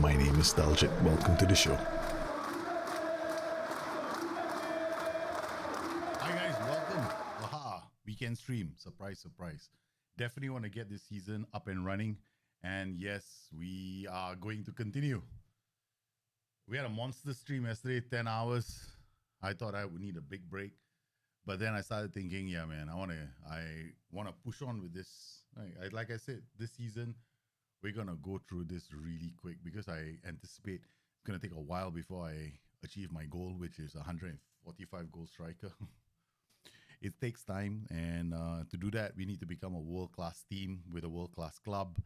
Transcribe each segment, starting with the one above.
My name is Nostalgic. Welcome to the show. Hi guys, welcome. Aha, weekend stream. Surprise, surprise. Definitely want to get this season up and running. And yes, we are going to continue. We had a monster stream yesterday, 10 hours. I thought I would need a big break. But then I started thinking, yeah, man, I wanna push on with this. Like I said, this season we're gonna go through this really quick because I anticipate it's gonna take a while before I achieve my goal, which is 145 goal striker. It takes time, and to do that, we need to become a world-class team with a world-class club.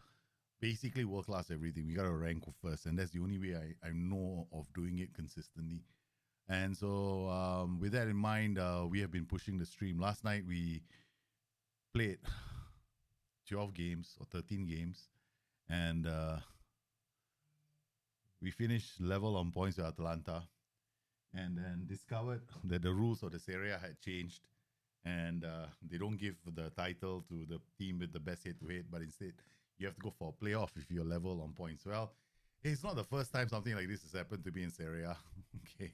Basically, world-class everything. We gotta rank first, and that's the only way I know of doing it consistently. And so, with that in mind, we have been pushing the stream. Last night we played 12 games or 13 games, and we finished level on points with Atalanta, and then discovered that the rules of the Serie A had changed, and they don't give the title to the team with the best head-to-head, but instead you have to go for a playoff if you're level on points. Well, it's not the first time something like this has happened to me in Serie A. Okay,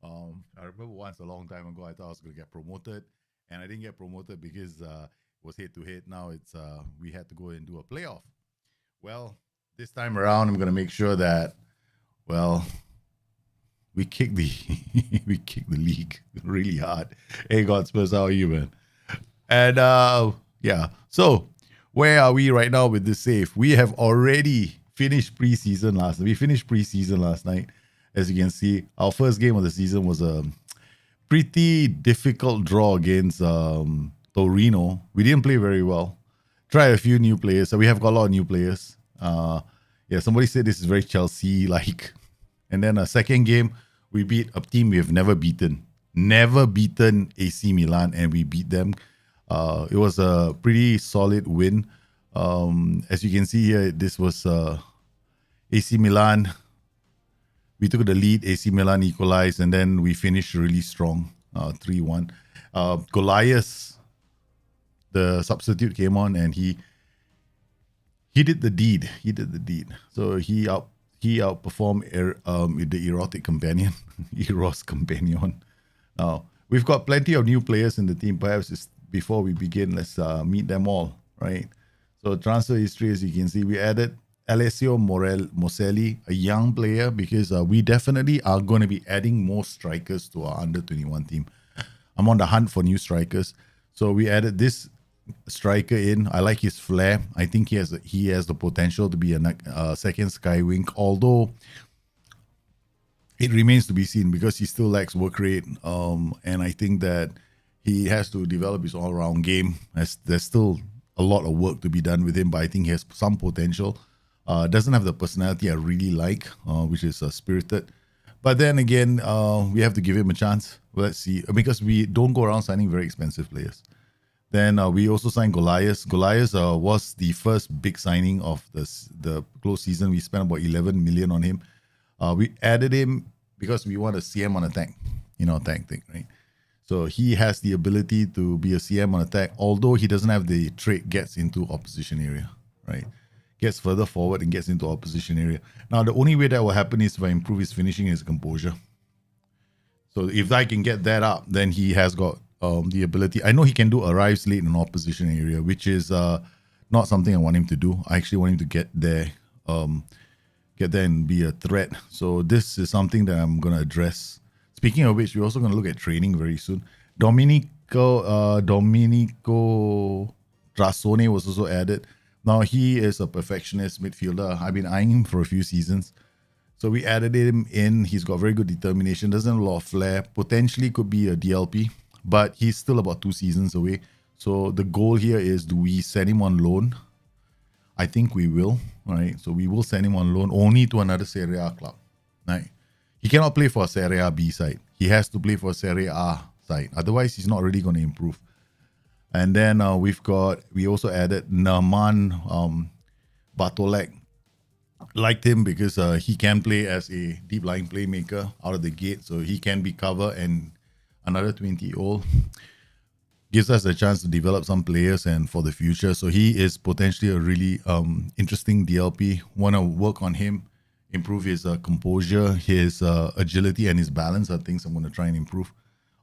I remember once a long time ago I thought I was going to get promoted, and I didn't get promoted because it was head-to-head. Now it's we had to go and do a playoff. Well, this time around, I'm going to make sure that, well, we kick the we kick the league really hard. Hey, God, Spurs, how are you, man? And yeah, so where are we right now with this save? We have already finished preseason last night. We finished preseason last night. As you can see, our first game of the season was a pretty difficult draw against Torino. We didn't play very well. Try a few new players. So we have got a lot of new players. Yeah, somebody said this is very Chelsea-like. And then a second game, we beat a team we have never beaten. Never beaten AC Milan, and we beat them. It was a pretty solid win. As you can see here, this was AC Milan. We took the lead, AC Milan equalized, and then we finished really strong, 3-1. Goliath, the substitute, came on, and he did the deed. He did the deed. So he outperformed the erotic companion, Eros companion. Now, we've got plenty of new players in the team. Perhaps before we begin, let's meet them all, right? So transfer history, as you can see, we added Alessio Moselli, a young player, because we definitely are going to be adding more strikers to our under-21 team. I'm on the hunt for new strikers. So we added this striker in. I like his flair. I think he has the potential to be a second Skywink, although it remains to be seen because he still lacks work rate. And I think that he has to develop his all-round game. There's still a lot of work to be done with him, but I think he has some potential. Doesn't have the personality I really like, which is spirited. But then again, we have to give him a chance. Let's see, because we don't go around signing very expensive players. Then we also signed Goliath. Goliath was the first big signing of the close season. We spent about 11 million on him. We added him because we want a CM on attack, tank thing, right? So he has the ability to be a CM on attack, although he doesn't have the trait gets into opposition area, right? Gets further forward and gets into opposition area. Now, the only way that will happen is if I improve his finishing and his composure. So if I can get that up, then he has got the ability. I know he can do arrives late in an opposition area, which is not something I want him to do. I actually want him to get there and be a threat. So this is something that I'm going to address. Speaking of which, we're also going to look at training very soon. Domenico Trasone was also added. Now, he is a perfectionist midfielder. I've been eyeing him for a few seasons. So we added him in. He's got very good determination, doesn't have a lot of flair. Potentially could be a DLP, but he's still about 2 seasons away. So the goal here is, do we send him on loan? I think we will, right? So we will send him on loan only to another Serie A club, Right? He cannot play for a Serie A B side. He has to play for a Serie A side. Otherwise, he's not really going to improve. And then we also added Naman Bartolek. Liked him because he can play as a deep lying playmaker out of the gate. So he can be cover, and another 20-year-old gives us a chance to develop some players and for the future. So he is potentially a really interesting DLP. Want to work on him, improve his composure, his agility, and his balance are things I'm going to try and improve.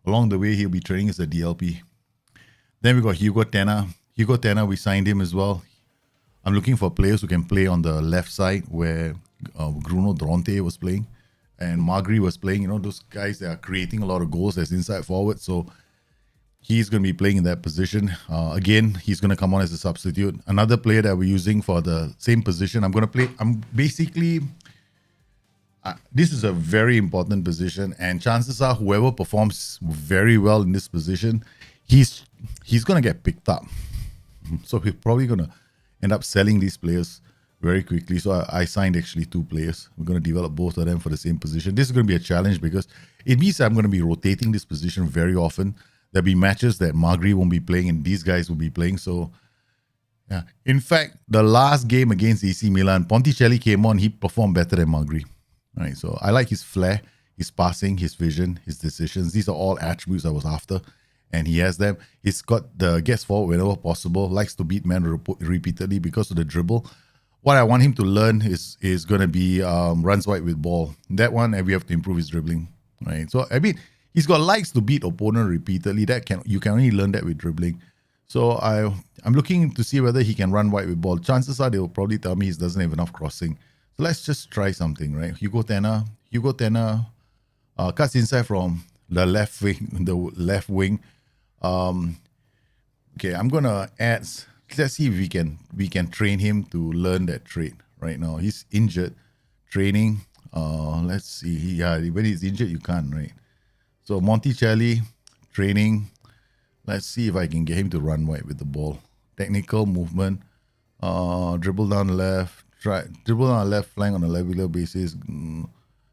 Along the way, he'll be training as a DLP. Then we got Hugo Tena. Hugo Tena, we signed him as well. I'm looking for players who can play on the left side where Bruno Dronte was playing and Magri was playing. You know, those guys that are creating a lot of goals as inside forward. So he's going to be playing in that position. Again, he's going to come on as a substitute. Another player that we're using for the same position, this is a very important position, and chances are whoever performs very well in this position, he's going to get picked up. So we're probably going to end up selling these players very quickly. So I signed actually 2 players. We're going to develop both of them for the same position. This is going to be a challenge because it means I'm going to be rotating this position very often. There'll be matches that Magri won't be playing and these guys will be playing. So, yeah. In fact, the last game against AC Milan, Ponticelli came on. He performed better than Magri. Right. So I like his flair, his passing, his vision, his decisions. These are all attributes I was after, and he has them. He's got the gets forward whenever possible, likes to beat men repeatedly because of the dribble. What I want him to learn is going to be runs wide with ball. That one, and we have to improve his dribbling. Right. So I mean, he's got likes to beat opponent repeatedly. You can only learn that with dribbling. So I'm looking to see whether he can run wide with ball. Chances are they will probably tell me he doesn't have enough crossing. So let's just try something, right? Hugo Tena cuts inside from the left wing. Okay, I'm gonna add. Let's see if we can train him to learn that trait. Right now, he's injured. Training. Let's see. Yeah, when he's injured, you can't, right? So Monticelli training. Let's see if I can get him to run wide with the ball. Technical movement. Dribble down the left. Dribble on the left flank on a regular basis.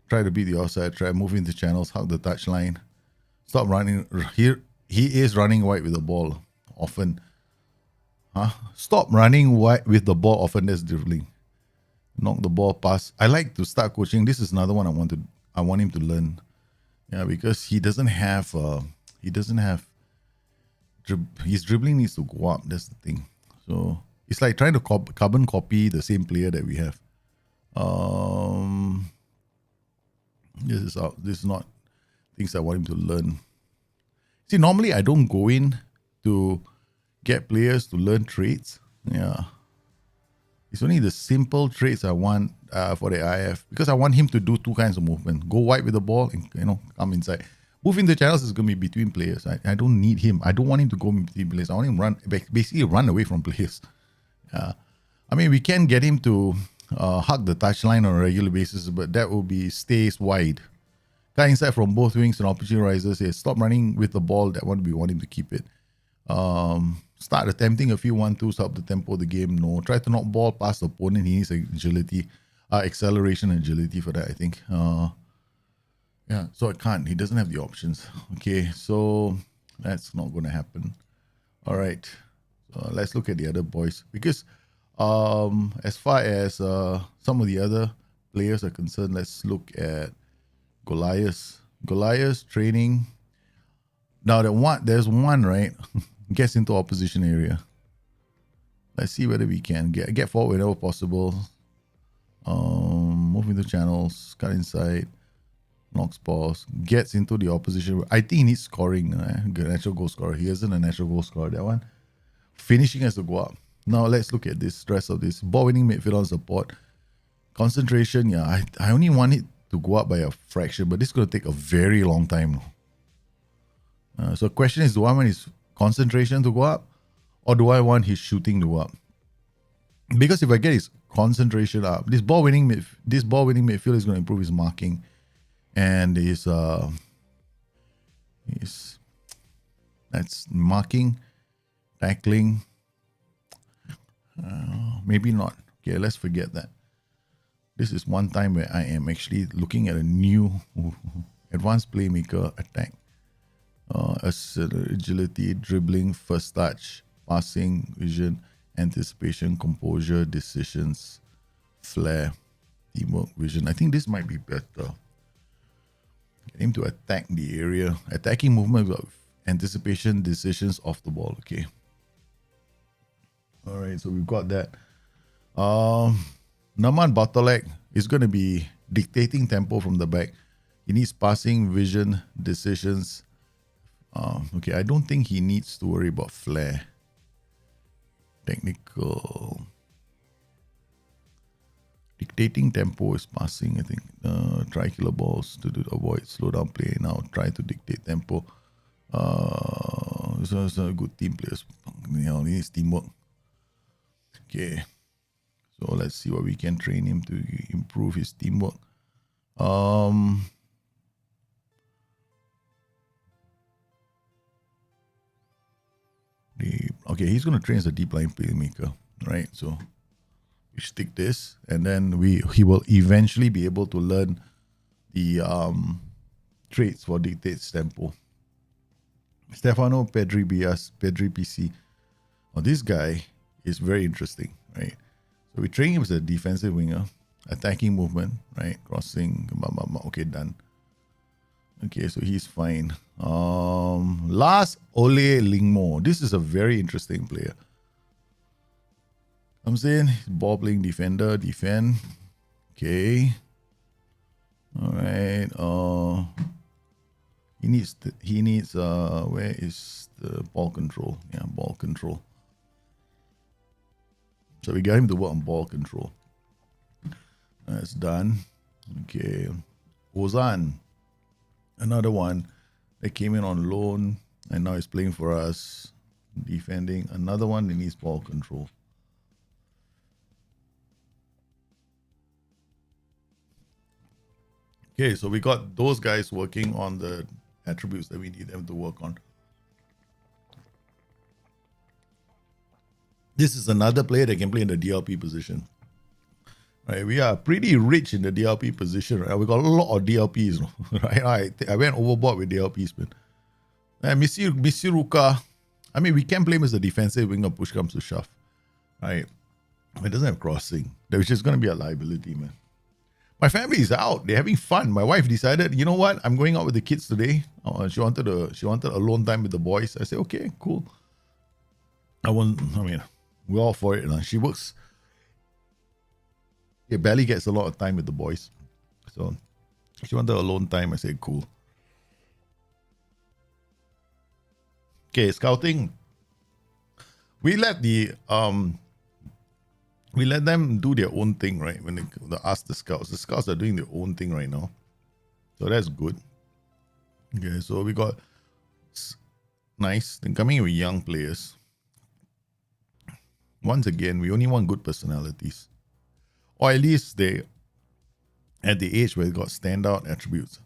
Try to beat the offside. Try move into channels. Hug the touchline. Stop running. Here he is running wide with the ball often. Stop running wide with the ball often. That's dribbling. Knock the ball past. I like to start coaching. This is another one I want him to learn. Yeah, because he doesn't have. His dribbling needs to go up. That's the thing. So it's like trying to carbon copy the same player that we have. This is not things I want him to learn. See, normally I don't go in to get players to learn traits. Yeah. It's only the simple traits I want for the IF because I want him to do 2 kinds of movement. Go wide with the ball and, come inside. Moving the channels is going to be between players. I don't need him. I don't want him to go between players. I want him basically run away from players. I mean, we can get him to hug the touchline on a regular basis, but that will be stays wide. Guy inside from both wings and opportunity rises. Yes, stop running with the ball. That one we want him to keep it. Start attempting a few 1-2s, help the tempo of the game. No, try to knock ball past the opponent. He needs agility, acceleration and agility for that, I think. Yeah, so I can't. He doesn't have the options. Okay, so that's not going to happen. All right, let's look at the other boys because as far as some of the other players are concerned, let's look at Goliath. Goliath training. Now there's one, right? Gets into opposition area. Let's see whether we can get forward whenever possible. Move into channels, cut inside, knocks balls, gets into the opposition. I think he needs scoring. Natural goal scorer. He isn't a natural goal scorer. That one. Finishing has to go up. Now let's look at this rest of this. Ball winning midfield on support. Concentration, yeah. I only want it to go up by a fraction, but this is going to take a very long time. So the question is, do I want his concentration to go up or do I want his shooting to go up? Because if I get his concentration up, this ball winning midfield is going to improve his marking and his that's marking, tackling. Maybe not. Okay, let's forget that. This is one time where I am actually looking at a new advanced playmaker attack. Agility, dribbling, first touch, passing, vision, anticipation, composure, decisions, flair, teamwork, vision. I think this might be better. Get him to attack the area. Attacking movement, anticipation, decisions off the ball. Okay. All right, so we've got that. Naman Bottleneck is going to be dictating tempo from the back. He needs passing, vision, decisions. Okay, I don't think he needs to worry about flair. Technical. Dictating tempo is passing, I think. Try killer balls to avoid slow down play. Now try to dictate tempo. This is a good team players. He needs teamwork. Okay. So let's see what we can train him to improve his teamwork. Okay, he's going to train as a deep line playmaker, right? So we stick this, and then he will eventually be able to learn the traits for dictates tempo. Stefano Pedri PC. Now this guy is very interesting, right? So we train him as a defensive winger, attacking movement, right? Crossing, okay, done. Okay, so he's fine. Last Ole Lingmo. This is a very interesting player. Comes in, ball playing defender, defend. Okay. All right. He needs where is the ball control? Yeah, ball control. So we got him to work on ball control. That's done. Okay. Ozan. Another one that came in on loan and now he's playing for us. Defending. Another one that needs ball control. Okay, so we got those guys working on the attributes that we need them to work on. This is another player that can play in the DLP position. Right, we are pretty rich in the DLP position. Right? We got a lot of DLPs. Right, I went overboard with DLPs, man. And Misiruka, I mean, we can play him as a defensive winger. Push comes to shove, right? It doesn't have crossing, which is going to be a liability, man. My family is out. They're having fun. My wife decided, you know what? I'm going out with the kids today. She wanted alone time with the boys. I said, okay, cool. We're all for it. She works. She barely gets a lot of time with the boys. So she wanted alone time. I said, cool. Okay, scouting. We let them do their own thing, right? When they ask the scouts are doing their own thing right now. So that's good. Okay, so we got nice. Then coming in with young players. Once again, we only want good personalities. Or at least they at the age where they got standout attributes.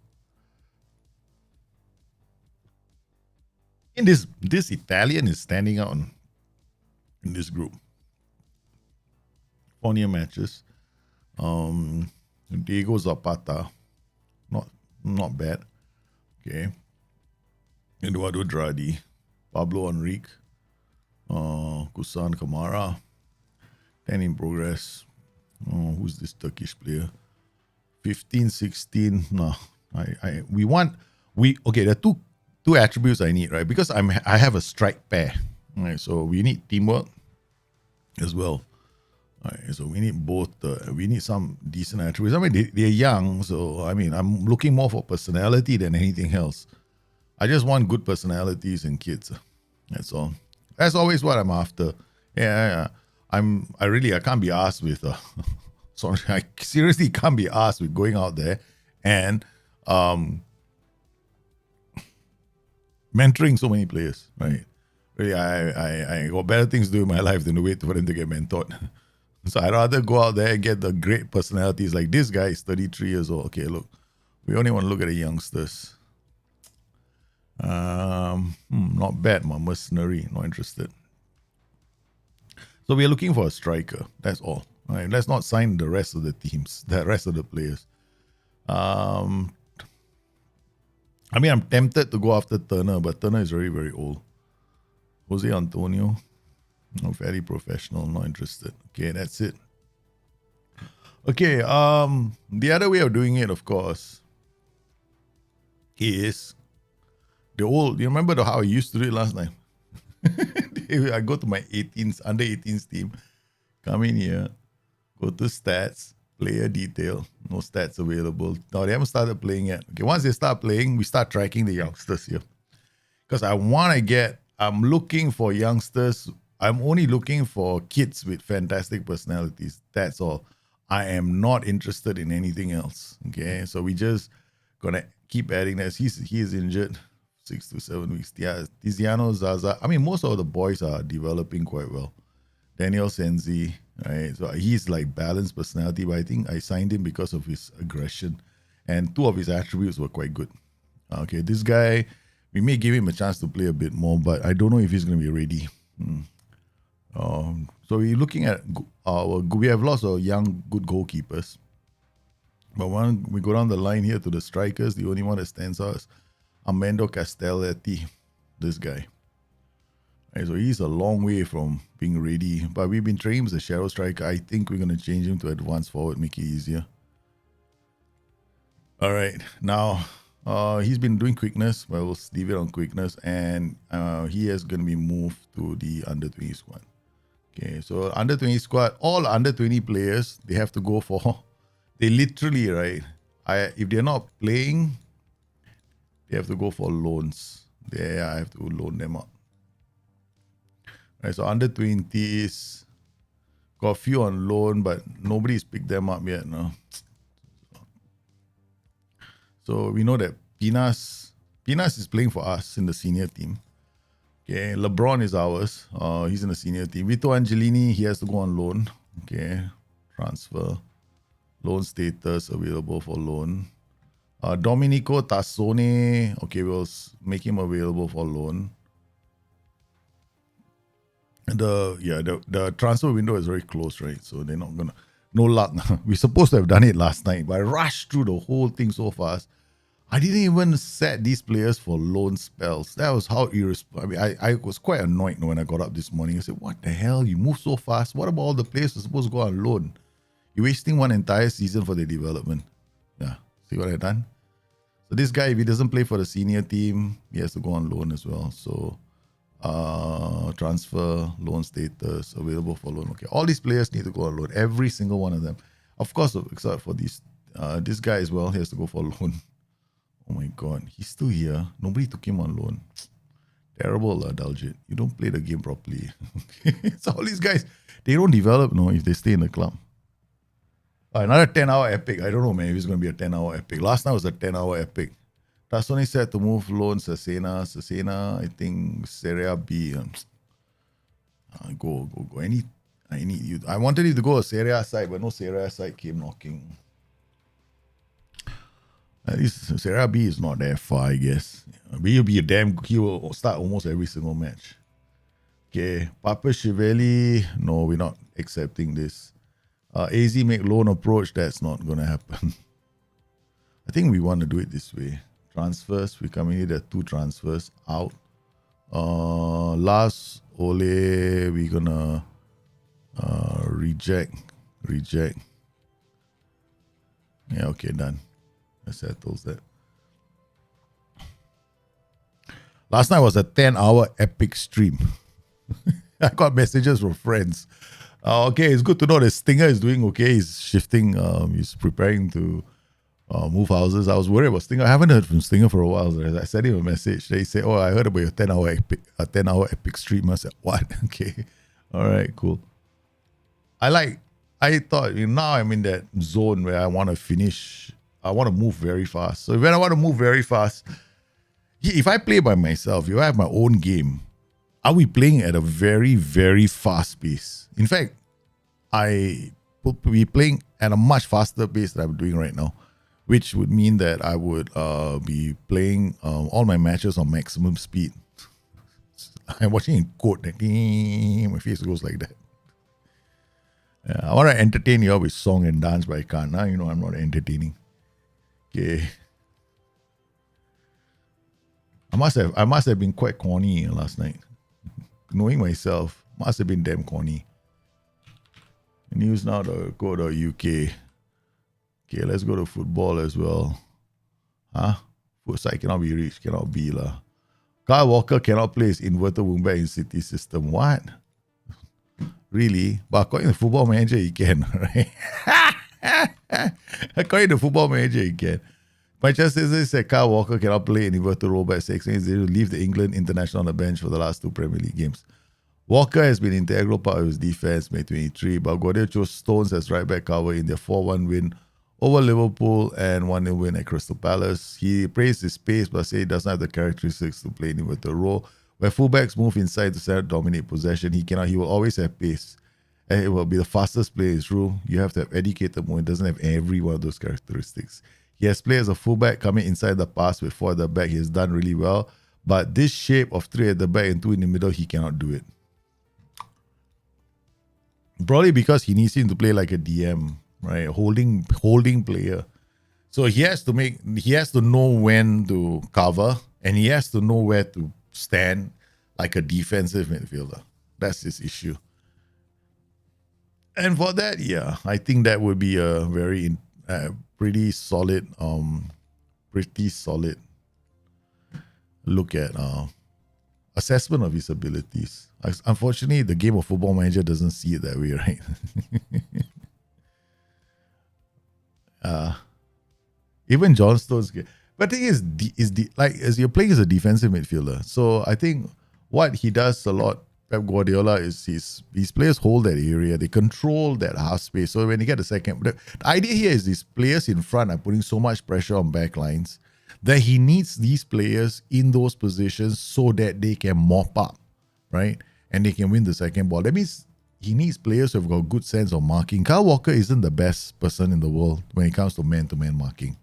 In this Italian is standing out in this group. 4-year matches. Diego Zapata. Not bad. Okay. Eduardo Dradi. Pablo Enrique. Kusan Kamara. 10 in progress. Who's this Turkish player? 15, 16. No. There are two attributes I need, right? Because I have a strike pair. Right, so we need teamwork as well. Right, so we need both. We need some decent attributes. I mean, they're young, so I mean, I'm looking more for personality than anything else. I just want good personalities in kids. That's all. That's always what I'm after. Yeah. I can't be asked with. Sorry, I seriously can't be asked with going out there and mentoring so many players. Right. Really, I got better things to do in my life than to wait for them to get mentored. So I'd rather go out there and get the great personalities. Like this guy is 33 years old. Okay, look, we only want to look at the youngsters. Not bad, mercenary. Not interested. So we are looking for a striker. That's all. All right, let's not sign the rest of the teams, the rest of the players. I mean, I'm tempted to go after Turner, but Turner is very, very old. Jose Antonio, no, very professional, not interested. Okay, that's it. Okay, the other way of doing it, of course, is the old. You remember how I used to do it last time? I go to my 18s, under 18s team, come in here, go to stats, player detail, no stats available. No, they haven't started playing yet. Okay, once they start playing, we start tracking the youngsters here. Because I'm looking for youngsters. I'm only looking for kids with fantastic personalities. That's all. I am not interested in anything else. Okay, so we just gonna keep adding that. He is injured 6 to 7 weeks. Yeah, Tiziano, Zaza. I mean, most of the boys are developing quite well. Daniel Senzi, right? So he's like balanced personality, but I think I signed him because of his aggression, and 2 of his attributes were quite good. Okay, this guy, we may give him a chance to play a bit more, but I don't know if he's going to be ready. So we're looking at we have lots of young, good goalkeepers. But when we go down the line here to the strikers, the only one that stands out is Armando Castelletti, this guy. Right, so he's a long way from being ready. But we've been training him as a shadow striker. I think we're going to change him to advanced forward, make it easier. All right, now he's been doing quickness, but we'll leave it on quickness. And he is going to be moved to the under-20 squad. Okay, so under-20 squad, all under-20 players, they have to go for, they literally, right, if they're not playing, they have to go for loans. There, I have to loan them out. Right, so under-20s, got a few on loan, but nobody's picked them up yet, no? So we know that Pinas is playing for us in the senior team. Okay, LeBron is ours. He's in the senior team. Vito Angelini, he has to go on loan. Okay, transfer. Loan status available for loan. Domenico Tassone, okay, we'll make him available for loan. The transfer window is very close, right? So they're not gonna, no luck. We're supposed to have done it last night, but I rushed through the whole thing so fast. I didn't even set these players for loan spells. That was how irresponsible. I mean, I was quite annoyed when I got up this morning. I said, what the hell? You move so fast. What about all the players who are supposed to go on loan? You're wasting one entire season for their development. Yeah, see what I've done? So this guy, if he doesn't play for the senior team, he has to go on loan as well. So transfer, loan status, available for loan. Okay, all these players need to go on loan. Every single one of them. Of course, except for this guy as well, he has to go for loan. Oh my God, he's still here. Nobody took him on loan. Terrible, Daljit. You don't play the game properly. So all these guys, they don't develop, no, if they stay in the club. Another 10-hour epic. I don't know, man, if it's going to be a 10-hour epic. Last night was a 10-hour epic. Tassone said to move loan Cesena, I think Serie B. Go. I need you. I wanted you to go a Serie A side, but no Serie A side came knocking. At least Serie B is not that far, I guess. But he will start almost every single match. Okay, Papa Chivelli, no, we're not accepting this. AZ make loan approach, that's not going to happen. I think we want to do it this way. Transfers, we come in here, there are 2 transfers out. Last Ole, we're going to reject. Yeah, okay, done. That settles that. Last night was a 10-hour epic stream. I got messages from friends. Okay, it's good to know that Stinger is doing okay. He's shifting. He's preparing to move houses. I was worried about Stinger. I haven't heard from Stinger for a while. So I sent him a message. They say, "Oh, I heard about your 10-hour epic stream." I said, "What?" Okay, all right, cool. I thought now I'm in that zone where I want to finish. I want to move very fast. So when I want to move very fast, if I play by myself, if I have my own game, I'll be playing at a very, very fast pace. In fact, I will be playing at a much faster pace than I'm doing right now, which would mean that I would be playing all my matches on maximum speed. I'm watching in code, my face goes like that. I want to entertain you all with song and dance, but I can't. Now you know I'm not entertaining. Okay. I must have been quite corny last night. Knowing myself, must have been damn corny. News now to go to UK. Okay, let's go to football as well. Foot side cannot be reached, cannot be lah. Kyle Walker cannot play his inverted wingback in City system. What? Really? But according to Football Manager, he can, right? According to Football Manager, he can. Manchester City said Kyle Walker cannot play in inverted rollback 6 means they will leave the England international on the bench for the last 2 Premier League games. Walker has been an integral part of his defense May 23, but Guardiola chose Stones as right back cover in their 4-1 win over Liverpool and 1-0 win at Crystal Palace. He praised his pace but said he doesn't have the characteristics to play in inverted role. Where fullbacks move inside to dominate possession, he will always have pace. And it will be the fastest player, it's true. You have to have educated more. He doesn't have every one of those characteristics. He has played as a fullback coming inside the pass with 4 at the back. He has done really well. But this shape of 3 at the back and 2 in the middle, he cannot do it. Probably because he needs him to play like a DM, right? Holding player. So he has to know when to cover and he has to know where to stand like a defensive midfielder. That's his issue. And for that, yeah, I think that would be a very pretty solid look at assessment of his abilities. Unfortunately, the game of Football Manager doesn't see it that way, right? Even John Stones. But the thing is like as you're playing as a defensive midfielder. So I think what he does a lot, Pep Guardiola, is his players hold that area. They control that half space. So when you get the second, the idea here is these players in front are putting so much pressure on back lines that he needs these players in those positions so that they can mop up, right? And they can win the second ball. That means he needs players who have got a good sense of marking. Kyle Walker isn't the best person in the world when it comes to man-to-man marking,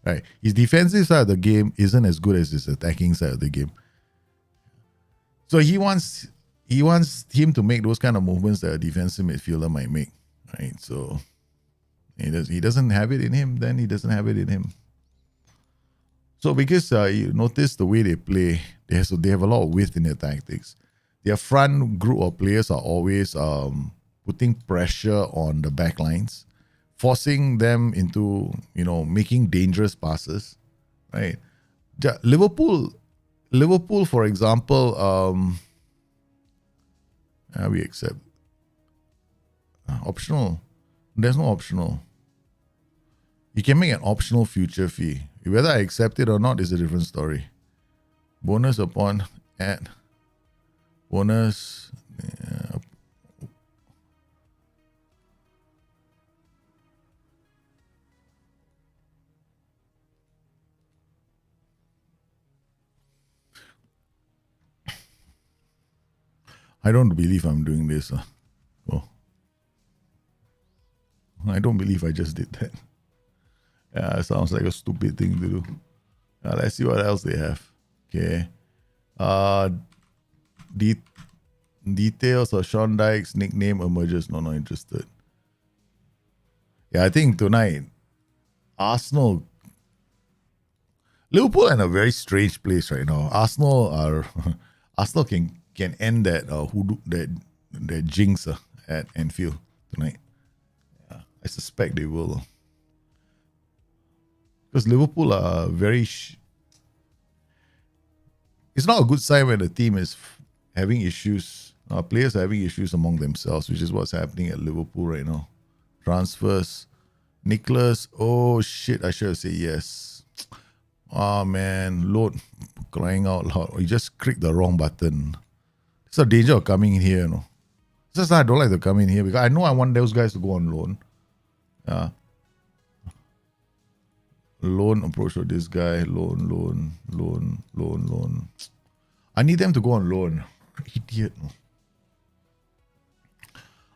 right? His defensive side of the game isn't as good as his attacking side of the game. So he wants him to make those kind of movements that a defensive midfielder might make, right? So he doesn't have it in him, then he doesn't have it in him. So because you notice the way they play, they have a lot of width in their tactics. Their front group of players are always putting pressure on the back lines, forcing them into, making dangerous passes, right? Liverpool, for example, we accept. Optional. There's no optional. You can make an optional future fee. Whether I accept it or not is a different story. Bonus upon add. Bonus. I don't believe I'm doing this. I don't believe I just did that. Yeah, it sounds like a stupid thing to do. Let's see what else they have. Okay. Details of Sean Dyche's nickname emerges. No, not interested. Yeah, I think tonight, Liverpool are in a very strange place right now. Arsenal can end that jinx at Anfield tonight. Yeah, I suspect they will. Because Liverpool are very... it's not a good sign when the team is having issues. Players are having issues among themselves, which is what's happening at Liverpool right now. Transfers. Nicholas. Oh, shit. I should have said yes. Oh, man. Lord, crying out loud. You just clicked the wrong button. It's a danger of coming in here, It's just I don't like to come in here because I know I want those guys to go on loan. Loan approach of this guy. Loan. I need them to go on loan. Idiot.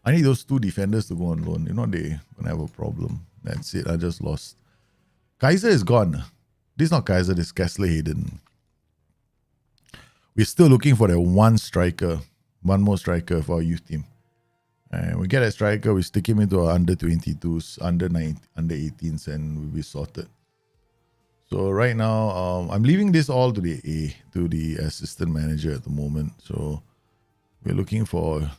I need those 2 defenders to go on loan. They're going to have a problem. That's it. I just lost. Kaiser is gone. This is not Kaiser. This is Kessler Hayden. We're still looking for that one more striker for our youth team. And we get a striker, we stick him into our under 22s, under 18s, and we'll be sorted. So right now, I'm leaving this all to the assistant manager at the moment. So we're looking for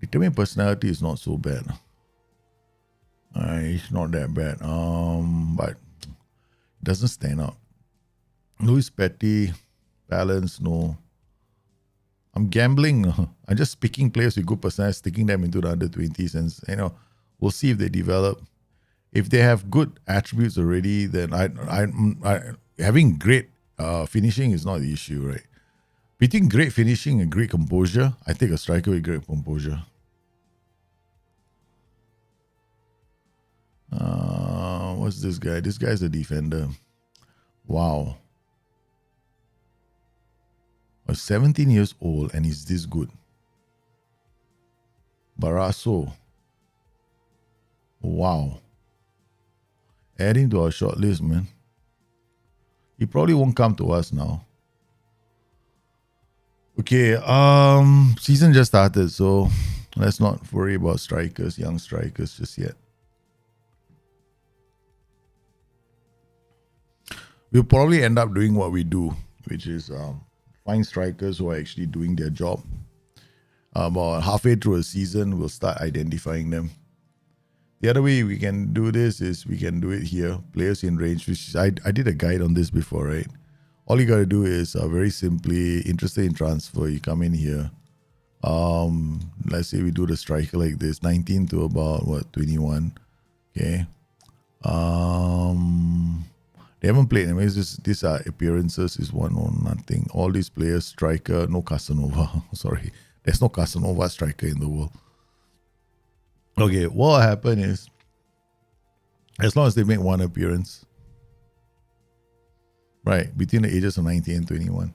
determined personality is not so bad. It's not that bad. But it doesn't stand out. Louis Petty, balance, no. I'm gambling. I'm just picking players with good personality, sticking them into the under 20s, and we'll see if they develop. If they have good attributes already, then I having great finishing is not the issue, right? Between great finishing and great composure, I take a striker with great composure. What's this guy? This guy's a defender. Wow. 17 years old and he's this good. Barrasso. Wow. Add him to our short list, man. He probably won't come to us now. Okay, season just started, so let's not worry about strikers, young strikers just yet. We'll probably end up doing what we do, which is find strikers who are actually doing their job. About halfway through a season, we'll start identifying them. The other way we can do this is we can do it here. Players in range, which I did a guide on this before, right? All you got to do is very simply, interested in transfer, you come in here. Let's say we do the striker like this, 19 to about, 21. Okay. They haven't played. I mean, these are appearances, is 1 or nothing. All these players, striker, no Casanova. Sorry. There's no Casanova striker in the world. Okay, what will happen is, as long as they make one appearance, right, between the ages of 19 and 21.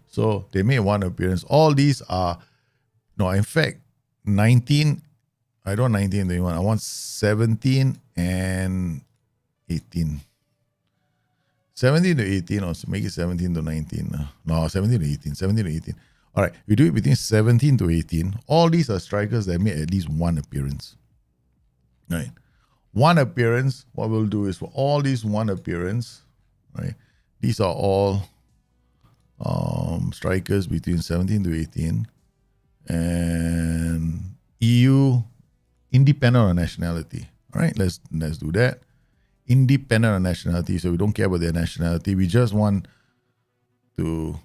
So they made one appearance. All these are, no, in fact, 19, I don't want 19 and 21. I want 17 and 18. 17 to 18, or make it 17 to 19. No, 17 to 18. 17 to 18. All right, we do it between 17 to 18. All these are strikers that made at least one appearance. Right. One appearance, what we'll do is for all these one appearance, right? These are all strikers between 17 to 18. And EU, independent of nationality. All right, let's do that. Independent of nationality, so we don't care about their nationality. We just want to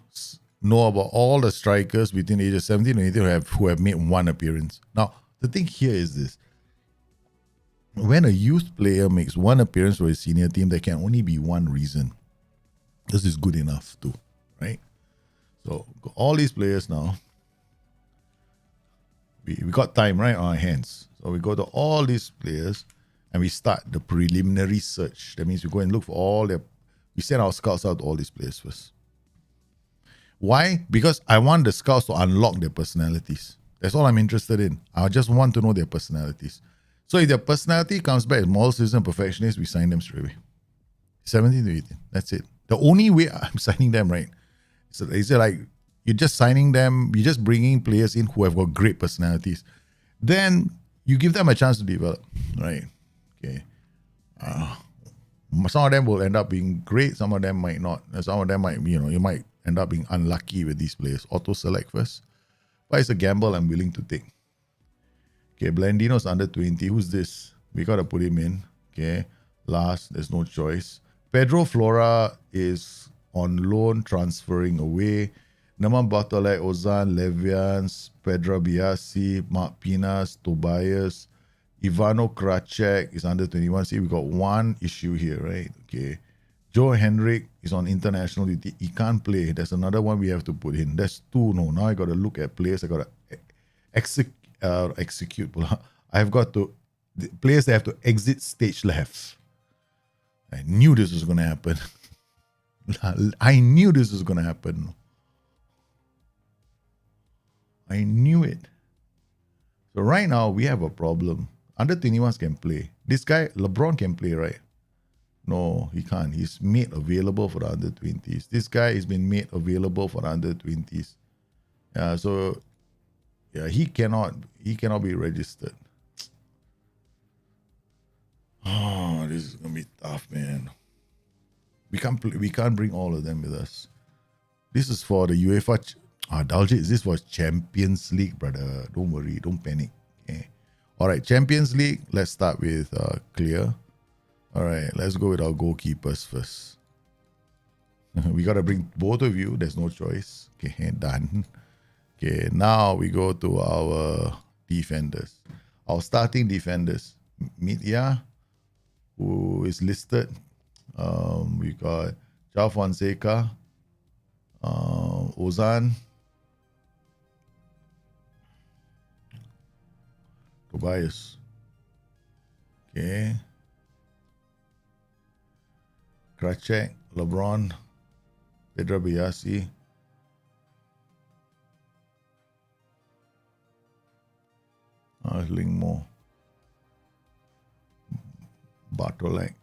know about all the strikers between the ages 17 and 18 who have made one appearance. Now, the thing here is this. When a youth player makes one appearance for a senior team, there can only be one reason. This is good enough too, right? So, all these players now, we got time, right, on our hands. So, we go to all these players and we start the preliminary search. That means we go and look for we send our scouts out to all these players first. Why? Because I want the scouts to unlock their personalities. That's all I'm interested in. I just want to know their personalities. So if their personality comes back as moral citizen, perfectionist, we sign them straight away. 17 to 18. That's it. The only way I'm signing them, right? So is it like you're just signing them, you're just bringing players in who have got great personalities. Then you give them a chance to develop, right? Okay. Some of them will end up being great. Some of them might not. Some of them might, you might end up being unlucky with these players. Auto-select first. But it's a gamble I'm willing to take. Okay, Blandino's under 20. Who's this? We got to put him in. Okay. Last, there's no choice. Pedro Flora is on loan, transferring away. Naman Bartolek, Ozan, Levians, Pedro Biasi, Mark Pinas, Tobias, Ivano Kracek is under 21. See, we got one issue here, right? Okay. Joe Henrik is on international duty. He can't play. There's another one we have to put in. That's two. No, now I got to look at players. I got to execute. I've got to, players that have to exit stage left. I knew this was going to happen. I knew this was going to happen. I knew it. So right now, we have a problem. Under 21s can play. This guy, LeBron, can play, right? No, he can't. He's made available for the under 20s. This guy has been made available for the under 20s. So Yeah, he cannot be registered. Oh, this is gonna be tough, man. We can't bring all of them with us. This is for the UEFA. Daljit, this was Champions League, brother. Don't worry, don't panic. Okay. All right, Champions League. Let's start with clear. All right, let's go with our goalkeepers first. We gotta bring both of you. There's no choice. Okay, done. Okay, now we go to our defenders. Our starting defenders. Mitya, who is listed. We got Jao Fonseca, Ozan, Tobias. Okay. Kracek, LeBron, Pedro Biasi. Lingmo, Bartolek.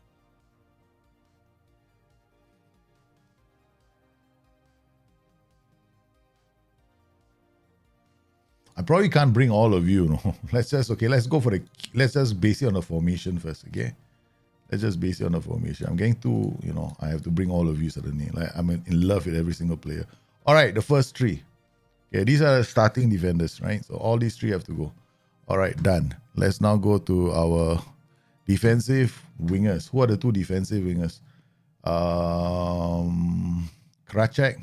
I probably can't bring all of you, no. Let's just base it on the formation first, okay? Let's just base it on the formation. I'm getting too, I have to bring all of you suddenly. Like I'm in love with every single player. All right, the first three. Okay, these are the starting defenders, right? So all these three have to go. All right, done. Let's now go to our defensive wingers. Who are the two defensive wingers? Kracek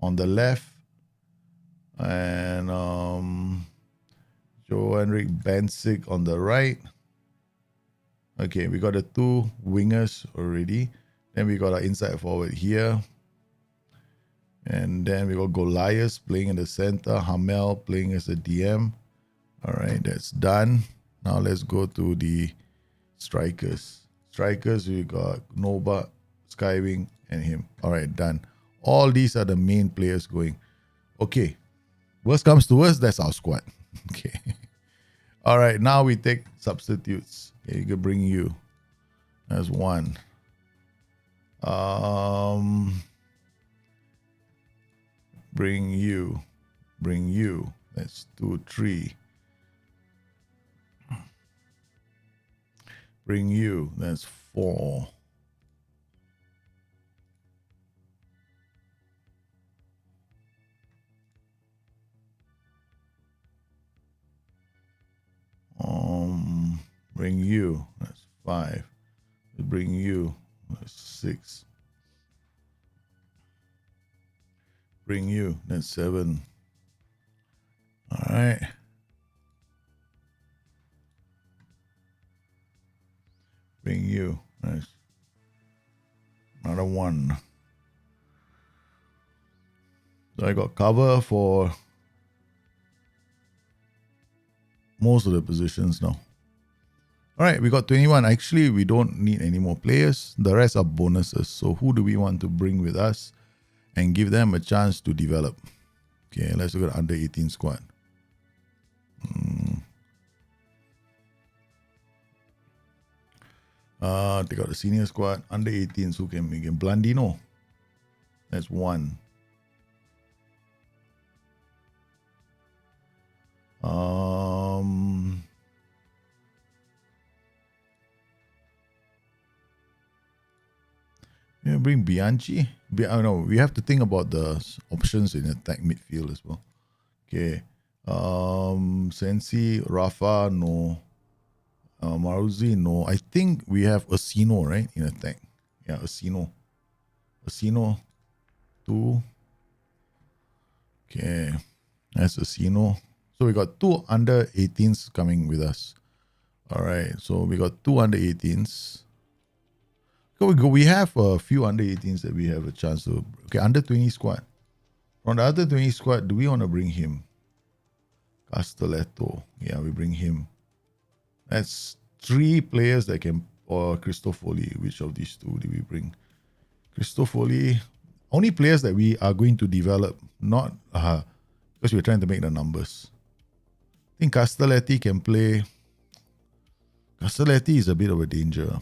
on the left, and Joe-Henrik Bensic on the right. Okay, we got the two wingers already. Then we got our inside forward here. And then we got Goliath playing in the center. Hamel playing as a DM. All right, that's done. Now let's go to the strikers. Strikers, we got Nova, Skywing, and him. All right, done. All these are the main players going. Okay, worst comes to worst, that's our squad. Okay. All right, now we take substitutes. Okay, you can bring you. That's one. Bring you. That's 2, 3. Bring you. That's 4. Bring you. That's 5. Bring you. That's 6. Bring you. That's 7. All right. Bring you. That's another 1. So I got cover for most of the positions now. All right, we got 21. Actually, we don't need any more players. The rest are bonuses. So who do we want to bring with us and give them a chance to develop? Okay, let's look at under 18 squad. Take out the senior squad. Under 18s, who can make him? Blandino. That's 1. Yeah, bring Bianchi. No, we have to think about the options in attack midfield as well. Okay. Sensi, Rafa, no. Maruzzi, no. I think we have Asino, right, in attack. Yeah, Asino. Asino, 2. Okay. That's Asino. So we got 2 under 18s coming with us. All right. So we got 2 under 18s. We have a few under 18s that we have a chance to. Okay, under 20 squad. From the other 20 squad, do we want to bring him? Castelletto. Yeah, we bring him. That's 3 players that can. Or Cristofoli. Which of these 2 do we bring? Cristofoli. Only players that we are going to develop. Not because we're trying to make the numbers. I think Castelletti can play. Castelletti is a bit of a danger.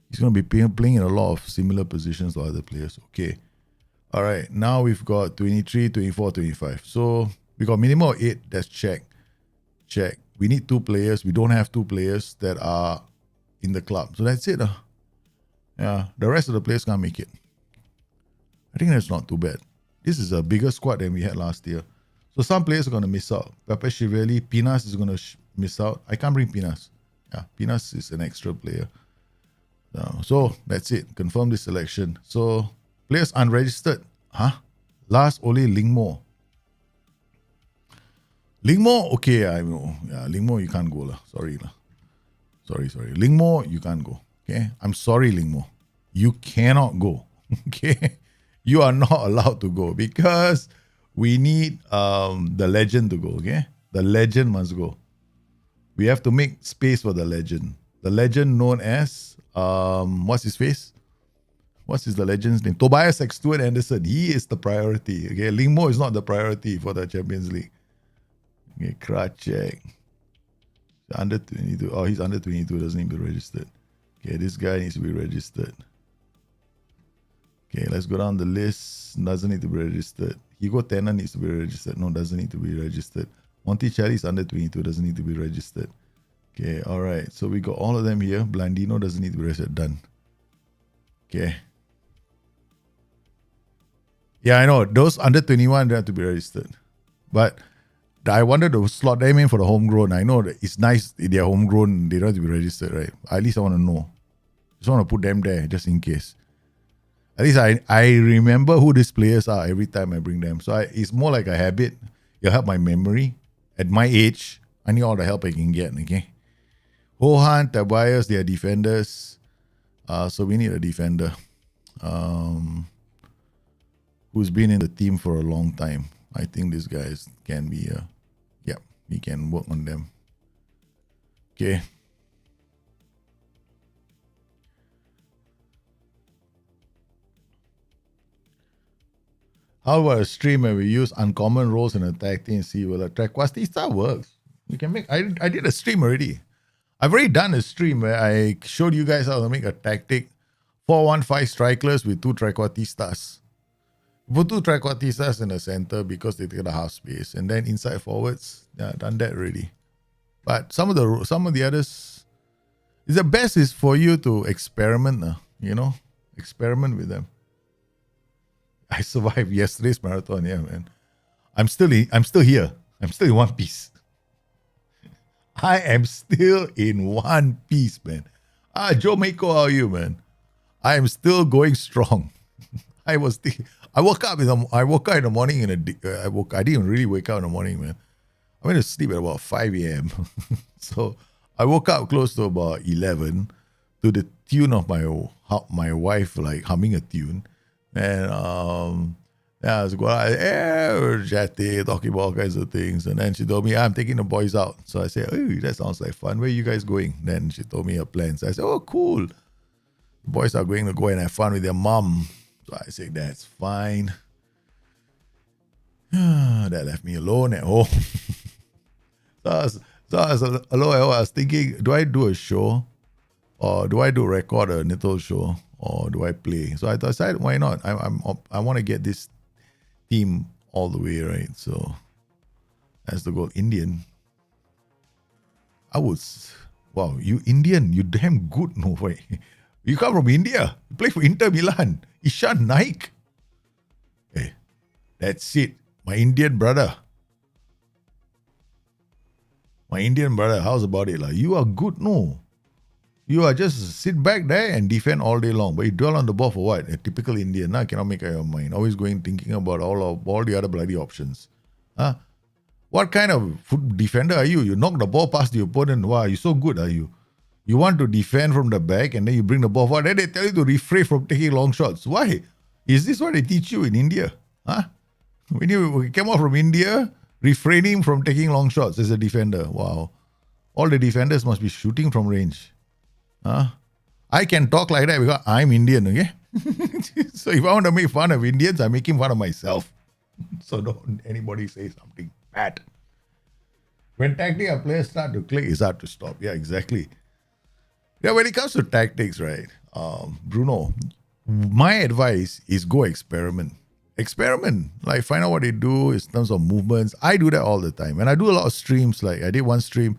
He's going to be playing in a lot of similar positions to other players. Okay. All right. Now we've got 23, 24, 25. So We got minimum of 8. That's check. Check. We need 2 players. We don't have 2 players that are in the club. So that's it. Yeah, the rest of the players can't make it. I think that's not too bad. This is a bigger squad than we had last year. So some players are going to miss out. Pepe Chivelli, Pinas is going to miss out. I can't bring Pinas. Yeah, Pinas is an extra player. So that's it. Confirm this selection. So players unregistered. Last only Lingmo. Lingmo, okay, I know. Yeah, Lingmo, you can't go lah. Sorry lah. Sorry. Lingmo, you can't go. Okay, I'm sorry, Lingmo. You cannot go. Okay, you are not allowed to go because we need the legend to go. Okay, the legend must go. We have to make space for the legend. The legend known as what's his face? What's the legend's name? Tobias Stuart Anderson. He is the priority. Okay, Lingmo is not the priority for the Champions League. Okay, Kracek. Under 22. Oh, he's under 22. Doesn't need to be registered. Okay, this guy needs to be registered. Okay, let's go down the list. Doesn't need to be registered. Hugo Tanner needs to be registered. No, doesn't need to be registered. Monticelli is under 22. Doesn't need to be registered. Okay, all right. So we got all of them here. Blandino doesn't need to be registered. Done. Okay. Yeah, I know. Those under 21 don't have to be registered. But I wanted to slot them in for the homegrown. I know that it's nice if they're homegrown. They don't have to be registered, right? At least I want to know. Just want to put them there just in case. At least I remember who these players are every time I bring them. So it's more like a habit. It'll help my memory. At my age, I need all the help I can get, okay? Hohan, Tobias, they are defenders. So we need a defender. Who's been in the team for a long time. I think these guys can be, we can work on them. Okay. How about a stream where we use uncommon roles in a tag team and see will attract Quastista works? You can make, I did a stream already. I've already done a stream where I showed you guys how to make a tactic 4-1-5 strikers with 2 Trequartistas. Put 2 Trequartistas in the center because they take the half space, and then inside forwards, done that already. But some of the others, the best is for you to experiment, experiment with them. I survived yesterday's marathon, yeah, man. I'm still here. I'm still in one piece. I am still in one piece, man. Joe Mako, how are you, man? I am still going strong. I woke up in the morning I didn't really wake up in the morning, man. I went to sleep at about 5 a.m. So I woke up close to about 11 to the tune of my wife like humming a tune. And I was going we're chatting, talking about all kinds of things. And then she told me, I'm taking the boys out. So I said, oh, that sounds like fun. Where are you guys going? Then she told me her plans. I said, oh, cool. The boys are going to go and have fun with their mom. So I said, that's fine. That left me alone at home. so I was alone at home. I was thinking, do I do a show? Or do I record a little show? Or do I play? So I decided, why not? I want to get this team all the way, right? So that's the goal. Indian. Wow, you Indian, you damn good, no way. You come from India. You play for Inter Milan. Ishan Naik. Hey, that's it. My Indian brother. How's about it? Like, you are good, no? You are just sit back there and defend all day long. But you dwell on the ball for what? A typical Indian. Now cannot make up your mind. Always thinking about all the other bloody options. What kind of defender are you? You knock the ball past the opponent. Wow, you're so good, are you? You want to defend from the back and then you bring the ball forward. Then they tell you to refrain from taking long shots. Why? Is this what they teach you in India? When you came out from India, refraining from taking long shots as a defender. Wow. All the defenders must be shooting from range. I can talk like that because I'm Indian, okay? So if I want to make fun of Indians, I'm making fun of myself. So don't anybody say something bad. When tactical players start to click, it's hard to stop. Yeah, exactly. Yeah, when it comes to tactics, right, Bruno, my advice is go experiment. experiment. Like find out what they do in terms of movements. I do that all the time. And I do a lot of streams. Like I did one stream,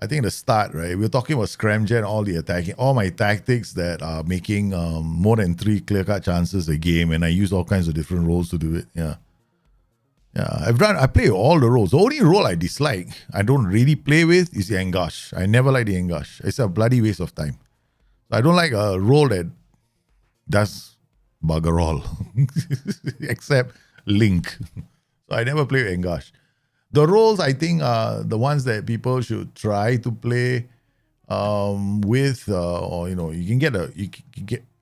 I think at the start, right? We were talking about scramjet, all the attacking, all my tactics that are making more than 3 clear-cut chances a game, and I use all kinds of different roles to do it. Yeah. I play all the roles. The only role I dislike, I don't really play with, is the Engash. I never like the Engash. It's a bloody waste of time. I don't like a role that does bugger all, except Link. So I never play with Engash. The roles, I think, are the ones that people should try to play with, or you can get.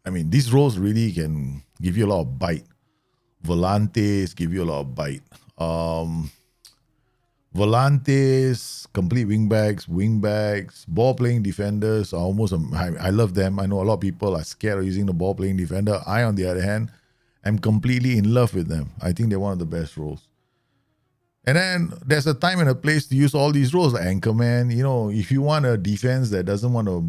I mean, these roles really can give you a lot of bite. Volantes give you a lot of bite. Volantes, complete wingbacks, ball-playing defenders are almost, I love them. I know a lot of people are scared of using the ball-playing defender. I, on the other hand, am completely in love with them. I think they're one of the best roles. And then there's a time and a place to use all these roles, like anchorman. If you want a defense that doesn't want to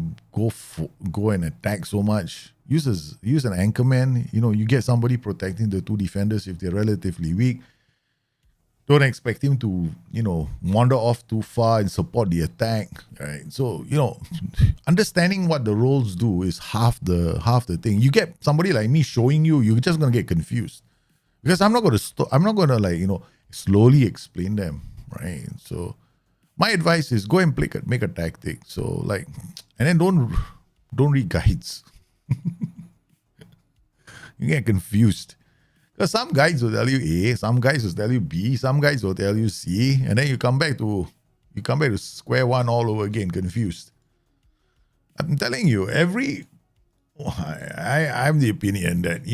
go and attack so much, use an anchorman. You get somebody protecting the two defenders if they're relatively weak. Don't expect him to, wander off too far and support the attack, right? So, understanding what the roles do is half the thing. You get somebody like me showing you, you're just gonna get confused because I'm not gonna slowly explain them, right? So, my advice is go and make a tactic. So, and then don't read guides. You get confused. Because some guys will tell you A, some guys will tell you B, some guys will tell you C, and then you come back to square one all over again, confused. I'm telling you, I'm the opinion that,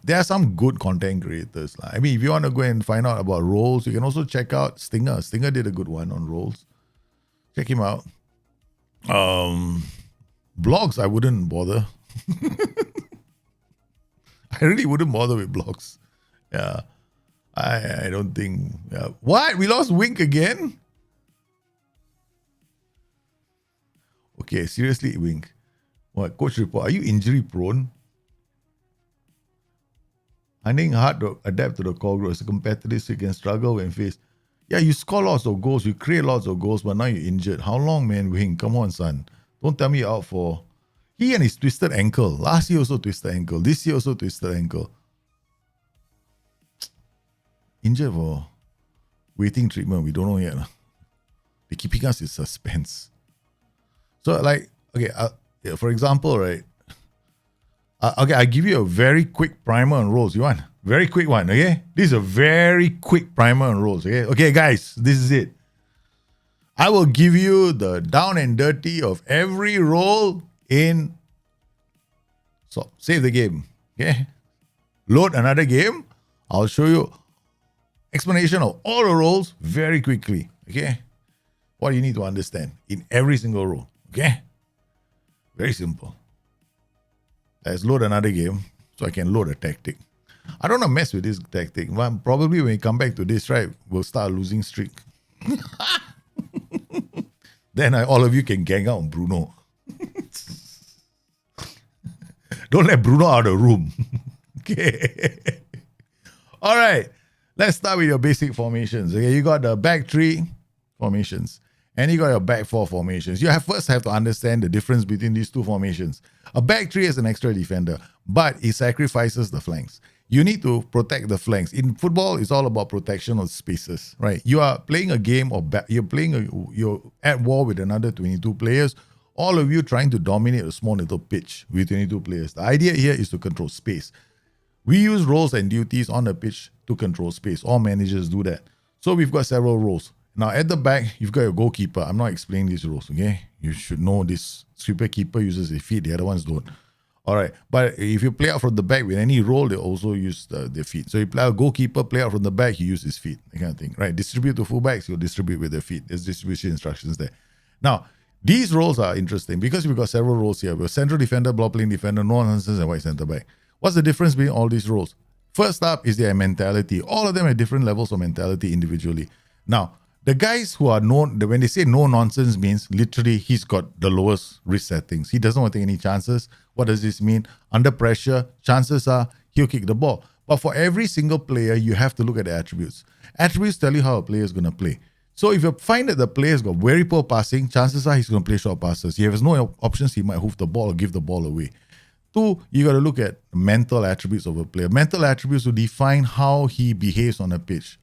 there are some good content creators. I mean, if you want to go and find out about roles, you can also check out Stinger. Stinger did a good one on roles. Check him out. Blogs, I wouldn't bother. I really wouldn't bother with blogs. Yeah. I don't think. Yeah. What? We lost Wink again? Okay, seriously, Wink. What? Coach report, are you injury prone? Finding hard to adapt to the core group as a competitor, so you can struggle when faced. Yeah, you score lots of goals, you create lots of goals, but now you're injured. How long, man, Wink? Come on, son. Don't tell me you're out for... He and his twisted ankle. Last year also twisted ankle. This year also twisted ankle. Injured for waiting treatment. We don't know yet. They're keeping us in suspense. So for example, right? I give you a very quick primer on roles. You want? Very quick one, okay? This is a very quick primer on roles, okay? Okay, guys, this is it. I will give you the down and dirty of every role so save the game, okay? Load another game. I'll show you explanation of all the roles very quickly, okay? What you need to understand in every single role, okay? Very simple. Let's load another game so I can load a tactic. I don't want to mess with this tactic. But probably when we come back to this, right, we'll start a losing streak. Then all of you can gang out on Bruno. Don't let Bruno out of the room. Okay. All right. Let's start with your basic formations. Okay, you got the back three formations and you got your back four formations. You first have to understand the difference between these two formations. A back three is an extra defender, but it sacrifices the flanks. You need to protect the flanks. In football, it's all about protection of spaces, right? You are playing a game you're at war with another 22 players, all of you trying to dominate a small little pitch with 22 players. The idea here is to control space. We use roles and duties on the pitch to control space. All managers do that. So we've got several roles. Now at the back, you've got your goalkeeper. I'm not explaining these roles, okay? You should know this. Sweeper keeper uses their feet, the other ones don't. All right, but if you play out from the back with any role, they also use their feet. So you play a goalkeeper, play out from the back, he uses his feet, that kind of thing, right? Distribute to fullbacks, he'll distribute with their feet. There's distribution instructions there. Now, these roles are interesting because we've got several roles here. We've central defender, block playing defender, no-nonsense, and white centre back. What's the difference between all these roles? First up is their mentality. All of them have different levels of mentality individually. Now, the guys who are known, when they say no nonsense, means literally he's got the lowest risk settings. He doesn't want to take any chances. What does this mean? Under pressure, chances are he'll kick the ball. But for every single player, you have to look at the attributes. Attributes tell you how a player is going to play. So if you find that the player's got very poor passing, chances are he's going to play short passes. He has no options, he might hoof the ball or give the ball away. Two, you got to look at mental attributes of a player. Mental attributes will define how he behaves on a pitch.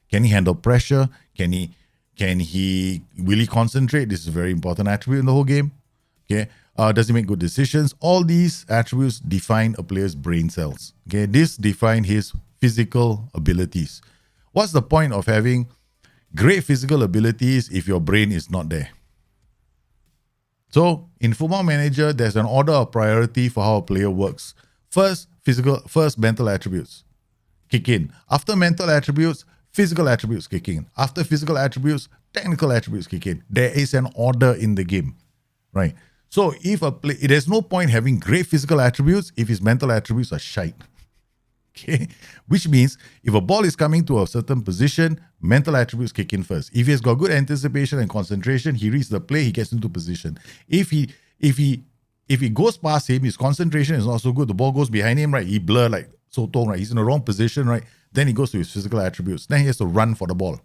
Can he handle pressure? Will he concentrate? This is a very important attribute in the whole game. Okay. Does he make good decisions? All these attributes define a player's brain cells. Okay. This define his physical abilities. What's the point of having great physical abilities if your brain is not there? So in Football Manager, there's an order of priority for how a player works. First, mental attributes kick in. After mental attributes, physical attributes kick in. After physical attributes, technical attributes kick in. There is an order in the game, right? So if there's no point having great physical attributes if his mental attributes are shite. Okay, which means if a ball is coming to a certain position, mental attributes kick in first. If he's got good anticipation and concentration, he reads the play, he gets into position. If he goes past him, his concentration is not so good, the ball goes behind him, right? He blur like Sotong, right? He's in the wrong position, right? Then he goes to his physical attributes. Then he has to run for the ball.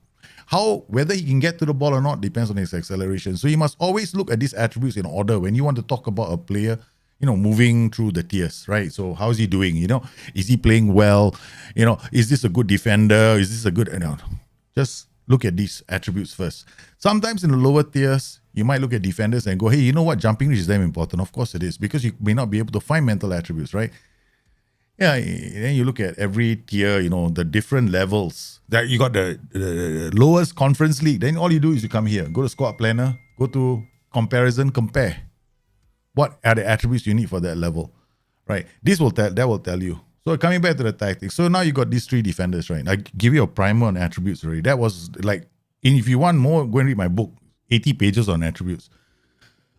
Whether he can get to the ball or not depends on his acceleration. So you must always look at these attributes in order when you want to talk about a player, moving through the tiers, right? So how's he doing? Is he playing well? Is this a good defender? Is this a good, just look at these attributes first. Sometimes in the lower tiers, you might look at defenders and go, hey, you know what? Jumping reach is damn important. Of course it is, because you may not be able to find mental attributes, right? Yeah, then you look at every tier, the different levels. That you got the lowest conference league. Then all you do is you come here, go to squad planner, go to comparison, compare. What are the attributes you need for that level, right? That will tell you. So coming back to the tactics. So now you got these three defenders, right? I give you a primer on attributes already. That was like, if you want more, go and read my book, 80 pages on attributes.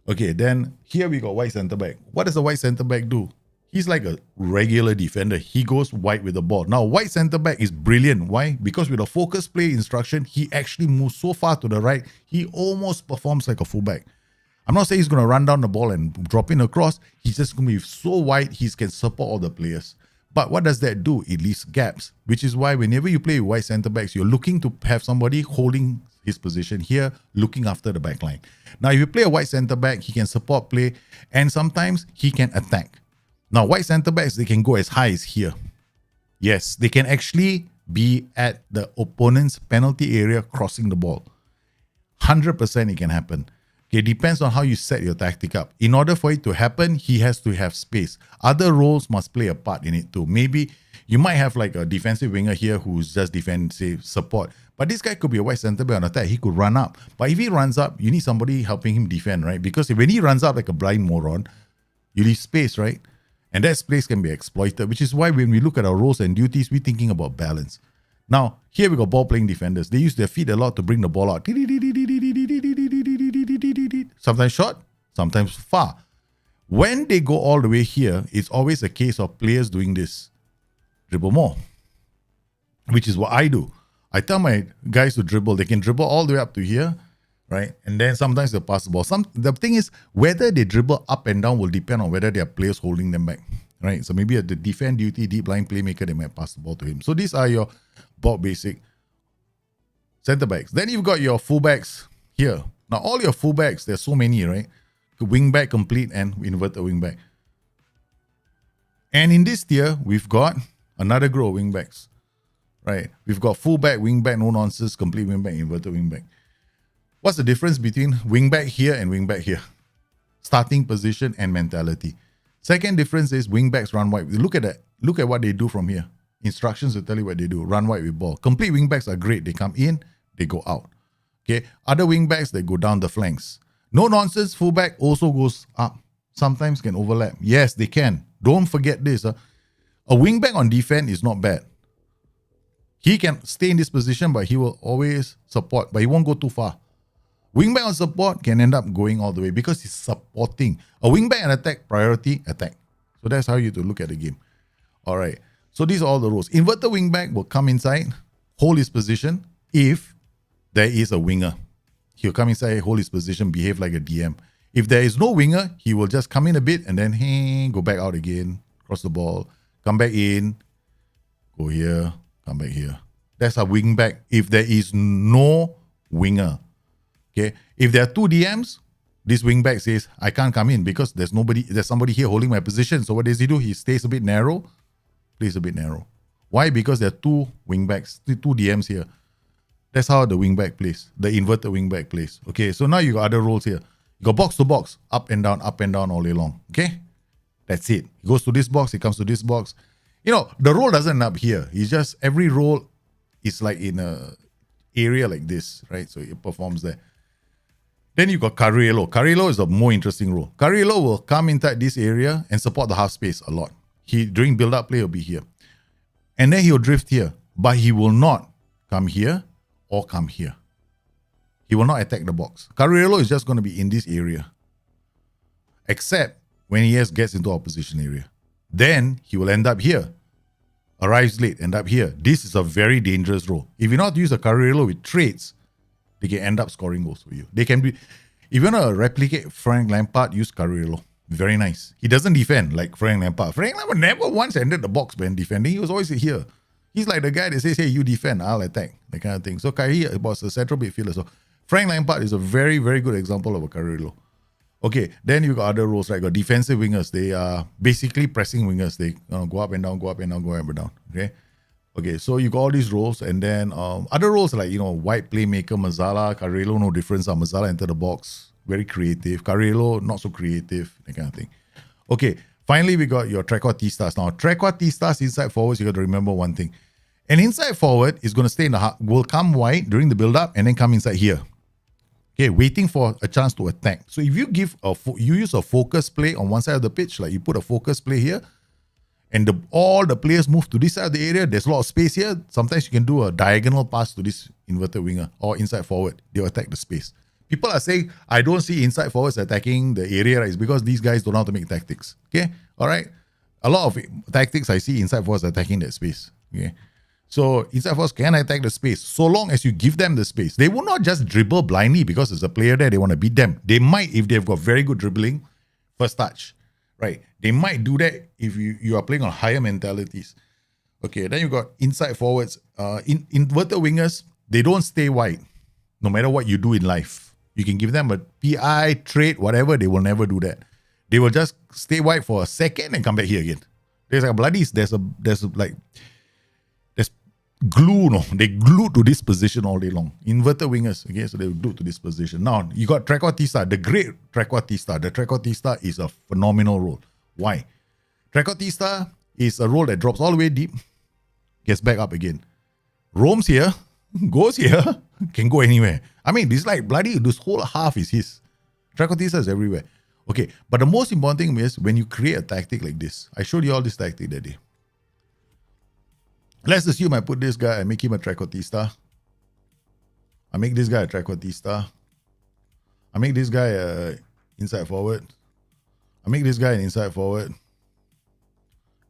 Okay, then here we got white centre back. What does a white centre back do? He's like a regular defender. He goes wide with the ball. Now, white centre back is brilliant. Why? Because with a focus play instruction, he actually moves so far to the right, he almost performs like a fullback. I'm not saying he's going to run down the ball and drop in across. He's just going to be so wide, he can support all the players. But what does that do? It leaves gaps, which is why whenever you play with white centre backs, you're looking to have somebody holding his position here, looking after the back line. Now, if you play a white centre back, he can support play, and sometimes he can attack. Now, white centre backs, they can go as high as here. Yes, they can actually be at the opponent's penalty area crossing the ball. 100% it can happen. It depends on how you set your tactic up. In order for it to happen, he has to have space. Other roles must play a part in it too. Maybe you might have like a defensive winger here who's just defensive support. But this guy could be a white centre back on attack. He could run up. But if he runs up, you need somebody helping him defend, right? Because when he runs up like a blind moron, you leave space, right? And that space can be exploited, which is why when we look at our roles and duties, we're thinking about balance. Now, here we got ball-playing defenders. They use their feet a lot to bring the ball out. Sometimes short, sometimes far. When they go all the way here, it's always a case of players doing this. Dribble more, which is what I do. I tell my guys to dribble. They can dribble all the way up to here, right? And then sometimes they'll pass the ball. The thing is, whether they dribble up and down will depend on whether there are players holding them back, right? So maybe at the defend duty, deep line playmaker, they might pass the ball to him. So these are your basic centre backs. Then you've got your fullbacks here. Now, all your fullbacks, there's so many, right? Wing back, complete, and inverted wing back. And in this tier, we've got another group of wing backs, right? We've got fullback, wing back, no nonsense, complete wing back, inverted wing back. What's the difference between wing back here and wing back here? Starting position and mentality. Second difference is wing backs run wide. Look at what they do from here. Instructions will tell you what they do. Run wide with ball. Complete wing backs are great. They come in, they go out. Okay. Other wing backs, they go down the flanks. No nonsense, fullback also goes up. Sometimes can overlap. Yes, they can. Don't forget this. A wing back on defense is not bad. He can stay in this position, but he will always support, but he won't go too far. Wingback on support can end up going all the way because he's supporting. A wingback and attack, priority, attack. So that's how you have to look at the game. All right. So these are all the rules. Inverted wingback will come inside, hold his position if there is a winger. He'll come inside, hold his position, behave like a DM. If there is no winger, he will just come in a bit and then go back out again, cross the ball, come back in, go here, come back here. That's a wing back if there is no winger. Okay. If there are two DMs, this wing back says, I can't come in because there's somebody here holding my position. So what does he do? He stays a bit narrow, plays a bit narrow. Why? Because there are two wing backs, two DMs here. That's how the wing back plays, the inverted wing back plays. Okay, so now you got other roles here. You got box to box, up and down all day long. Okay, that's it. He goes to this box, he comes to this box. The role doesn't end up here. It's just every role is like in a area like this, right? So it performs there. Then you got Carrillo. Carrillo is a more interesting role. Carrillo will come inside this area and support the half space a lot. During build-up play, he'll be here. And then he'll drift here. But he will not come here or come here. He will not attack the box. Carrillo is just going to be in this area. Except when he gets into opposition area. Then he will end up here. Arrives late, end up here. This is a very dangerous role. If you not use a Carrillo with trades, they can end up scoring goals for you. They can be, if you want to replicate Frank Lampard, use Carrillo. Very nice. He doesn't defend like Frank Lampard. Frank Lampard never once entered the box when defending. He was always here. He's like the guy that says, hey, you defend, I'll attack. That kind of thing. So Kyrie was a central midfielder. So Frank Lampard is a very, very good example of a Carrillo. Okay, then you got other roles, right? Got defensive wingers. They are basically pressing wingers. They go up and down, go up and down, go up and down. Okay, so you got all these roles, and then other roles like, wide playmaker, Mazzala, Carrillo, no difference. Mazzala enter the box, very creative. Carrillo, not so creative, that kind of thing. Okay, finally we got your trequartistas. Now, trequartistas inside forwards, you got to remember one thing. An inside forward is going to stay in the half, will come wide during the build-up and then come inside here. Okay, waiting for a chance to attack. So if you you use a focus play on one side of the pitch, like you put a focus play here, and all the players move to this side of the area, there's a lot of space here. Sometimes you can do a diagonal pass to this inverted winger or inside forward. They'll attack the space. People are saying, I don't see inside forwards attacking the area, right? It's because these guys don't know how to make tactics. Okay, all right? A lot of tactics I see inside forwards attacking that space. Okay. So inside forwards can attack the space so long as you give them the space. They will not just dribble blindly because there's a player there, they want to beat them. They might, if they've got very good dribbling, first touch, right? They might do that if you are playing on higher mentalities. Okay, then you got inside forwards. Inverted wingers, they don't stay wide no matter what you do in life. You can give them a PI, trade, whatever, they will never do that. They will just stay wide for a second and come back here again. There's glue, they glue to this position all day long. Inverted wingers, okay, so they glue to this position. Now, you got trequartista, the great trequartista. The trequartista is a phenomenal role. Why? Trequartista is a role that drops all the way deep, gets back up again. Roams here, goes here, can go anywhere. I mean, this this whole half is his. Trequartista is everywhere. Okay, but the most important thing is when you create a tactic like this. I showed you all this tactic that day. Let's assume I put this guy, I make him a trequartista. I make this guy a trequartista. I make this guy a inside forward. I make this guy an inside forward.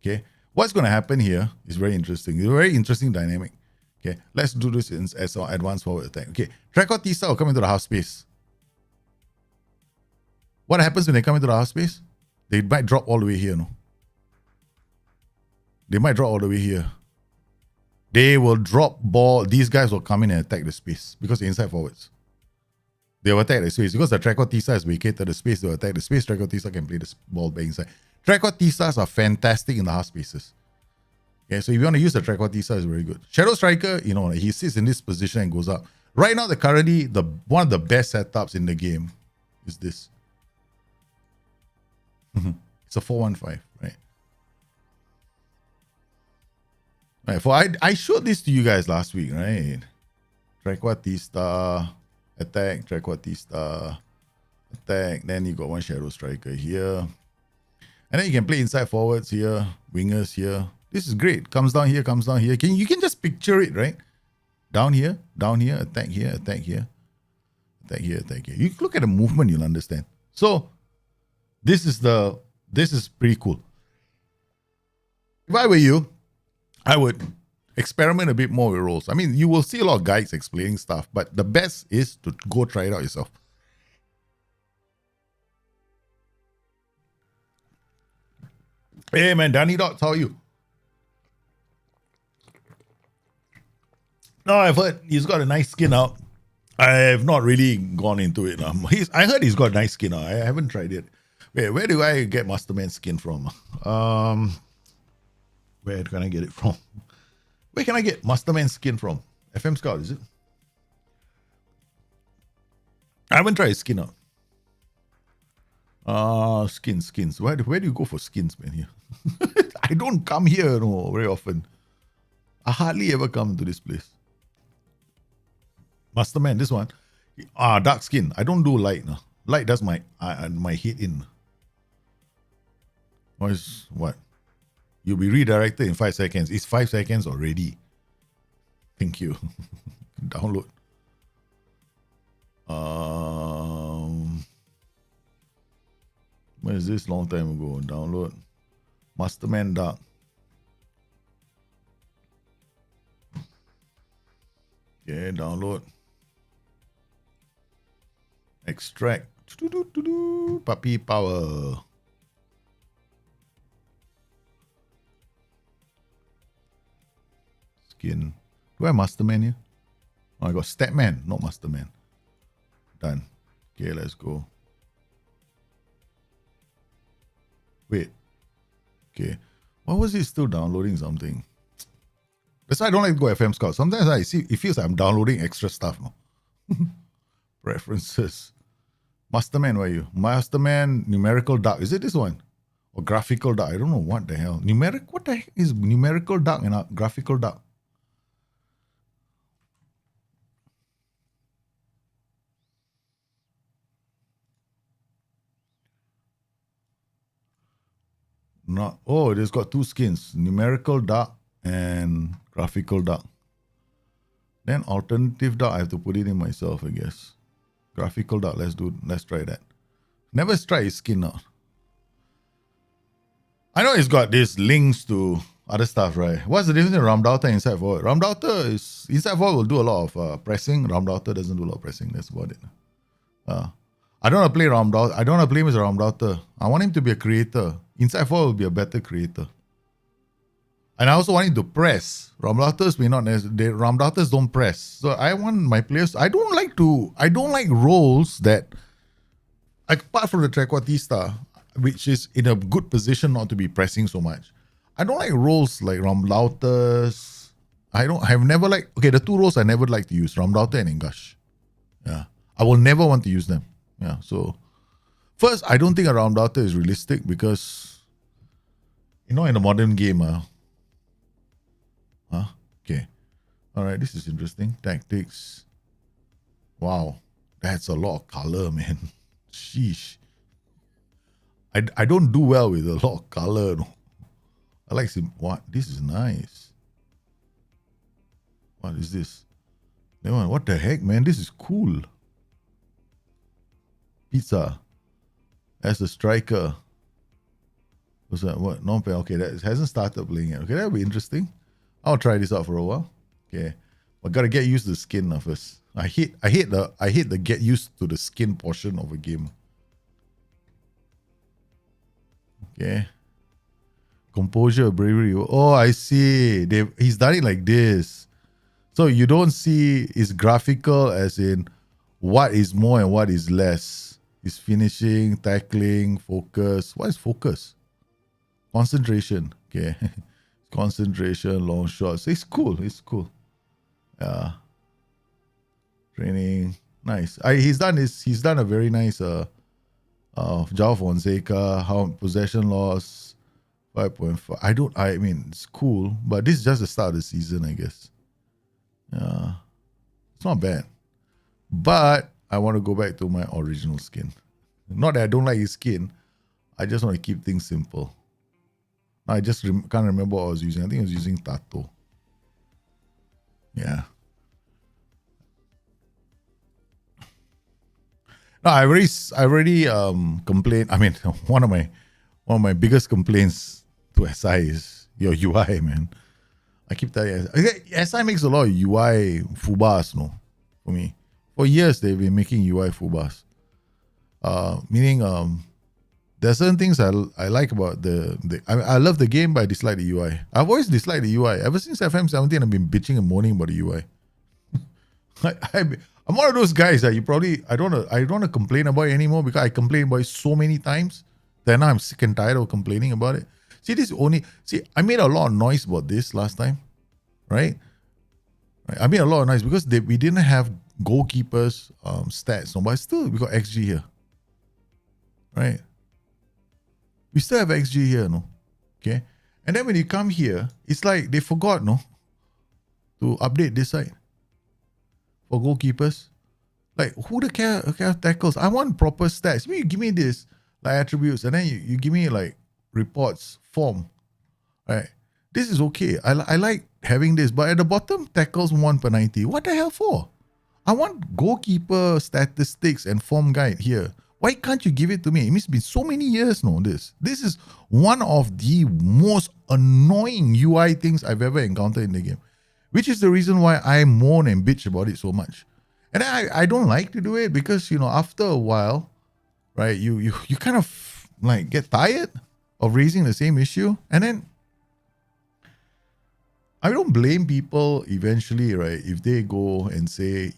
Okay. What's going to happen here is very interesting. It's a very interesting dynamic. Okay. Let's do this as an advanced forward attack. Okay. Trequartista will come into the half space. What happens when they come into the half space? They might drop all the way here, no? They might drop all the way here. They will drop ball. These guys will come in and attack the space because they're inside forwards. They will attack the space. Because the trequartista is vacated the space, they will attack the space. Trequartista can play the ball back inside. Trequartistas are fantastic in the half spaces. Okay, so if you want to use the trequartista, it's very good. Shadow striker, he sits in this position and goes up. Right now, one of the best setups in the game is this. It's a 4-1-5, right? Right, I showed this to you guys last week, right? Trequartista, attack, trequartista, attack. Then you got one shadow striker here. And then you can play inside forwards here, wingers here. This is great. Comes down here, comes down here. You can just picture it, right? Down here, attack here, attack here. Attack here, attack here. You look at the movement, you'll understand. So, this is pretty cool. If I were you, I would experiment a bit more with roles. I mean, you will see a lot of guides explaining stuff, but the best is to go try it out yourself. Hey man, Danny Dots, how are you? No, I've heard he's got a nice skin out. I have not really gone into it. I heard he's got a nice skin out. I haven't tried it. Wait, where do I get Masterman skin from? Where can I get it from? Where can I get Masterman skin from? FM Scout, is it? I haven't tried his skin out. Skins. Where do you go for skins, man? Here, I don't come here very often. I hardly ever come to this place. Masterman, this one. Dark skin. I don't do light. No. Light does my heat in. What? You'll be redirected in 5 seconds. It's 5 seconds already. Thank you. Download. Where is this? Long time ago. Download. Masterman Dark. Okay, download. Extract. Puppy power. Skin. Do I have Masterman here? Oh, I got Statman, not Masterman. Done. Okay, let's go. Wait. Okay. Why was it still downloading something? That's why I don't like to go FM Scout. Sometimes I see it feels like I'm downloading extra stuff now. Preferences. Masterman, where are you? Masterman numerical dark. Is it this one? Or graphical dark? I don't know what the hell. What the heck is numerical dark and graphical dark? Not. Oh, it has got two skins: numerical dark and graphical dark. Then alternative dark, I have to put it in myself, I guess. Graphical dark. Let's try that. Never try his skin out. I know it's got these links to other stuff, right? What's the difference in RAM Router and Inside Forward? RAM Router is Inside Forward will do a lot of pressing. RAM Router doesn't do a lot of pressing. That's about it. I don't want to play RAM Router. I don't want to play him as a RAM Router. I want him to be a creator. Inside Forward will be a better creator. And I also want him to press. RAM Routers may not necessarily. RAM Routers don't press. So I want my players. I don't like roles that, apart from the Trequartista, which is in a good position not to be pressing so much. I don't like roles like RAM Routers. The two roles I never like to use, RAM Router and Engash. Yeah. I will never want to use them. Yeah. So first, I don't think a RAM Router is realistic because, in a modern game, okay. All right, this is interesting. Tactics. Wow. That's a lot of color, man. Sheesh. I don't do well with a lot of color. No. I like what? This is nice. What is this? What the heck, man? This is cool. Pizza. As a striker. Was that what? Non-pen. Okay, that hasn't started playing yet. Okay, that'll be interesting. I'll try this out for a while. Okay. I gotta get used to the skin now first. I hate the get used to the skin portion of a game. Okay. Composure, bravery. Oh, I see. He's done it like this. So you don't see it's graphical as in what is more and what is less. It's finishing, tackling, focus. What is focus? Concentration. Okay. Concentration, long shots. It's cool. Yeah. Training. Nice. He's done a very nice Jao Fonseca, how possession loss, 5.5. I mean, it's cool, but this is just the start of the season, I guess. Yeah. It's not bad. But I want to go back to my original skin. Not that I don't like his skin. I just want to keep things simple. I just can't remember what I was using. I think I was using Tato. Yeah. No, I already complained. I mean, one of my biggest complaints to SI is your UI, man. I keep telling you, SI makes a lot of UI fubas, no, for me. For years they've been making UI fubas. Meaning there's certain things I like about I love the game, but I dislike the UI. I've always disliked the UI. Ever since FM17, I've been bitching and moaning about the UI. I'm one of those guys that you probably I don't want to complain about it anymore because I complain about it so many times that now I'm sick and tired of complaining about it. I made a lot of noise about this last time, right? I made a lot of noise because we didn't have goalkeepers stats, no, but still we got XG here, right? We still have XG here, no? Okay, and then when you come here, it's like they forgot, no, to update this side for goalkeepers. Like, who the care of tackles? I want proper stats. You give me this, like attributes, and then you give me like reports, form, right? This is okay. I like having this, but at the bottom, tackles 1 per 90. What the hell for? I want goalkeeper statistics and form guide here. Why can't you give it to me? It's been so many years, no, this. This is one of the most annoying UI things I've ever encountered in the game, which is the reason why I moan and bitch about it so much. And I don't like to do it because, after a while, right, you kind of like get tired of raising the same issue. And then I don't blame people eventually, right, if they go and say,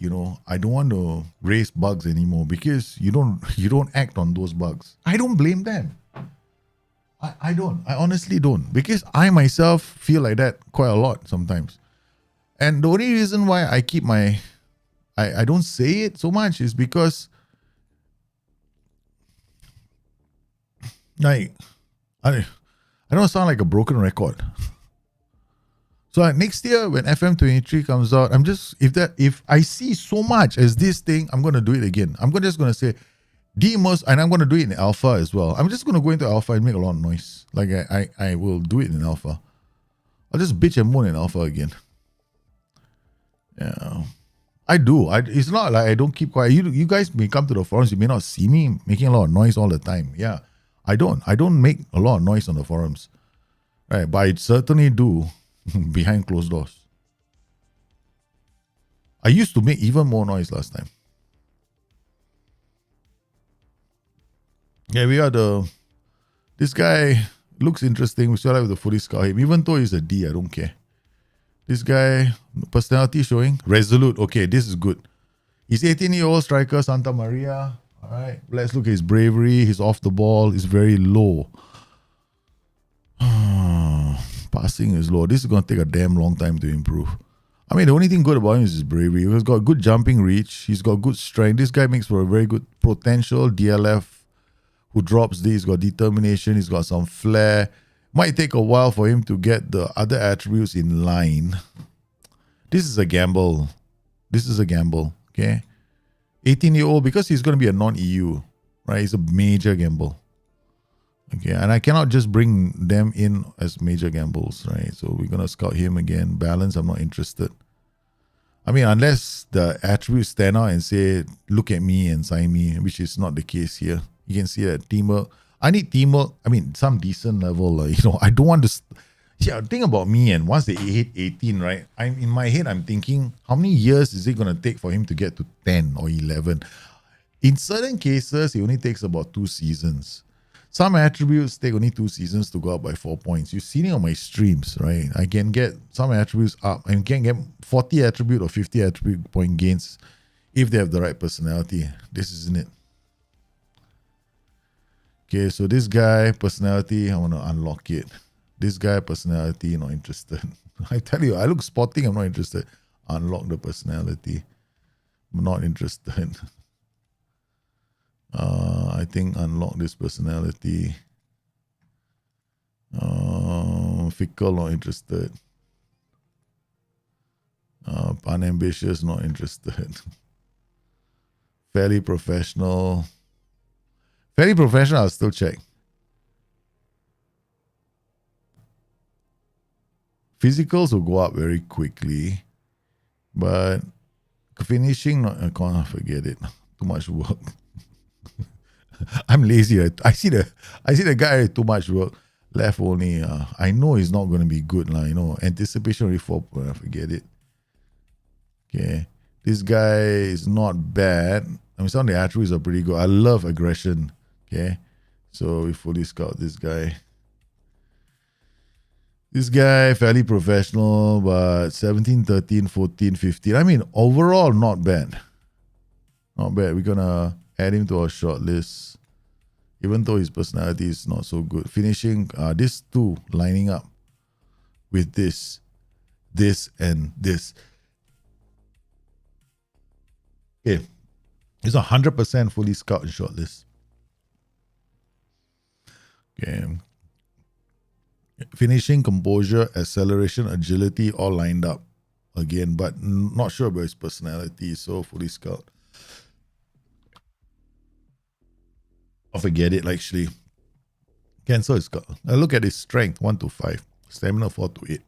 I don't want to raise bugs anymore because you don't act on those bugs. I don't blame them. I don't. I honestly don't, because I myself feel like that quite a lot sometimes. And the only reason why I keep I don't say it so much is because I don't sound like a broken record. So next year when FM23 comes out, if I see so much as this thing, I'm gonna do it again. I'm just gonna say demos, and I'm gonna do it in alpha as well. I'm just gonna go into alpha and make a lot of noise. Like I will do it in alpha. I'll just bitch and moan in alpha again. Yeah. I do. It's not like I don't keep quiet. You guys may come to the forums, you may not see me making a lot of noise all the time. Yeah. I don't make a lot of noise on the forums. Right. But I certainly do behind closed doors. I used to make even more noise last time. Yeah, this guy looks interesting. We still have the fully scout him. Even though he's a D, I don't care. This guy, personality showing, resolute. Okay, this is good. He's 18-year-old striker, Santa Maria. All right, let's look at his bravery. He's off the ball. He's very low. Passing is low. This is going to take a damn long time to improve. I mean, the only thing good about him is his bravery. He's got good jumping reach. He's got good strength. This guy makes for a very good potential DLF who drops this. He's got determination. He's got some flair. Might take a while for him to get the other attributes in line. This is a gamble. Okay? 18-year-old, because he's going to be a non-EU, right? It's a major gamble. Okay, and I cannot just bring them in as major gambles, right? So we're going to scout him again. Balance, I'm not interested. I mean, unless the attributes stand out and say, look at me and sign me, which is not the case here. You can see that teamwork. I need teamwork. I mean, some decent level. I don't want to. See, think about me, and once they hit 18, right? In my head, I'm thinking, how many years is it going to take for him to get to 10 or 11? In certain cases, it only takes about 2 seasons. Some attributes take only 2 seasons to go up by 4 points. You've seen it on my streams, right? I can get some attributes up. I can get 40 attribute or 50 attribute point gains if they have the right personality. This isn't it. Okay, so this guy, personality, I want to unlock it. This guy, personality, not interested. I tell you, I look spotting, I'm not interested. Unlock the personality. I'm not interested. I think unlock this personality. Fickle, not interested. Unambitious, not interested. Fairly professional. Fairly professional, I'll still check. Physicals will go up very quickly, but finishing, I can't forget it. Too much work. I'm lazy. I see the guy too much work. Left only. I know he's not going to be good. Anticipation reform. Forget it. Okay. This guy is not bad. I mean, some of the attributes are pretty good. I love aggression. Okay. So we fully scout this guy. This guy, fairly professional, but 17, 13, 14, 15. I mean, overall, not bad. Not bad. We're going to add him to our short list, even though his personality is not so good. Finishing these two lining up with this, and this. Okay. It's 100% fully scout and short list. Okay. Finishing, composure, acceleration, agility, all lined up again, but not sure about his personality, so fully scout. I forget it, actually. Cancel his scout. I look at his strength, 1 to 5. Stamina, 4 to 8.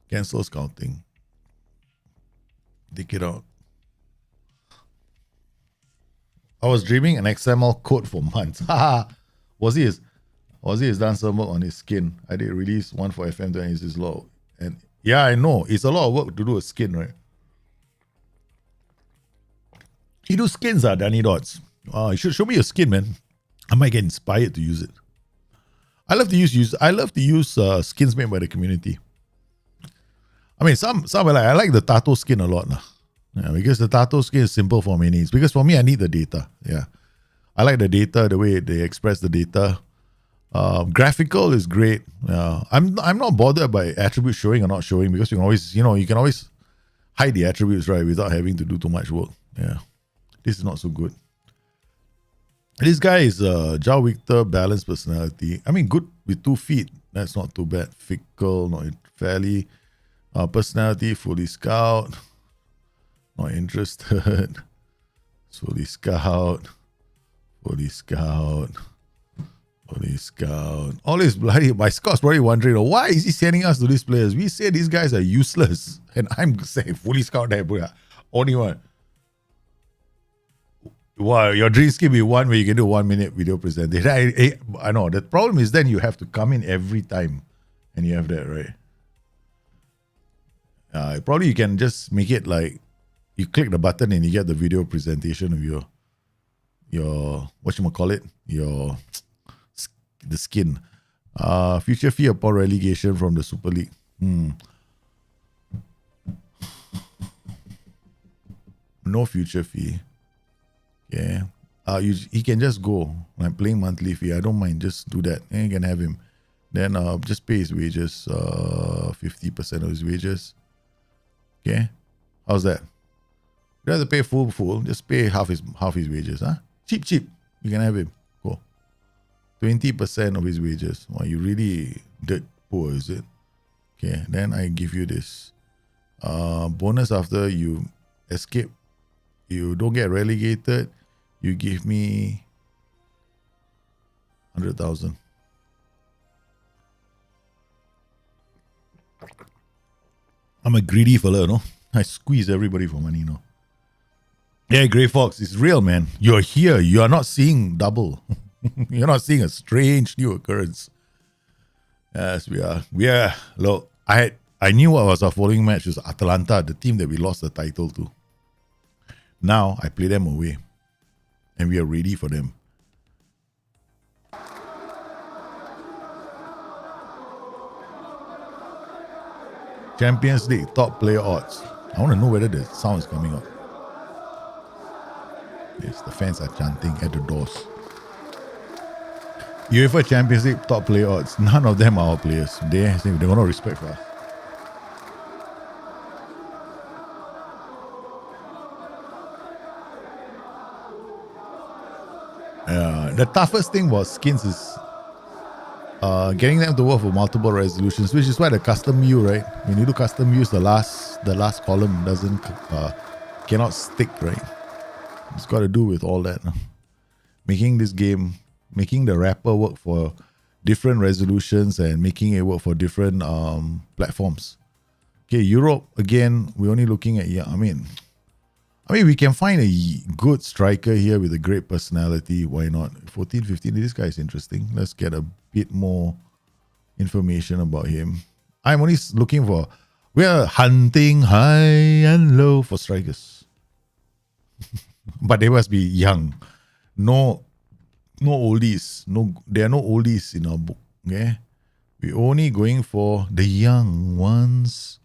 Cancel scouting. Take it out. I was dreaming an XML code for months. Ozzy has done some work on his skin. I did release one for FM and his law. And yeah, I know. It's a lot of work to do a skin, right? You do skins, Danny Dots. You should show me your skin, man. I might get inspired to use it. I love to use skins made by the community. I mean, some I like the Tato skin a lot now. Yeah, because the Tato skin is simple for my needs. Because for me, I need the data. Yeah, I like the data, the way they express the data. Graphical is great. I'm not bothered by attributes showing or not showing, because you can always hide the attributes, right, without having to do too much work. Yeah, this is not so good. This guy is Jao Victor, balanced personality. I mean, good with 2 feet. That's not too bad. Fickle, not fairly. Personality, fully scout. Not interested. Fully scout. Fully scout. Fully scout. All this bloody, my scout's probably wondering, why is he sending us to these players? We say these guys are useless. And I'm saying fully scout there, bro. Only one. Wow, your dream scheme be one where you can do 1 minute video presentation. I know. The problem is then you have to come in every time. And you have that, right? Probably you can just make it like you click the button and you get the video presentation of your whatchamacallit, the skin. Future fee upon relegation from the Super League. No future fee. Yeah. He can just go. I'm playing monthly fee. I don't mind. Just do that. And you can have him. Then just pay his wages. 50% of his wages. Okay. How's that? You don't have to pay full. Just pay half his wages. Huh? Cheap. You can have him. Go. 20% of his wages. Wow, you really dirt poor, is it? Okay. Then I give you this. Bonus after you escape. You don't get relegated. You give me 100,000. I'm a greedy fella, no? I squeeze everybody for money, no? Yeah, Grey Fox, it's real, man. You're here. You are not seeing double. You're not seeing a strange new occurrence. Yes, we are. Look, I knew what was our following match was Atalanta, the team that we lost the title to. Now I play them away. And we are ready for them. Champions League, top player odds. I want to know whether the sound is coming up. Yes, the fans are chanting at the doors. UEFA Champions League, top player odds. None of them are our players. They're going to respect for us. The toughest thing about skins is getting them to work for multiple resolutions, which is why the custom view, right? When you do custom views, the last column cannot stick, right? It's got to do with all that. Making the wrapper work for different resolutions and making it work for different platforms. Okay, Europe, again, we're only looking at, I mean, we can find a good striker here with a great personality. Why not? 14, 15, this guy is interesting. Let's get a bit more information about him. I'm only looking for, we're hunting high and low for strikers. But they must be young. No oldies. There are no oldies in our book. Okay? We're only going for the young ones.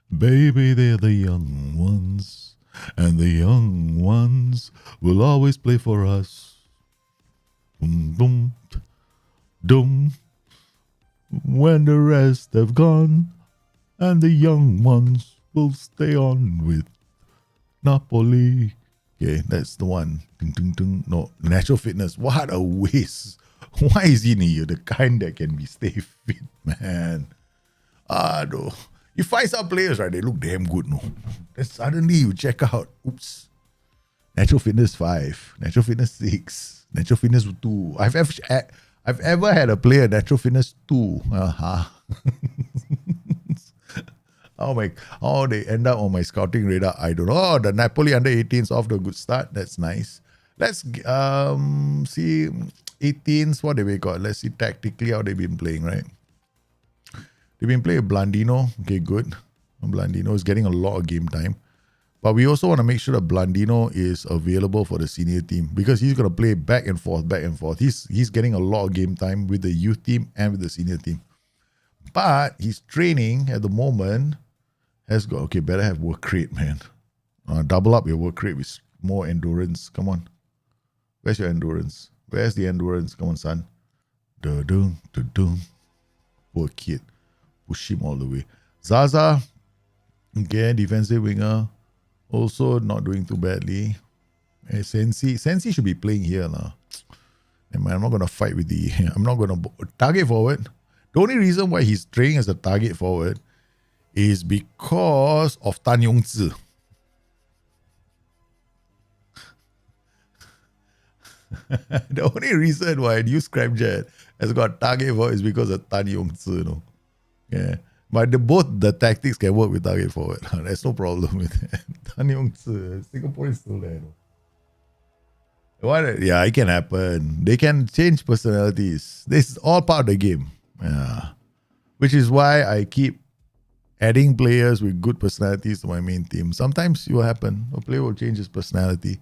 Baby, they're the young ones. And the young ones will always play for us. Boom, boom, doom. When the rest have gone, and the young ones will stay on with Napoli. Okay, that's the one. Ding, ding, ding. No, natural fitness. What a waste. Why is he near the kind that can be stay fit, man? No. You find some players, right? They look damn good, no? Then suddenly you check out, oops, natural fitness 5, natural fitness 6, natural fitness 2. I've ever had a player natural fitness 2. How they end up on my scouting radar, I don't know. Oh, the Napoli under 18s off to a good start. That's nice. Let's see 18s, what have we got? Let's see tactically how they've been playing, right? They've been playing Blandino. Okay, good. Blandino is getting a lot of game time. But we also want to make sure that Blandino is available for the senior team because he's going to play back and forth, back and forth. He's getting a lot of game time with the youth team and with the senior team. But his training at the moment has got, okay, better have work rate, man. Double up your work rate with more endurance. Come on. Where's your endurance? Where's the endurance? Come on, son. Da-dum, da-dum. Poor kid. Push him all the way. Zaza, again, defensive winger. Also not doing too badly. Sensi should be playing here now. And man, I'm not going to fight with I'm not going to target forward. The only reason why he's training as a target forward is because of Tan Yong-zi. The only reason why I use Scrapjet has got target forward is because of Tan Yong-zi, no? Yeah. But both the tactics can work with target forward. There's no problem with that. Tan Yong-zi, Singapore is still there, no? What? Yeah, it can happen. They can change personalities. This is all part of the game. Yeah. Which is why I keep adding players with good personalities to my main team. Sometimes it will happen. A player will change his personality.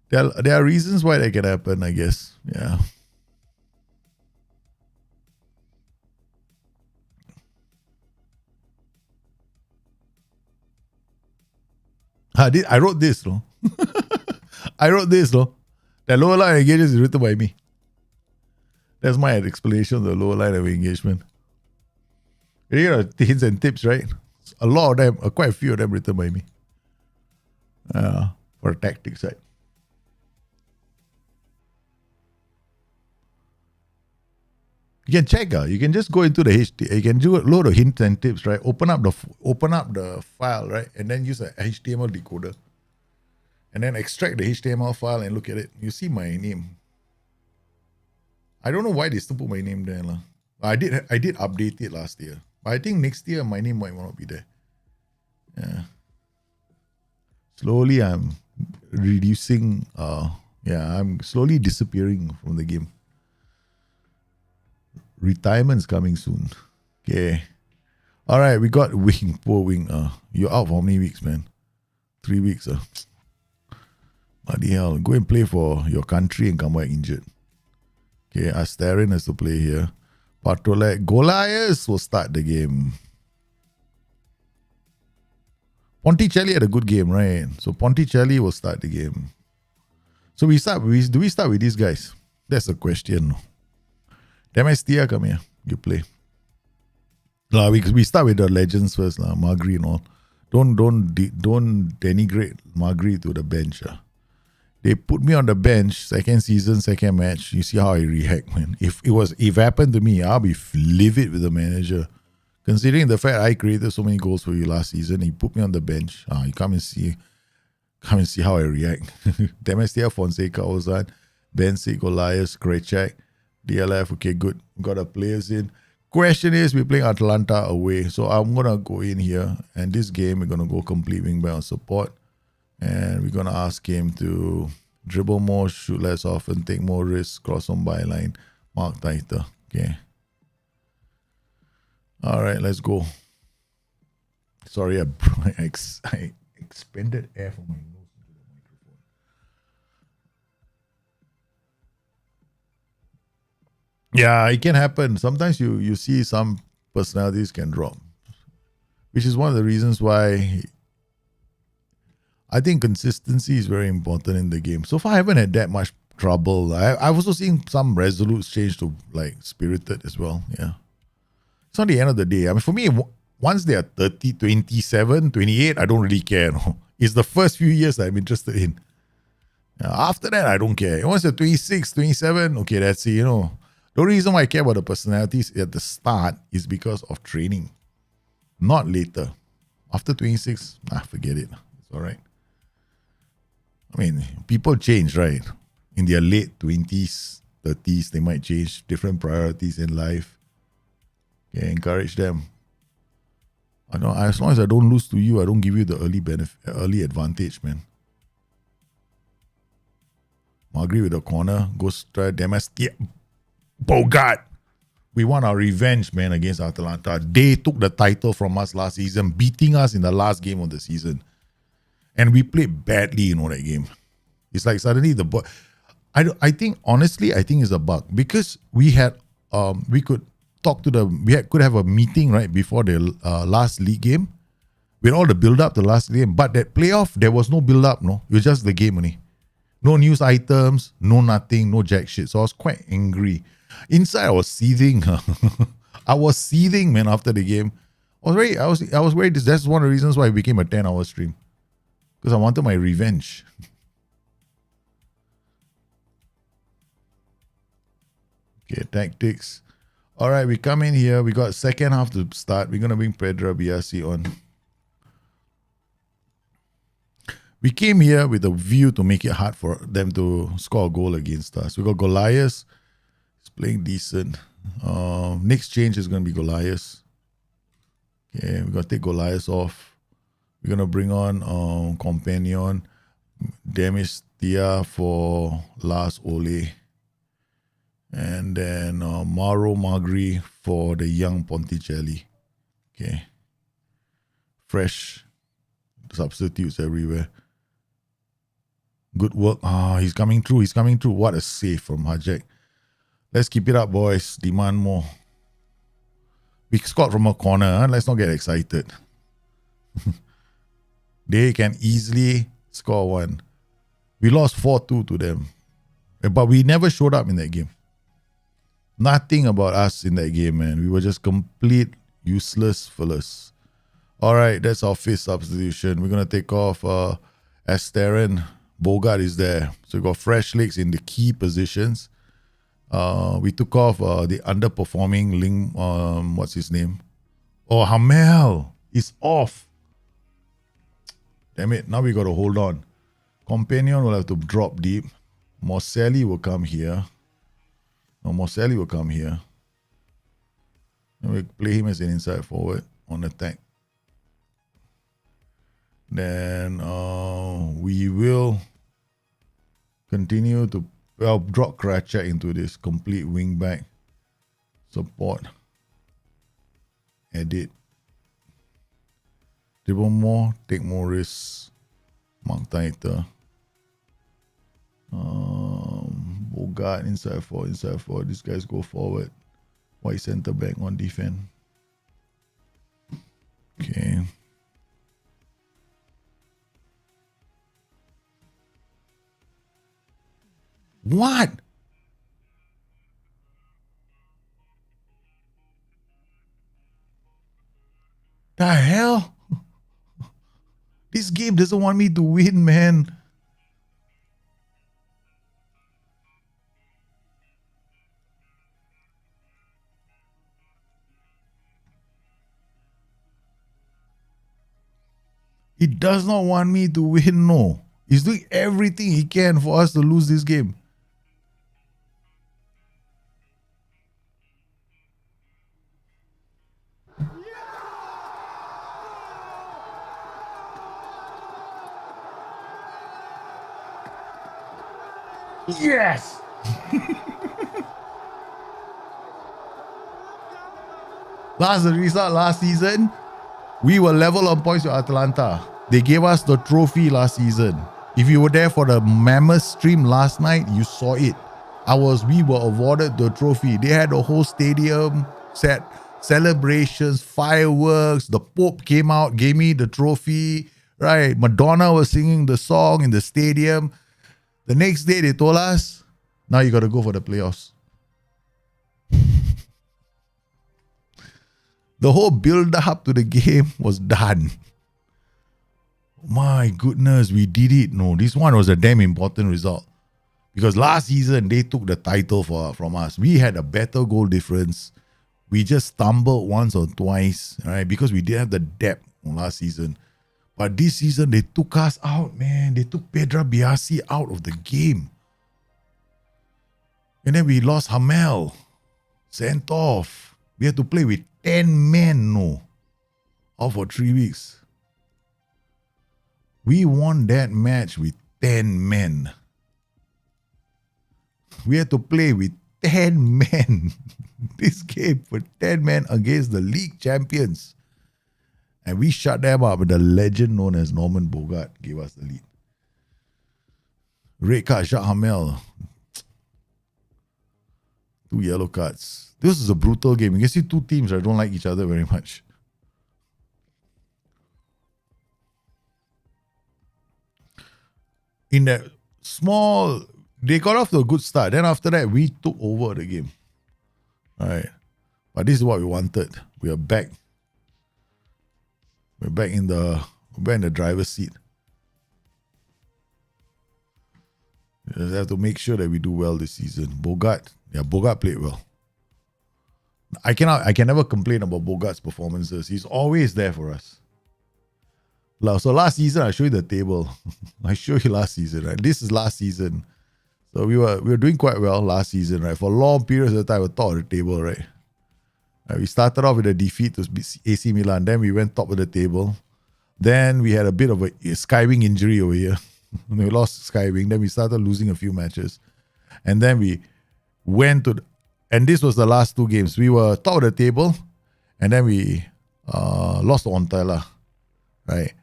There are reasons why that can happen, I guess. Yeah. I wrote this, no? I wrote this, no? The lower line of engagement is written by me. That's my explanation of the lower line of engagement. You know, hints and tips, right? A lot of them, quite a few of them written by me. For a tactics side. You can check. You can just go into the HTML. You can do a load of hints and tips, right? Open up the file, right? And then use a HTML decoder. And then extract the HTML file and look at it. You see my name. I don't know why they still put my name there. I did update it last year. But I think next year my name might not be there. Yeah. Slowly I'm reducing. I'm slowly disappearing from the game. Retirement's coming soon. Okay. All right, we got Wing. Poor Wing. You're out for how many weeks, man? 3 weeks. Bloody hell. Go and play for your country and come back injured. Okay, Astarin has to play here. Patrolek. Goliath will start the game. Ponticelli had a good game, right? So Ponticelli will start the game. So do we start with these guys? That's the question. Demestia, come here. You play. We start with the legends first, Magri and all. Don't denigrate Magri to the bench. They put me on the bench, second season, second match. You see how I react, man. If it happened to me, I'll be livid with the manager. Considering the fact I created so many goals for you last season, he put me on the bench. You come and see how I react. Demestia, Fonseca, Ozan, Bensi, Goliath, Krejcek, DLF. Okay, good. Got our players in. Question is, we're playing Atalanta away. So I'm going to go in here. And this game, we're going to go complete wingback on support. And we're going to ask him to dribble more, shoot less often, take more risks, cross on byline, mark tighter. Okay. All right, let's go. Sorry, I expended air from my nose into the microphone. Yeah, it can happen. Sometimes you see some personalities can drop, which is one of the reasons why I think consistency is very important in the game. So far, I haven't had that much trouble. I've also seen some resolutes change to like spirited as well. Yeah. It's not the end of the day. I mean, for me, once they are 30, 27, 28, I don't really care. No? It's the first few years that I'm interested in. After that, I don't care. Once you're 26, 27, okay, that's it. The reason why I care about the personalities at the start is because of training, not later. After 26, forget it. It's all right. I mean, people change, right? In their late 20s, 30s, they might change different priorities in life. Okay, encourage them. I know, as long as I don't lose to you, I don't give you the early advantage, man. Magri with the corner, goes try Demastia. Bogart. We want our revenge, man, against Atalanta. They took the title from us last season, beating us in the last game of the season. And we played badly, that game. It's like suddenly the ball. I think, honestly, it's a bug. Because we had, we could talk to could have a meeting, right, before the last league game. With all the build-up to the last game. But that playoff, there was no build-up, no. It was just the game only. No news items, no nothing, no jack shit. So I was quite angry. Inside, I was seething. I was seething, man, after the game. I was very. That's one of the reasons why it became a 10-hour stream. Because I wanted my revenge. Okay, tactics. All right, we come in here. We got second half to start. We're going to bring Pedro Biasi on. We came here with a view to make it hard for them to score a goal against us. We got Goliath. He's playing decent. Next change is going to be Goliath. Okay, we're going to take Goliath off. We're going to bring on Companion. Demistia for Lars Ole. And then Mauro Magri for the young Ponticelli. Okay. Fresh substitutes everywhere. Good work. He's coming through. What a save from Hajek. Let's keep it up, boys. Demand more. We scored from a corner. Let's not get excited. They can easily score one. We lost 4-2 to them. But we never showed up in that game. Nothing about us in that game, man. We were just complete useless fellas. All right, that's our fifth substitution. We're going to take off Asterin. Bogart is there. So we got fresh legs in the key positions. We took off the underperforming Ling, what's his name? Oh, Hamel is off. Damn it, now we got to hold on. Companion will have to drop deep. Morselli will come here. No, Morselli will come here. And we play him as an inside forward on attack. Then we will continue to drop Kracek into this complete wing back support. Edit. Dribble more, take more risks. Mark tighter. Bogart inside forward. These guys go forward. White centre back on defense. Okay. What? The hell? This game doesn't want me to win, man. It does not want me to win, no. He's doing everything he can for us to lose this game. Yes! That's the result last season. We were level on points with Atalanta. They gave us the trophy last season. If you were there for the Mammoth stream last night, you saw it. We were awarded the trophy. They had a whole stadium set, celebrations, fireworks. The Pope came out, gave me the trophy. Right, Madonna was singing the song in the stadium. The next day they told us, now you got to go for the playoffs. The whole build-up to the game was done. My goodness, we did it. No, this one was a damn important result. Because last season, they took the title from us. We had a better goal difference. We just stumbled once or twice, right? Because we didn't have the depth last season. But this season, they took us out, man. They took Pedra Biasi out of the game. And then we lost Hamel, sent off. We had to play with 10 men, out for 3 weeks. We won that match with 10 men. We had to play with 10 men. This game for 10 men against the league champions. And we shut them up, and the legend known as Norman Bogart gave us the lead. Red card, Jacques Hamel. 2 yellow cards. This is a brutal game. You can see two teams that don't like each other very much. In that small, they got off to a good start. Then after that, we took over the game. All right. But this is what we wanted. We are back. We're back in the driver's seat. We just have to make sure that we do well this season. Bogart played well. I can never complain about Bogart's performances. He's always there for us. So last season, I showed you the table. I showed you last season, right? This is last season. So we were doing quite well last season, right? For long periods of time, we were top of the table, right? We started off with a defeat to AC Milan. Then we went top of the table. Then we had a bit of a skywing injury over here. We lost skywing. Then we started losing a few matches. And then we went to... And this was the last two games. We were top of the table. And then we lost to Ontela. Right?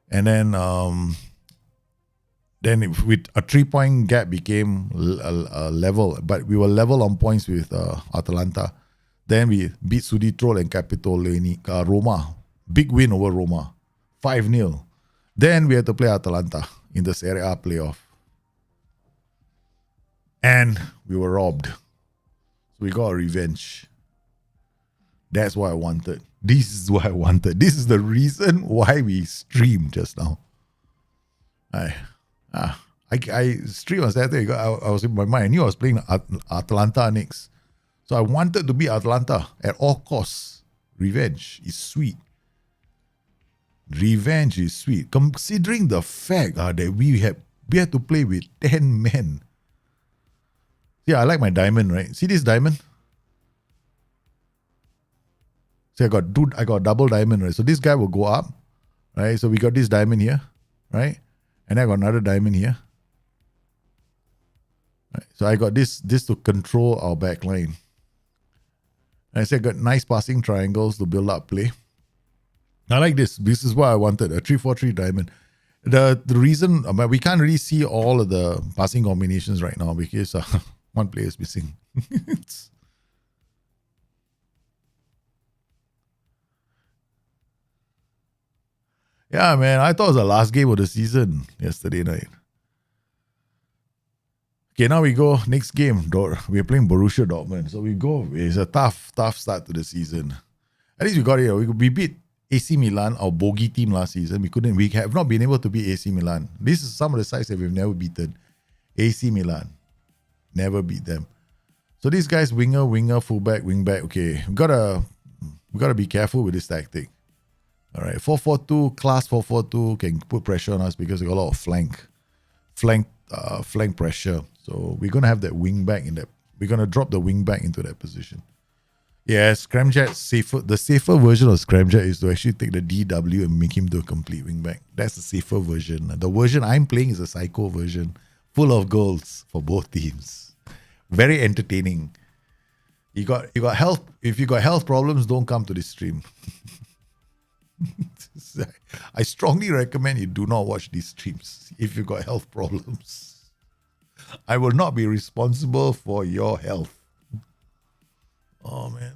And then with a 3-point gap became a level. But we were level on points with Atalanta. Then we beat Suditrol and Capitolini, Roma. Big win over Roma. 5-0. Then we had to play Atalanta in the Serie A playoff. And we were robbed. So we got a revenge. That's what I wanted. This is what I wanted. This is the reason why we streamed just now. I streamed on Saturday. I was in my mind. I knew I was playing Atalanta next. So I wanted to beat Atalanta at all costs. Revenge is sweet. Revenge is sweet. Considering the fact that we had to play with 10 men. Yeah, I like my diamond, right? See this diamond? See, I got a double diamond, right? So this guy will go up, right? So we got this diamond here, right? And I got another diamond here. Right? So I got this to control our back line. And I said, got nice passing triangles to build up play. I like this. This is what I wanted, a 3-4-3 diamond. The reason, we can't really see all of the passing combinations right now because one player is missing. Yeah, man, I thought it was the last game of the season yesterday night. Okay, now we go next game. We're playing Borussia Dortmund. So we go. It's a tough start to the season. At least we got it. We beat AC Milan, our bogey team last season. We have not been able to beat AC Milan. This is some of the sides that we've never beaten. AC Milan. Never beat them. So these guys, winger, fullback, wingback. Okay, we gotta be careful with this tactic. All right, 4-4-2, class 4-4-2 can put pressure on us because we got a lot of flank pressure. So we're gonna have that wing back in that. We're gonna drop the wing back into that position. Yeah, Scramjet safer. The safer version of Scramjet is to actually take the DW and make him to a complete wing back. That's the safer version. The version I'm playing is a psycho version, full of goals for both teams. Very entertaining. You got health. If you got health problems, don't come to this stream. I strongly recommend you do not watch these streams if you got health problems. I will not be responsible for your health. Oh, man.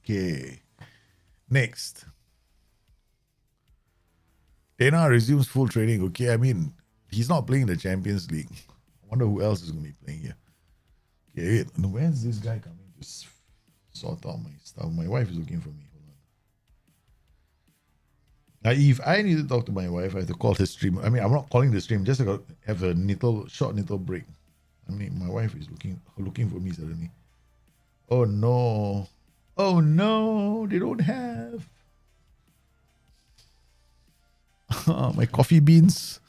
Okay. Next. Tena resumes full training. Okay, I mean, he's not playing the Champions League. I wonder who else is going to be playing here. Okay, wait. When's this guy coming to sort out my stuff? My wife is looking for me. Hold on. If I need to talk to my wife, I have to call the stream. I mean, I'm not calling the stream, just to have a short break. I mean, my wife is looking for me suddenly. Oh no. Oh no, they don't have my coffee beans.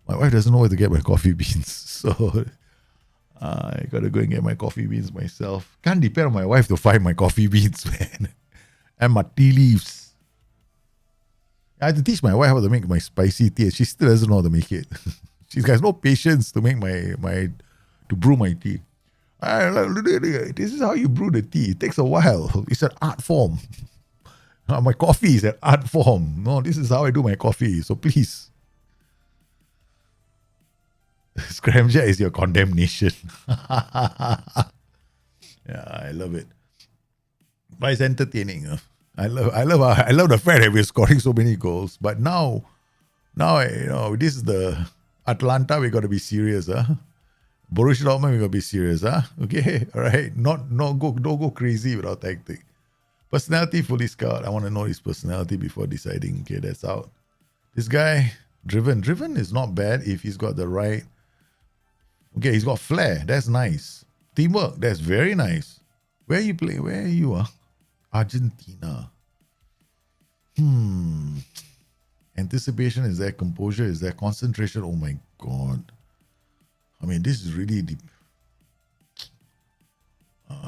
My wife doesn't know where to get my coffee beans, so I gotta go and get my coffee beans myself. Can't depend on my wife to find my coffee beans, man. And my tea leaves. I had to teach my wife how to make my spicy tea. She still doesn't know how to make it. She has no patience to make to brew my tea. This is how you brew the tea. It takes a while. It's an art form. My coffee is an art form. No, this is how I do my coffee. So please. Scramjet is your condemnation. Yeah, I love it. But it's entertaining. I love the fact that we're scoring so many goals. But now this is the Atlanta. We got to be serious, Borussia Dortmund, we got to be serious, Okay, all right. Don't go crazy with our tactic. Personality fully scout. I want to know his personality before deciding. Okay, that's out. This guy, Driven is not bad if he's got the right. Okay, he's got flair. That's nice. Teamwork. That's very nice. Where you play? Where are you? Argentina. Anticipation is there. Composure is there. Concentration. Oh my God. I mean, this is really deep.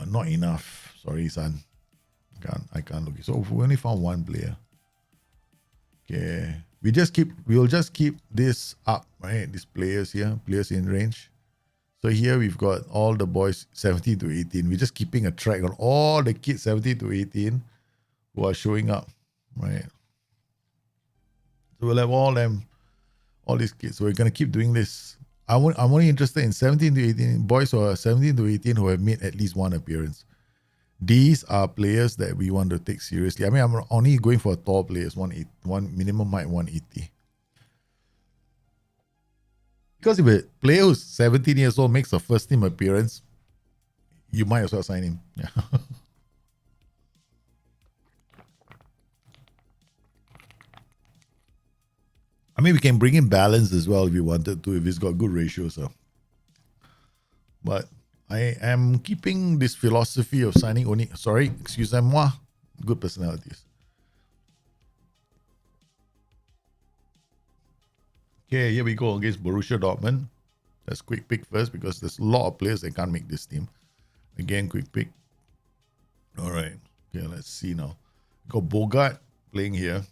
Not enough. Sorry, son. I can't look. So we only found one player. Okay. We'll just keep this up, right? These players here, players in range. So here we've got all the boys 17 to 18. We're just keeping a track on all the kids 17 to 18 who are showing up, right? So we'll have all these kids. So we're gonna keep doing this. I'm only interested in 17 to 18 boys who are 17 to 18 who have made at least one appearance. These are players that we want to take seriously. I mean, I'm only going for tall players, one minimum height 180. Because if a player who's 17 years old makes a first team appearance, you might as well sign him. Yeah. I mean, we can bring in balance as well if we wanted to, if he's got good ratios. But I am keeping this philosophy of signing only, excusez-moi, good personalities. Okay, here we go against Borussia Dortmund. Let's quick pick first because there's a lot of players that can't make this team. Again, quick pick. All right. Okay, let's see now. Got Bogart playing here.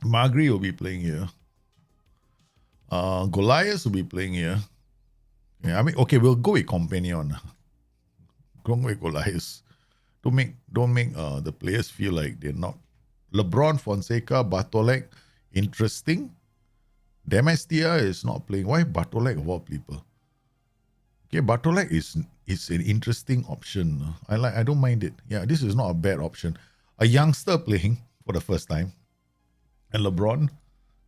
Magri will be playing here. Goliath will be playing here. Yeah, I mean, okay, we'll go with Companion. Go with Goliath. Don't make the players feel like they're not. LeBron, Fonseca, Bartolek, interesting. Demestia is not playing. Why Bartolek of all people? Okay, Bartolek is an interesting option. I don't mind it. Yeah, this is not a bad option. A youngster playing for the first time. And LeBron.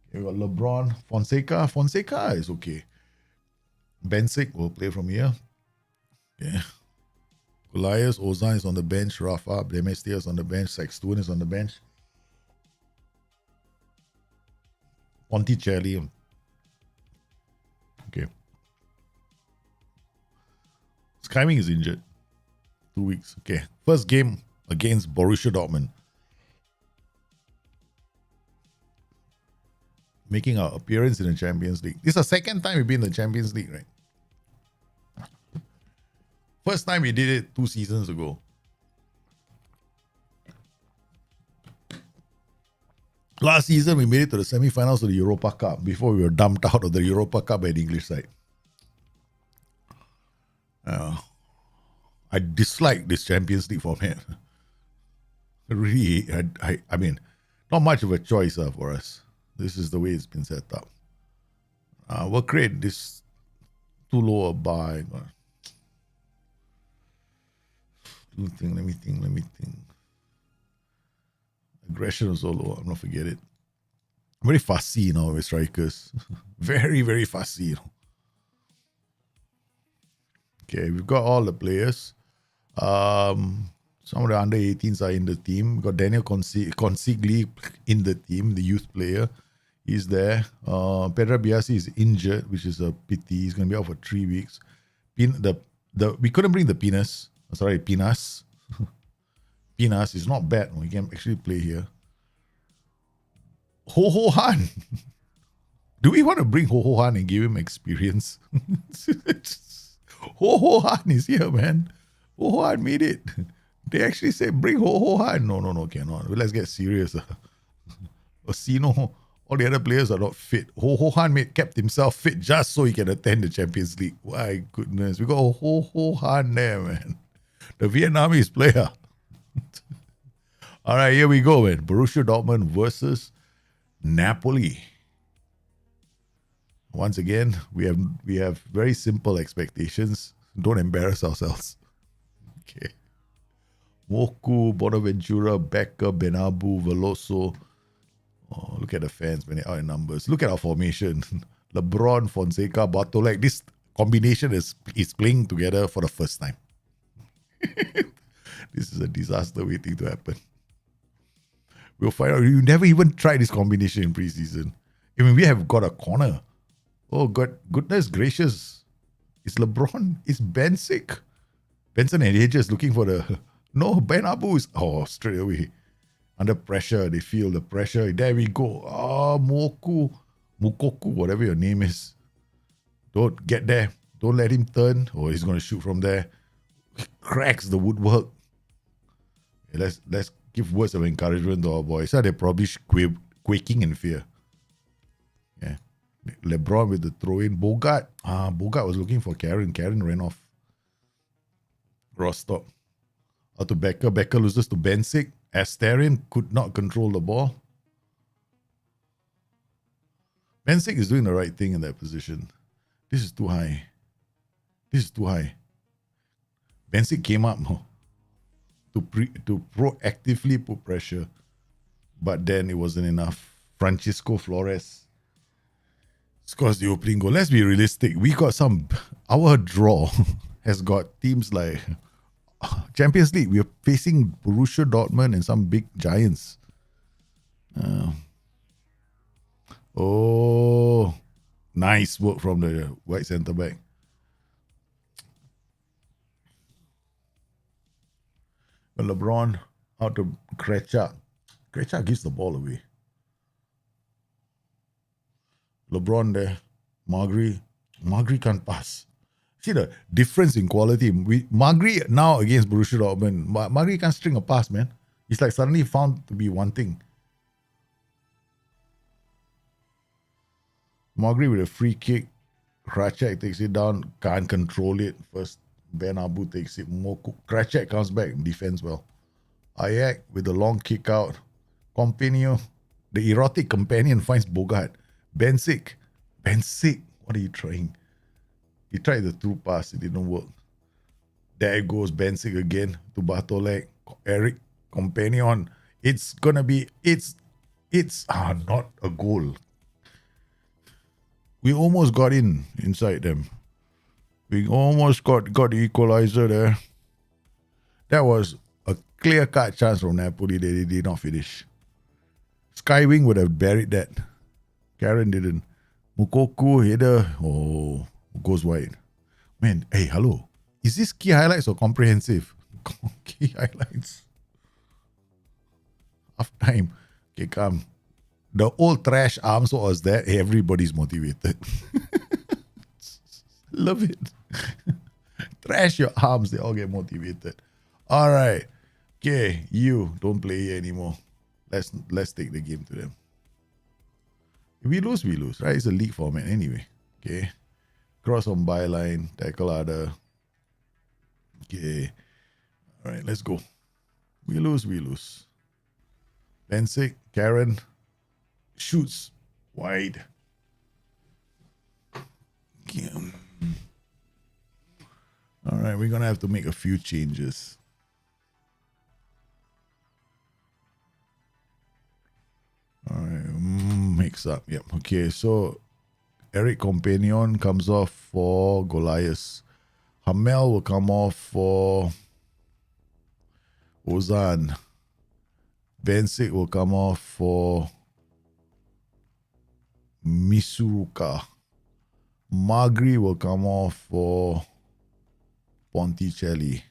Okay, we got LeBron. Fonseca is okay. Bensic will play from here. Okay. Goliath, Ozan is on the bench. Rafa, Demestia is on the bench. Sexton is on the bench. Ponticelli. Okay. Skyming is injured. 2 weeks. Okay. First game against Borussia Dortmund. Making our appearance in the Champions League. This is the second time we've been in the Champions League, right? First time we did it 2 seasons ago. Last season, we made it to the semi-finals of the Europa Cup before we were dumped out of the Europa Cup by the English side. I dislike this Champions League format. Really, I mean, not much of a choice for us. This is the way it's been set up. We'll create this too low a buy. Let me think. Aggression is so low. I'm not forget it. Very fussy now with strikers. Very, very fussy. Okay, we've got all the players. Some of the under 18s are in the team. We've got Daniel Consigli in the team, the youth player. He's there. Pedro Biasi is injured, which is a pity. He's going to be out for 3 weeks. We couldn't bring the Pinas. Pinas. Pinas is not bad. We can actually play here. Ho Ho Han. Do we want to bring Ho Ho Han and give him experience? Ho Ho Han is here, man. Ho Ho Han made it. They actually said bring Ho Ho Han. No, cannot. Let's get serious. Osino, all the other players are not fit. Ho Ho Han kept himself fit just so he can attend the Champions League. My goodness. We got Ho Ho Han there, man. The Vietnamese player. All right, here we go, man. Borussia Dortmund versus Napoli. Once again, we have very simple expectations. Don't embarrass ourselves. Okay. Moku, Bonaventura, Becker, Benabu, Veloso. Oh, look at the fans when they're out in numbers. Look at our formation. LeBron, Fonseca, Bartolek. This combination is playing together for the first time. This is a disaster waiting to happen. We'll find out. You never even tried this combination in preseason. I mean, we have got a corner. Oh, God, goodness gracious. It's LeBron. It's Bensick. Benson and Hedges looking for the... No, Ben Abu is... Oh, straight away. Under pressure. They feel the pressure. There we go. Mukoku, whatever your name is. Don't get there. Don't let him turn. Oh, he's going to shoot from there. He cracks the woodwork. Okay, let's give words of encouragement to our boys. So they're probably quaking in fear. Yeah. LeBron with the throw-in. Bogart. Bogart was looking for Karen. Karen ran off. Rostock. Out to Becker. Becker loses to Bensick. Asterian could not control the ball. Bensick is doing the right thing in that position. This is too high. Bensick came up to proactively put pressure, but then it wasn't enough. Francisco Flores scores the opening goal. Let's be realistic. We got our draw has got teams like Champions League. We are facing Borussia Dortmund and some big giants. Nice work from the white centre back. LeBron out to Krejcik. Krejcik gives the ball away. LeBron there. Magri can't pass. See the difference in quality. Magri now against Borussia Dortmund. Magri can't string a pass, man. He's like suddenly found to be one thing. Magri with a free kick. Krejcik takes it down. Can't control it. First, Ben Abu takes it. Krejcik comes back and defends well. Ayak with the long kick out. Companion. The erotic companion finds Bogart. Bensick, what are you trying? He tried the through pass. It didn't work. There goes Bensick again to Bartolek. Eric, companion. It's gonna be, it's not a goal. We almost got inside them. We almost got the equalizer there. That was a clear-cut chance from Napoli that they did not finish. Skywing would have buried that. Karen didn't. Mukoku, header. Oh, goes wide. Man, hey, hello. Is this key highlights or comprehensive? Key highlights. Half time. Okay, come. The old trash arms was there. Everybody's motivated. Love it. Trash your arms. They all get motivated. All right. Okay, you don't play here anymore. Let's take the game to them. If we lose, we lose, right? It's a league format anyway. Okay. Cross on byline, tackle other. Okay. All right, let's go. We lose, we lose. Bensic, Karen shoots wide. All right, we're gonna have to make a few changes. All right, mix up. Yep. Okay, so Eric Companion comes off for Goliath. Hamel will come off for Ozan. Bensic will come off for Misuruka. Magri will come off for Ponticelli.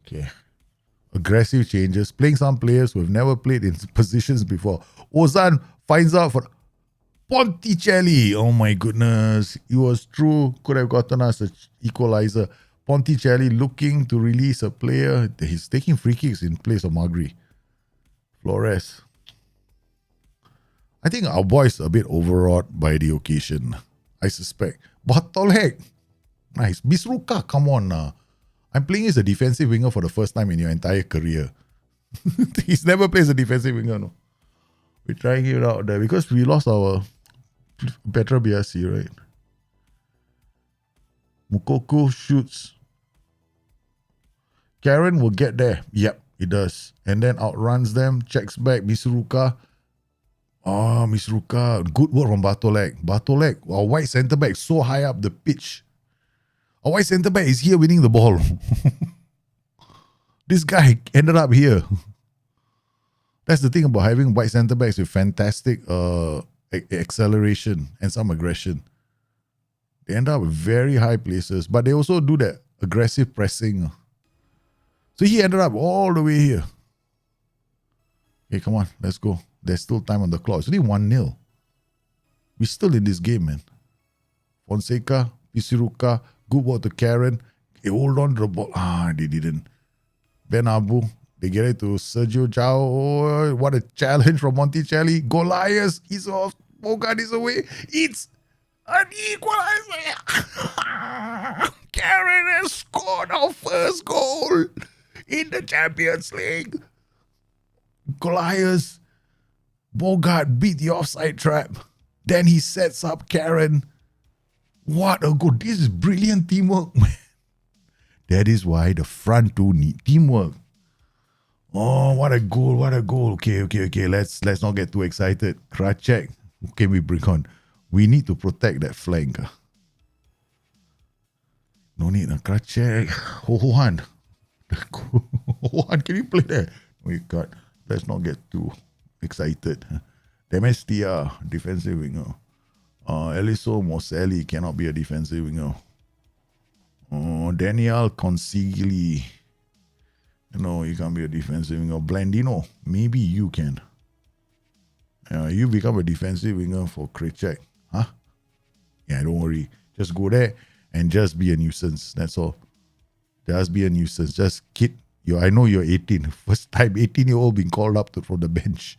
Okay. Aggressive changes. Playing some players who have never played in positions before. Ozan finds out for Ponticelli. Oh my goodness. It was true. Could have gotten us an equalizer. Ponticelli looking to release a player. He's taking free kicks in place of Magri. Flores. I think our boys are a bit overwrought by the occasion. I suspect. Bartolek. Nice. Bisruka, come on now. I'm playing as a defensive winger for the first time in your entire career. He's never played as a defensive winger, no. We're trying it out there because we lost our Petra BRC, right? Mukoko shoots. Karen will get there. Yep, it does. And then outruns them, checks back, Misuruka. Oh, Misuruka. Good work from Bartolek. Bartolek, our white centre back, so high up the pitch. Our white centre back is here winning the ball. This guy ended up here. That's the thing about having white centre backs with fantastic acceleration and some aggression. They end up with very high places, but they also do that aggressive pressing. So he ended up all the way here. Okay, come on, let's go. There's still time on the clock. It's only 1-0. We're still in this game, man. Fonseca, Pisiruka, good work to Karen. They hold on to the ball. They didn't. Ben Abu, they get it to Sergio Chao. Oh, what a challenge from Monticelli. Goliath is off. Bogart is away. It's an equalizer. Karen has scored our first goal in the Champions League. Goliath, Bogart beat the offside trap. Then he sets up Karen. What a goal. This is brilliant teamwork, man. That is why the front two need teamwork. Oh, what a goal, what a goal. Okay. Let's not get too excited. Kracek, who can we bring on? We need to protect that flank. No need, Kracek. Hohan. Hohan, can you play there? We got. Let's not get too excited. Demestia, defensive winger. Eliso Moselli cannot be a defensive winger. Daniel Consigli. No, you can't be a defensive winger. Blandino, maybe you can. You become a defensive winger for Krejcek. Huh? Yeah, don't worry. Just go there and just be a nuisance. That's all. Just be a nuisance. Just kid. I know you're 18. First time 18-year-old being called up from the bench.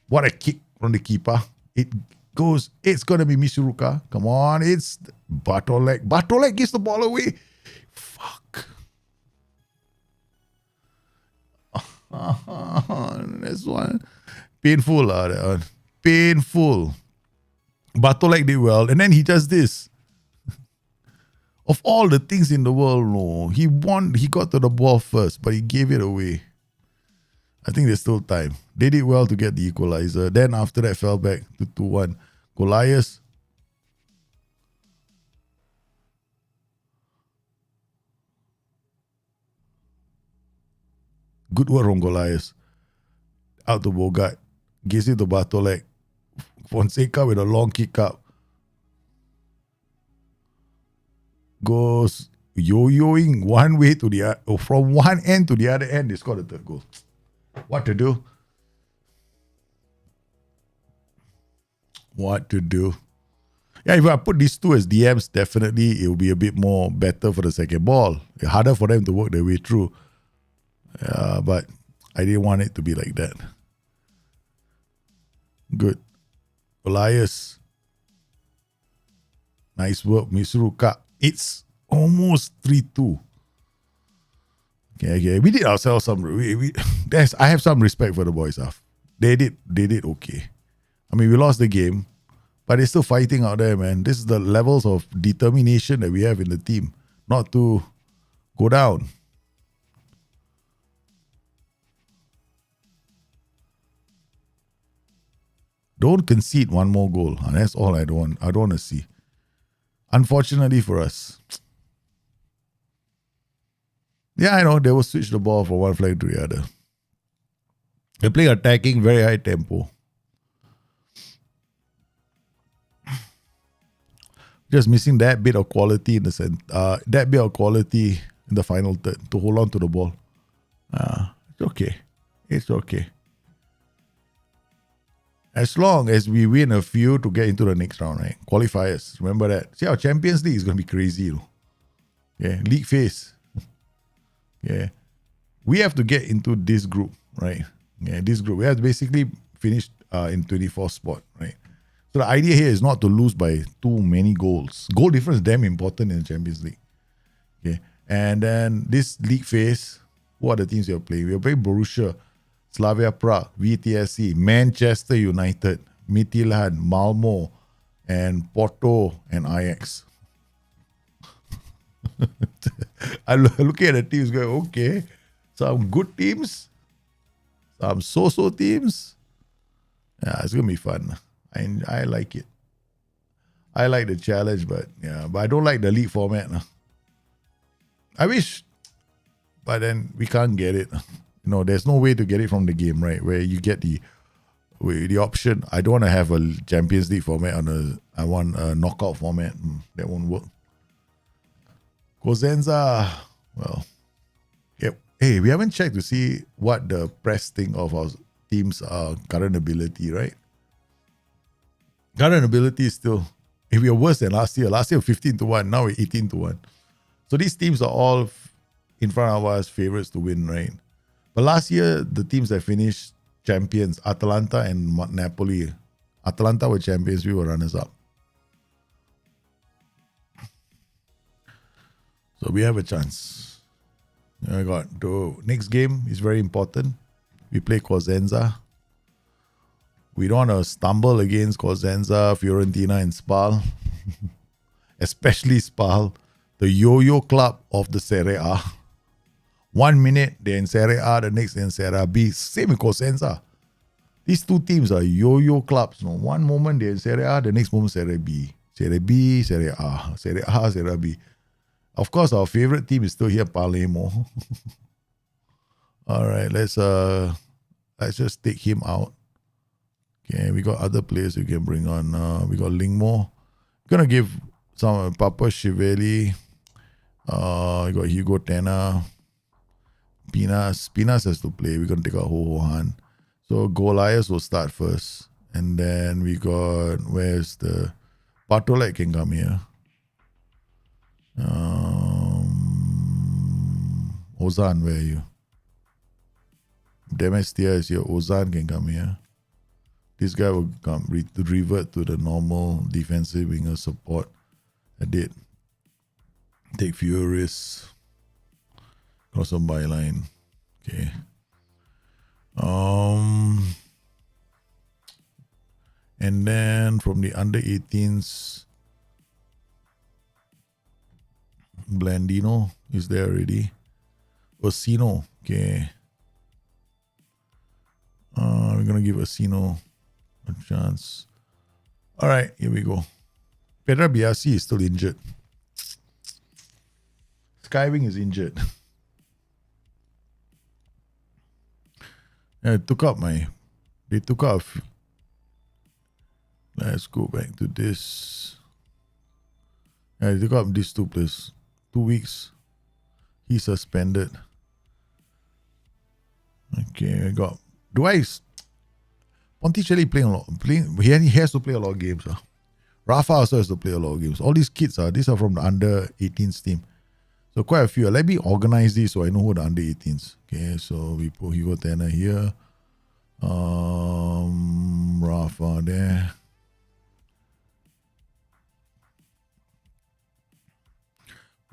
What a kick from the keeper. It's going to be Misuruka. Come on, it's Bartolek. Bartolek gives the ball away. Fuck. That's one. Painful. That one. Painful. Bartolek did well. And then he does this. Of all the things in the world, no. He got to the ball first, but he gave it away. I think there's still time. They did well to get the equalizer. Then after that, fell back to 2-1. Goliath. Good work from Goliath. Out to Bogart. Gives it to Bartolek. Fonseca with a long kick up. Goes yo-yoing one way to the other. From one end to the other end, they scored the third goal. What to do? What to do? Yeah, if I put these two as DMs, definitely it will be a bit more better for the second ball. It's harder for them to work their way through. But I didn't want it to be like that. Good. Elias. Nice work, Misuruka. It's almost 3-2. Okay. We did ourselves some. I have some respect for the boys. They did okay. I mean, we lost the game, but they're still fighting out there, man. This is the levels of determination that we have in the team, not to go down. Don't concede one more goal. And that's all I don't want to see. Unfortunately for us. Yeah, I know they will switch the ball from one flank to the other. They play attacking, very high tempo. Just missing that bit of quality in the final third to hold on to the ball. It's okay. It's okay. As long as we win a few to get into the next round, right? Qualifiers. Remember that. See, our Champions League is going to be crazy. Yeah, league phase. Yeah. We have to get into this group, right? Yeah, this group. We have to basically finish in 24th spot, right? So the idea here is not to lose by too many goals. Goal difference is damn important in the Champions League. Okay. And then this league phase, who are the teams we are playing? We are playing Borussia, Slavia Prague, VTSC, Manchester United, Midtjylland, Malmo, and Porto and Ajax. I'm looking at the teams going, okay, some good teams, some so-so teams. Yeah, it's going to be fun. I like it. I like the challenge, but I don't like the league format. I wish, but then we can't get it. There's no way to get it from the game, right? Where you get the option. I don't want to have a Champions League format I want a knockout format. That won't work. Cosenza, well, hey, we haven't checked to see what the press think of our team's current ability, right? Current ability is still, if we are worse than last year 15-1, now we're 18-1. So these teams are all in front of us, favorites to win, right? But last year, the teams that finished champions, Atalanta and Napoli. Atalanta were champions, we were runners-up. So we have a chance. The next game is very important. We play Cosenza. We don't want to stumble against Cosenza, Fiorentina, and Spal. Especially Spal, the yo-yo club of the Serie A. 1 minute they're in Serie A, the next in Serie B. Same with Cosenza. These two teams are yo-yo clubs. One moment they're in Serie A, the next moment Serie B. Serie B, Serie A. Serie A, Serie B. Of course, our favorite team is still here, Palermo. All right, let's just take him out. Okay, we got other players we can bring on. We got Lingmo. Gonna give some Papa Chivelli. We got Hugo Tena. Pinas has to play. We're gonna take out Ho Han. So Goliath will start first. And then we got, where's the Bartolek can come here. Ozan, where are you? Demestia is here. Ozan can come here. This guy will come revert to the normal defensive winger support. I did take fewer risks. Got some byline. Okay. And then from the under 18s, Blandino is there already. Orsino. Okay. We're gonna give Orsino a chance. All right, here we go. Pedro Biasi is still injured. Skywing is injured. They took out. Let's go back to this. They took out these two players. 2 weeks. He's suspended. Okay, I got. Ponticelli playing a lot. He has to play a lot of games. Rafa also has to play a lot of games. All these kids these are from the under 18s team. So quite a few. Let me organize these so I know who the under 18s. Okay, so we put Hugo Tanner here. Rafa there.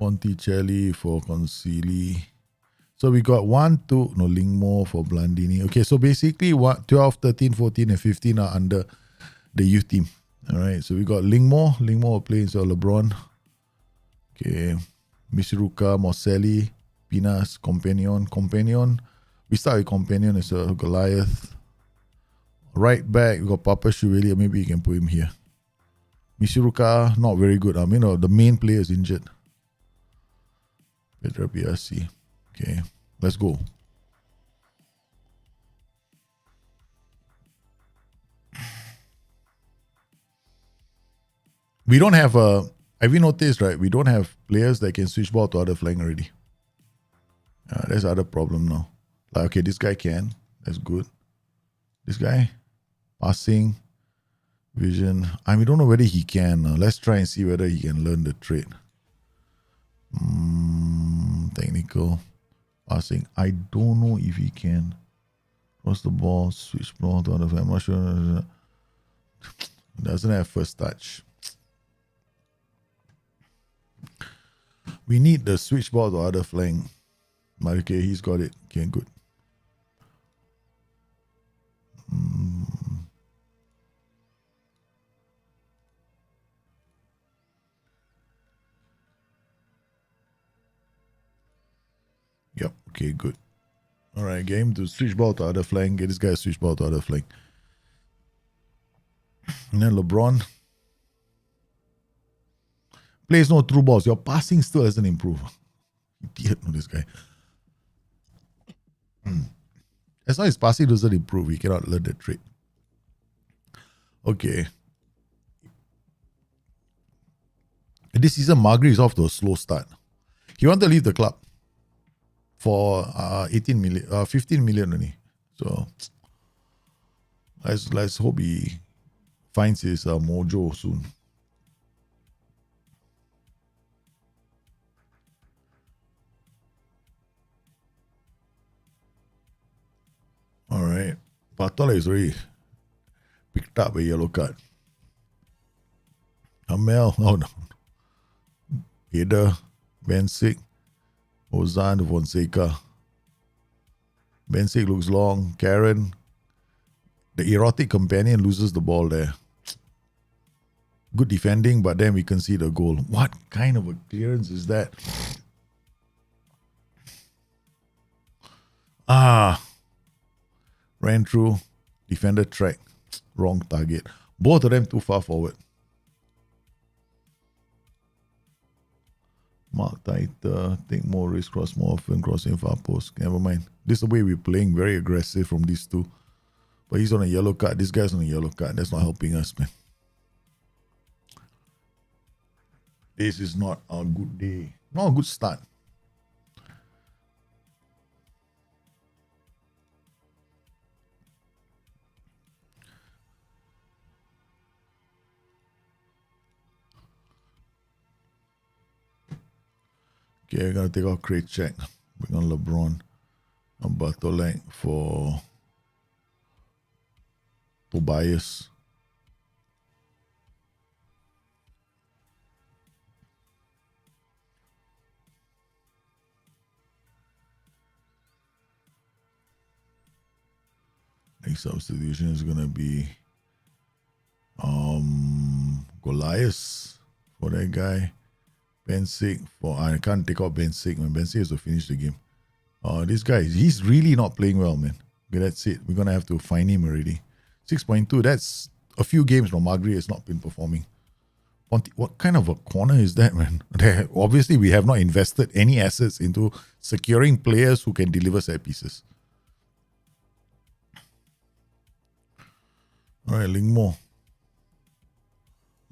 Ponticelli for Concili. So we got 1, 2, Lingmore for Blandini. Okay, so basically 12, 13, 14, and 15 are under the youth team. All right, so we got Lingmore. Lingmore will play instead of LeBron. Okay, Mishiruka, Moselli, Pinas, Companion. We start with Companion as a Goliath. Right back, we got Papa Shuvelia. Maybe you can put him here. Mishiruka, not very good. I mean, the main player is injured. Pedro Biasi. Okay, let's go. We don't have have you noticed, right? We don't have players that can switch ball to other flank already. There's other problem now. Like, okay, this guy can. That's good. This guy, passing, vision. We don't know whether he can. Let's try and see whether he can learn the trade. Technical. Passing. I don't know if he can. Cross the ball, switch ball to other flank. I'm not sure. Doesn't have first touch. We need the switch ball to other flank. But okay, he's got it. Okay, good. Yep, okay, good. All right, game to switch ball to other flank. Get this guy to switch ball to other flank. And then LeBron plays no through balls. Your passing still hasn't improved. Idiot, no, this guy. As long as passing doesn't improve, he cannot learn the trait. Okay. This season, Magri is off to a slow start. He wanted to leave the club for 15 million only. So let's hope he finds his mojo soon. All right. Patola is already picked up a yellow card. Amel, oh no. Eder, Bensick, Ozan, Fonseca. Bensick looks long. Karen, the erotic companion, loses the ball there. Good defending, but then we can see the goal. What kind of a clearance is that? Ran through, defender track, wrong target. Both of them too far forward. Mark tighter, take more risk, cross more often, crossing far post. Never mind. This is the way we're playing, very aggressive from these two. But he's on a yellow card. This guy's on a yellow card. That's not helping us, man. This is not a good day. Not a good start. Okay, we're going to take out crate check. Bring on LeBron. And Bartolek for Tobias. Next substitution is going to be Goliath for that guy. Bensick for I can't take out Bensick, man. Bensick has to finish the game. This guy, he's really not playing well, man. Okay, that's it. We're gonna have to find him already. 6.2. That's a few games from Magri has not been performing. What kind of a corner is that, man? Obviously, we have not invested any assets into securing players who can deliver set pieces. All right, Lingmore.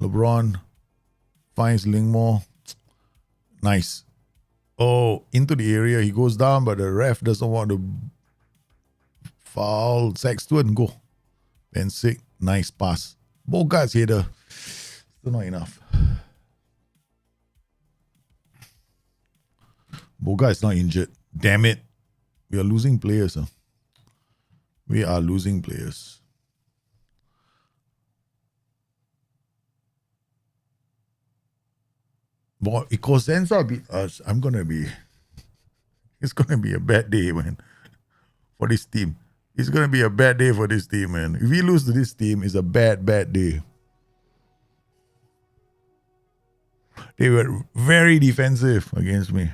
LeBron finds Lingmore. Nice. Oh, into the area. He goes down, but the ref doesn't want to foul. Sexton, go. Bensick, nice pass. Bogart's header. Still not enough. Bogart is not injured. Damn it. We are losing players. Huh? We are losing players. But Cosenza beat us. I'm going to be It's going to be a bad day, man, for this team. It's going to be a bad day for this team, man. If we lose to this team, it's a bad, bad day. They were very defensive against me.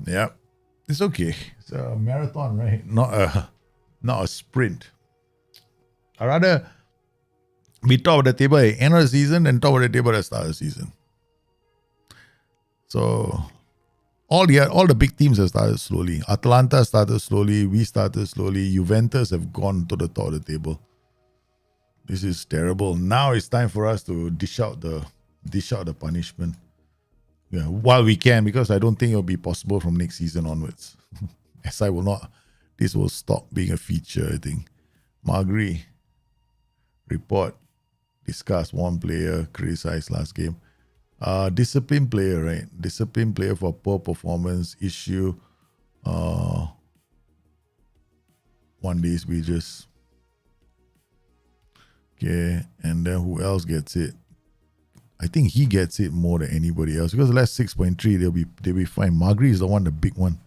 Yeah, it's okay. It's a marathon, right? Not a sprint. I rather be top of the table at the end of the season than top of the table at the start of the season. So all the big teams have started slowly. Atalanta started slowly. We started slowly. Juventus have gone to the top of the table. This is terrible. Now it's time for us to dish out the punishment. Yeah, while we can, because I don't think it'll be possible from next season onwards. As I will not, this will stop being a feature, I think. Magri, report, discuss one player, criticized last game. Discipline player, right? Discipline player for poor performance, issue 1 day's wages. Okay, and then who else gets it? I think he gets it more than anybody else because the last 6.3 they'll be fine. Magri is the one, the big one.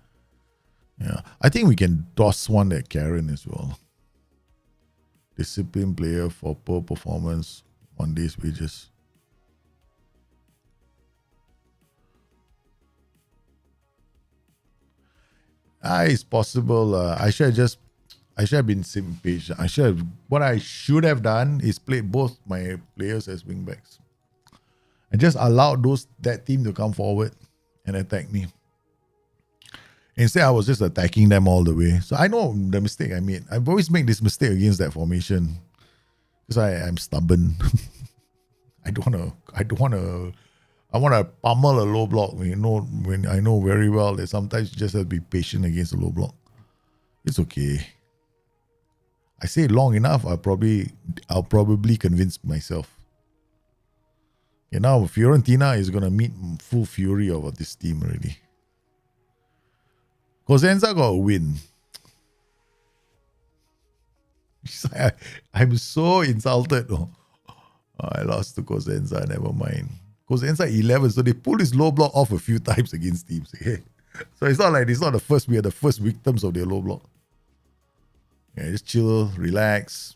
Yeah, I think we can toss one at Karen as well. Discipline player for poor performance, 1 day's wages. It's possible. I should have been patient. What I should have done is play both my players as wingbacks. And just allowed that team to come forward and attack me. Instead, I was just attacking them all the way. So I know the mistake I made. I've always made this mistake against that formation because I'm stubborn. I want to pummel a low block. When I know very well that sometimes you just have to be patient against a low block. It's okay. I say it long enough, I'll probably convince myself. Okay, now Fiorentina is going to meet full fury of this team already. Cosenza got a win. I'm so insulted. Oh, I lost to Cosenza, never mind. Cosenza 11, so they pulled his low block off a few times against teams. Okay? So it's not the first, we are the first victims of their low block. Yeah, just chill, relax.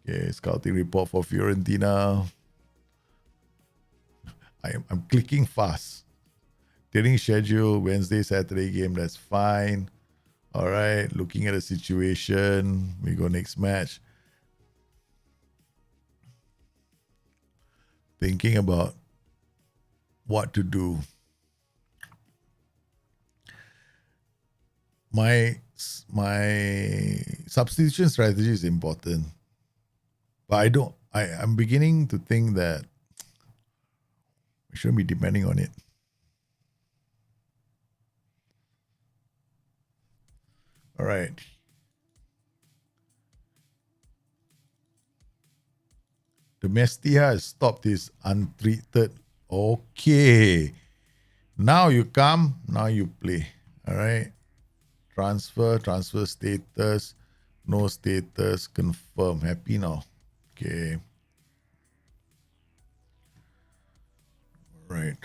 Okay, scouting report for Fiorentina. I'm clicking fast. Training schedule, Wednesday, Saturday game, that's fine. All right, looking at the situation. We go next match. Thinking about what to do. My substitution strategy is important. But I'm beginning to think that we shouldn't be depending on it. All right. Domestia has stopped his untreated. Okay. Now you come, now you play. All right. Transfer status, no status, confirm. Happy now. Okay. Right.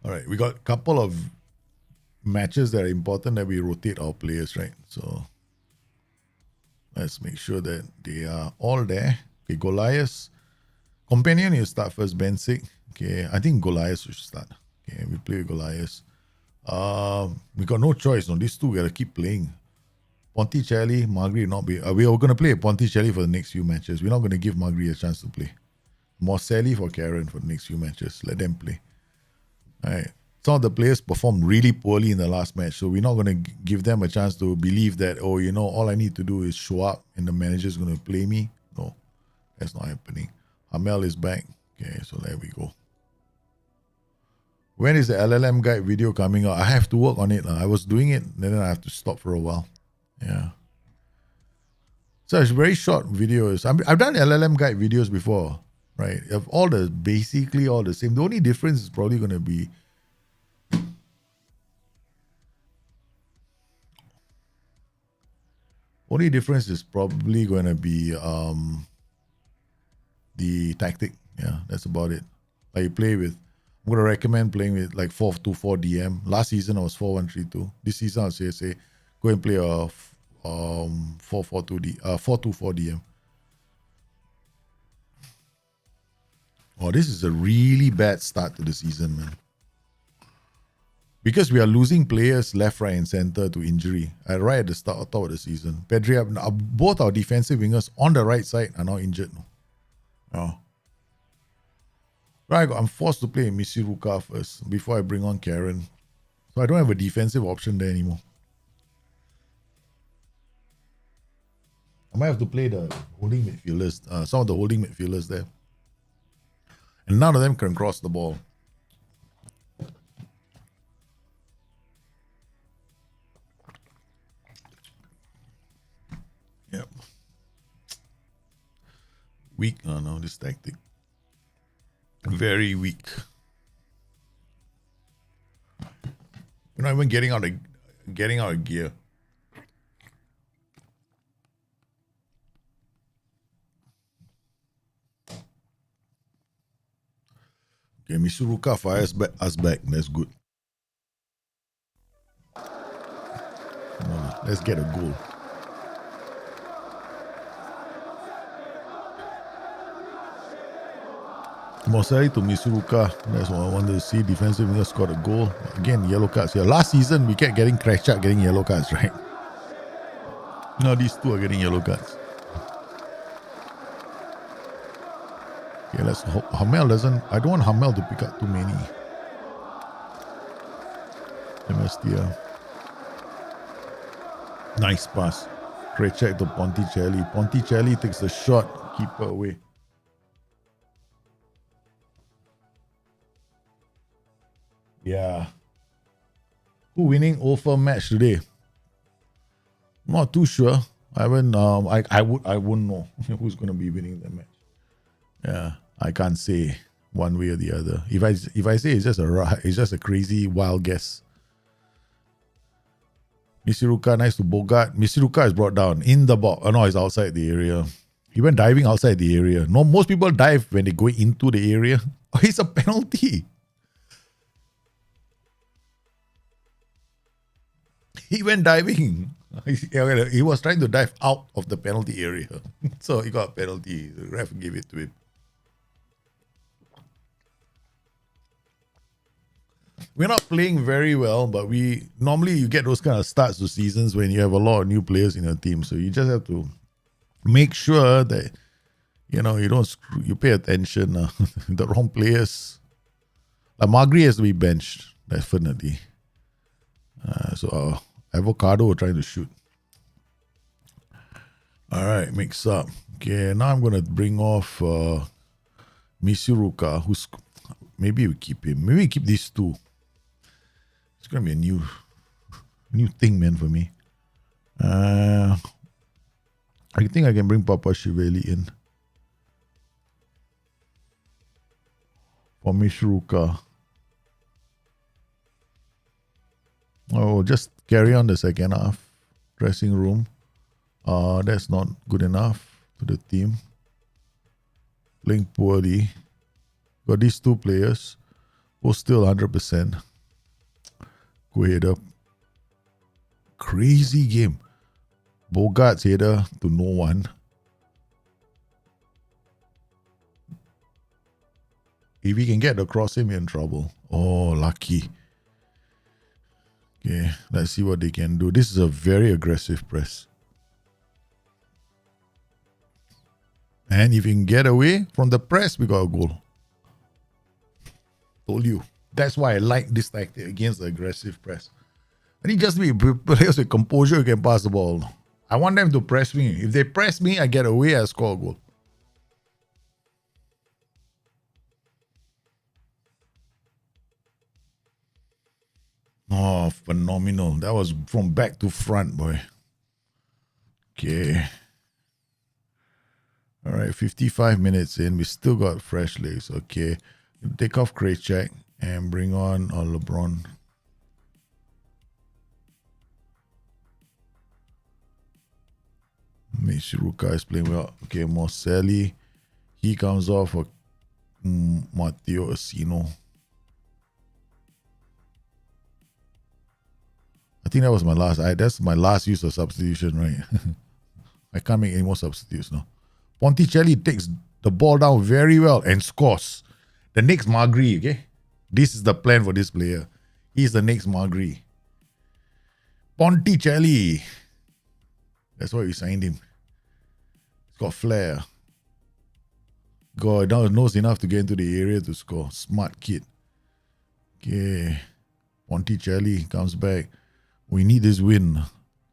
All right. We got a couple of matches that are important that we rotate our players, right? So let's make sure that they are all there. Okay, Goliath. Companion, you start first, Bensic. Okay, I think Goliath should start. Okay, we play with Goliath. We got no choice. No, these two we gotta keep playing. Ponticelli, Magri not be. We are gonna play Ponticelli for the next few matches. We're not gonna give Magri a chance to play. Morselli for Karen for the next few matches. Let them play. All right. Some of the players performed really poorly in the last match, so we're not gonna give them a chance to believe that all I need to do is show up and the manager's gonna play me. No, that's not happening. Hamel is back. Okay, so there we go. When is the LLM guide video coming out? I have to work on it. I was doing it, and then I have to stop for a while. Yeah. So it's very short videos. I've done LLM guide videos before, right? Of basically all the same. The only difference is probably going to be the tactic. Yeah, that's about it. Like you play with, I'm going to recommend playing with like 4-2-4 DM. Last season I was 4-1-3-2. This season I'll say go and play a 4-4-2 DM. Oh, this is a really bad start to the season, man. Because we are losing players left, right, and center to injury. Right at the top of the season. Pedri, both our defensive wingers on the right side are now injured. Oh. Right, I'm forced to play Misiruka first before I bring on Karen. So I don't have a defensive option there anymore. I might have to play the holding midfielders, some of the holding midfielders there. And none of them can cross the ball. Yep. Weak. Oh no, this tactic. Very weak. We're not even getting out of gear. Okay, Misuruka fires us back. That's good. Come on, let's get a goal. Mosari to Misuruka. That's what I wanted to see. Defensive winger scored a goal. Again, yellow cards here. Last season, we kept getting Kretschak getting yellow cards, right? Now these two are getting yellow cards. Okay, let's hope Hamel doesn't. I don't want Hamel to pick up too many. MSTR. Nice pass. Kretschak to Ponticelli. Ponticelli takes the shot. Keeper away. Yeah. Who winning Ophir match today? Not too sure. I haven't. I wouldn't know who's going to be winning the match. Yeah, I can't say one way or the other. If I say it's just a crazy wild guess. Misiruka, nice to Bogart. Misiruka is brought down in the box. Oh no, he's outside the area. He went diving outside the area. No, most people dive when they go into the area. Oh, it's a penalty. He went diving. He was trying to dive out of the penalty area. So he got a penalty. The ref gave it to him. We're not playing very well, but normally you get those kind of starts to seasons when you have a lot of new players in your team. So you just have to make sure that you pay attention. The wrong players. Like Magri has to be benched, definitely. So Avocado trying to shoot. All right, mix up. Okay, now I'm going to bring off Misuruka, who's... Maybe we keep him. Maybe we keep these two. It's going to be a new thing, man, for me. I think I can bring Papa Shiveli in. For Misuruka. Oh, just carry on the second half. Dressing room. That's not good enough to the team. Playing poorly. Got these two players. Both still 100%. Go head up. Crazy game. Bogart's header to no one. If he can get across him, you're in trouble. Oh, lucky. Okay, let's see what they can do. This is a very aggressive press. And if you can get away from the press, we got a goal. Told you. That's why I like this tactic against the aggressive press. I need just to be players with composure who can pass the ball. I want them to press me. If they press me, I get away, I score a goal. Oh, phenomenal. That was from back to front, boy. Okay. All right, 55 minutes in. We still got fresh legs. Okay. Take off Krejcik and bring on LeBron. Mishiruka is playing well. Okay, Moselli. He comes off for Matteo Asino. I think that was my last. That's my last use of substitution, right? I can't make any more substitutes now. Ponticelli takes the ball down very well and scores. The next Magri, okay? This is the plan for this player. He's the next Magri. Ponticelli. That's why we signed him. He's got flair. God, now knows enough to get into the area to score. Smart kid. Okay. Ponticelli comes back. We need this win.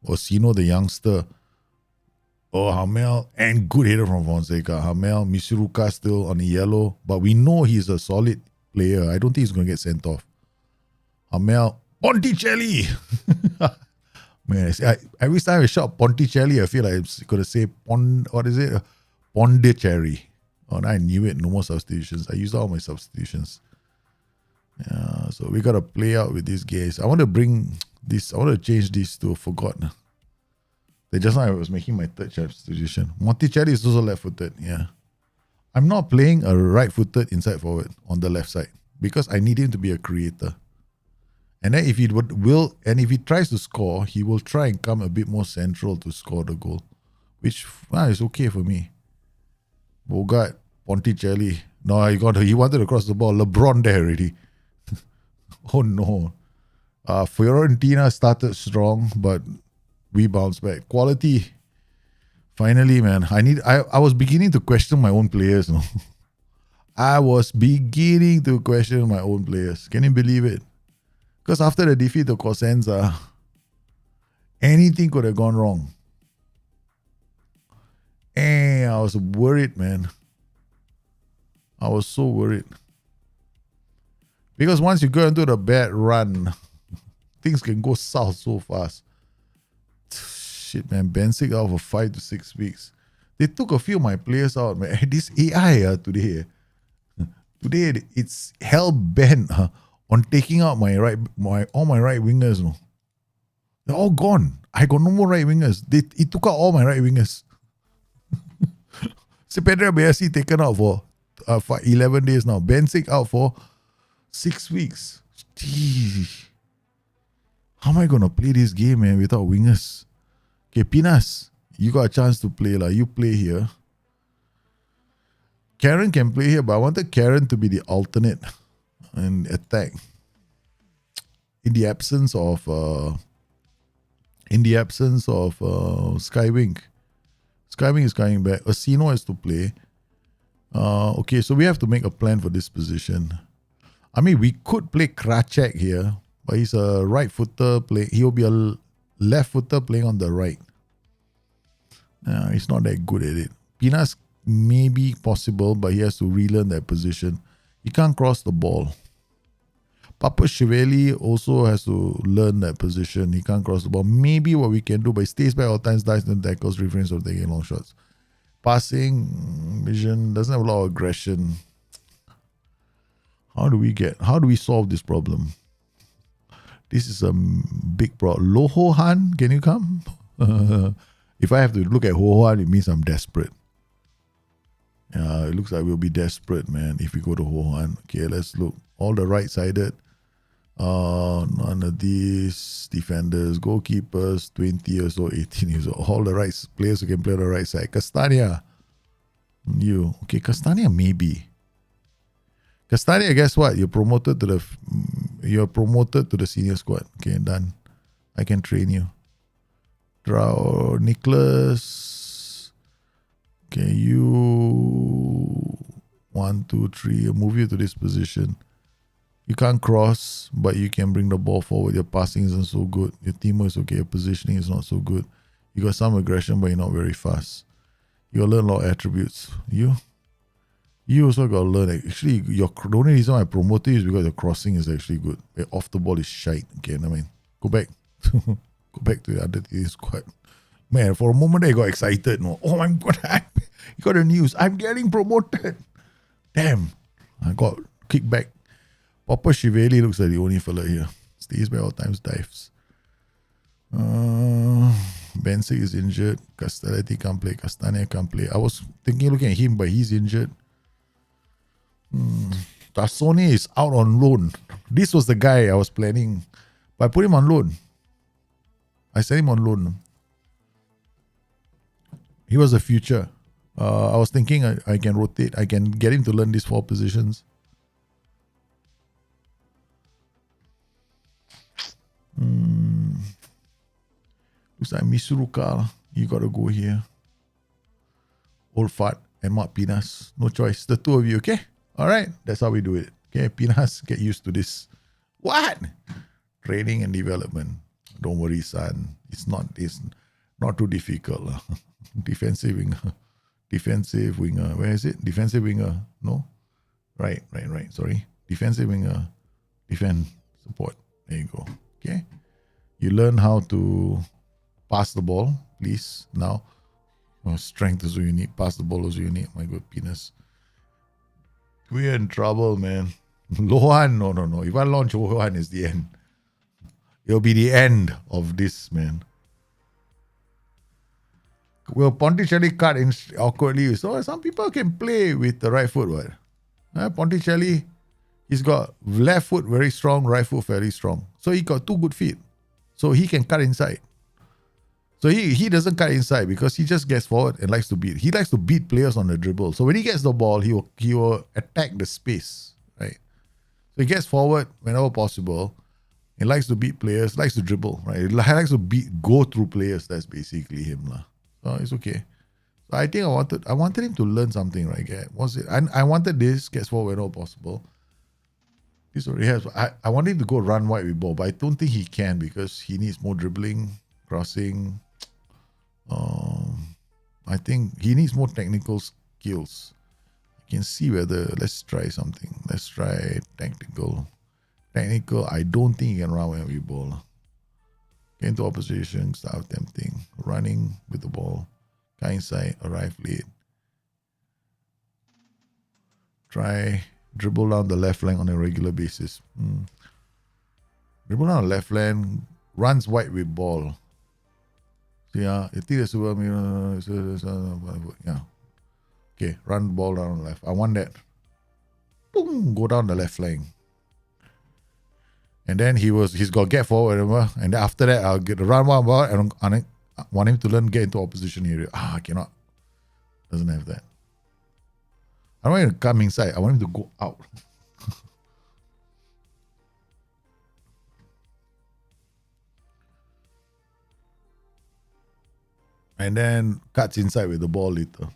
Orsino, the youngster. Oh, Hamel, and good header from Fonseca. Hamel, Misuruka still on the yellow, but we know he's a solid player. I don't think he's going to get sent off. Hamel, Ponticelli! Man, every time I shout Ponticelli, I feel like I'm going to say, Pondicherry. Oh, I knew it. No more substitutions. I used all my substitutions. Yeah, so we got to play out with these guys. I want to bring this, I want to change this to forgotten. Just now I was making my third substitution. Monticelli is also left-footed, yeah. I'm not playing a right-footed inside forward on the left side because I need him to be a creator. And then if he if he tries to score, he will try and come a bit more central to score the goal, which is okay for me. Bogart, Ponticelli. No, he wanted to cross the ball. LeBron there already. Oh no. Fiorentina started strong, but we bounced back. Quality. Finally, man. I was beginning to question my own players. No? I was beginning to question my own players. Can you believe it? Because after the defeat of Cosenza, anything could have gone wrong. And I was worried, man. I was so worried. Because once you go into the bad run, things can go south so fast. Shit, man. Bensic out for 5 to 6 weeks. They took a few of my players out, man. This AI today, it's hell bent on taking out all my right wingers. No, they're all gone. I got no more right wingers. It took out all my right wingers. So Pedro Biasi taken out for 11 days now. Bensic out for 6 weeks. Jeez. How am I going to play this game, man, without wingers? Okay, Pinas, you got a chance to play. You play here. Karen can play here, but I wanted Karen to be the alternate and attack. In the absence of Skywing. Skywing is coming back. Asino has to play. Okay, so we have to make a plan for this position. I mean, we could play Kracek here, but he's a right-footer. He'll be a left-footer playing on the right. He's not that good at it. Pinas may be possible, but he has to relearn that position. He can't cross the ball. Papa Chevalier also has to learn that position. He can't cross the ball. Maybe what we can do, but he stays back all times, dives and tackles, refrains from taking long shots. Passing, vision, doesn't have a lot of aggression. How do we solve this problem? This is a big problem. Loho Han, can you come? If I have to look at Ho Han, it means I'm desperate. Yeah, it looks like we'll be desperate, man, if we go to Ho Han. Okay, let's look. All the right-sided. None of these defenders, goalkeepers, 20 years old, 18 years old. All the right players who can play on the right side. Castania. You. Okay, Castania maybe. Castania, guess what? You're promoted to the senior squad. Okay, done. I can train you. Draw Nicholas. Okay, you 1, 2, 3. I'll move you to this position. You can't cross, but you can bring the ball forward. Your passing isn't so good. Your teamwork is okay. Your positioning is not so good. You got some aggression, but you're not very fast. You gotta learn a lot of attributes. You also gotta learn. Actually, the only reason I promoted you is because your crossing is actually good. Off the ball is shite. Okay, I mean, go back. Go back to the other team squad. Man, for a moment I got excited. No, oh my god, He got the news. I'm getting promoted. Damn. I got kicked back. Papa Shiveli looks like the only fella here. Stays by all times, dives. Bensic is injured. Castelletti can't play. Castania can't play. I was looking at him, but he's injured. Tassone is out on loan. This was the guy I was planning. But I put him on loan. I sent him on loan. He was the future. I was thinking I can rotate. I can get him to learn these 4 positions. Looks like Misuruka. You got to go here. Old Fart and Mark Pinas. No choice. The 2 of you, okay? All right. That's how we do it. Okay, Pinas, get used to this. What? Training and development. Don't worry, son. It's not too difficult. Defensive winger. Where is it? Defensive winger. No? Right. Sorry. Defensive winger. Defend support. There you go. Okay. You learn how to pass the ball, please. Now. Strength is what you need. Pass the ball is what you need. My good penis. We're in trouble, man. Lohan, no. If I launch Lohan, it's the end. It'll be the end of this, man. Will Ponticelli cut in awkwardly? So some people can play with the right foot, what? Ponticelli, he's got left foot very strong, right foot very strong. So he got 2 good feet. So he can cut inside. So he doesn't cut inside because he just gets forward and likes to beat. He likes to beat players on the dribble. So when he gets the ball, he will attack the space, right? So he gets forward whenever possible. He likes to beat players, likes to dribble, right? He likes to go through players. That's basically him, lah. So it's okay. So I think I wanted him to learn something, right? Was it? I wanted this, gets forward whenever possible. This already has. I want him to go run wide with ball, but I don't think he can because he needs more dribbling, crossing. I think he needs more technical skills. I can see whether, let's try something. Let's try technical. Technical, I don't think he can run wide with ball. Get into opposition, start tempting, running with the ball, cut inside, arrive late. Try dribble down the left flank on a regular basis. Dribble down the left flank, runs wide with ball. Yeah, yeah. Okay, run the ball down the left. I want that. Boom, go down the left flank. And then he's got to get forward, remember? And then after that, I'll get the run one ball and I want him to learn get into opposition area. I cannot. Doesn't have that. I don't want him to come inside. I want him to go out. And then cuts inside with the ball later.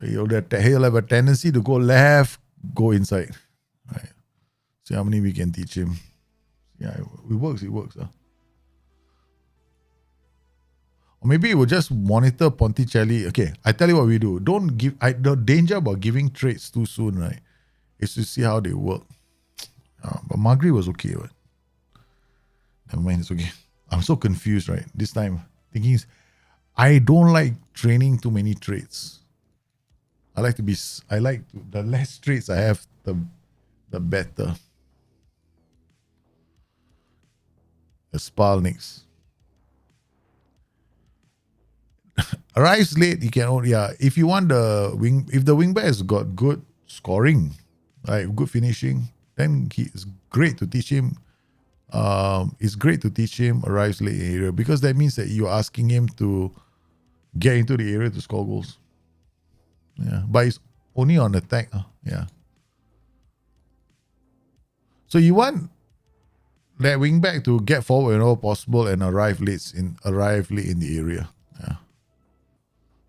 So he'll have a tendency to go left, go inside. Right. See how many we can teach him. Yeah, it works. Or maybe we'll just monitor Ponticelli. Okay, I tell you what we do. The danger about giving traits too soon, right, is to see how they work. But Magri was okay, right? Never mind, it's okay. I'm so confused, right? This time, thinking I don't like training too many traits. The less traits I have, the better. Spalniks. Arrives late, you can only, if you want if the wingback has got good scoring, right, good finishing, then it's great to teach him. It's great to teach him arrives late area because that means that you're asking him to get into the area to score goals. Yeah, but it's only on attack. Yeah. So you want that wingback to get forward whenever possible and arrive late in the area. Yeah.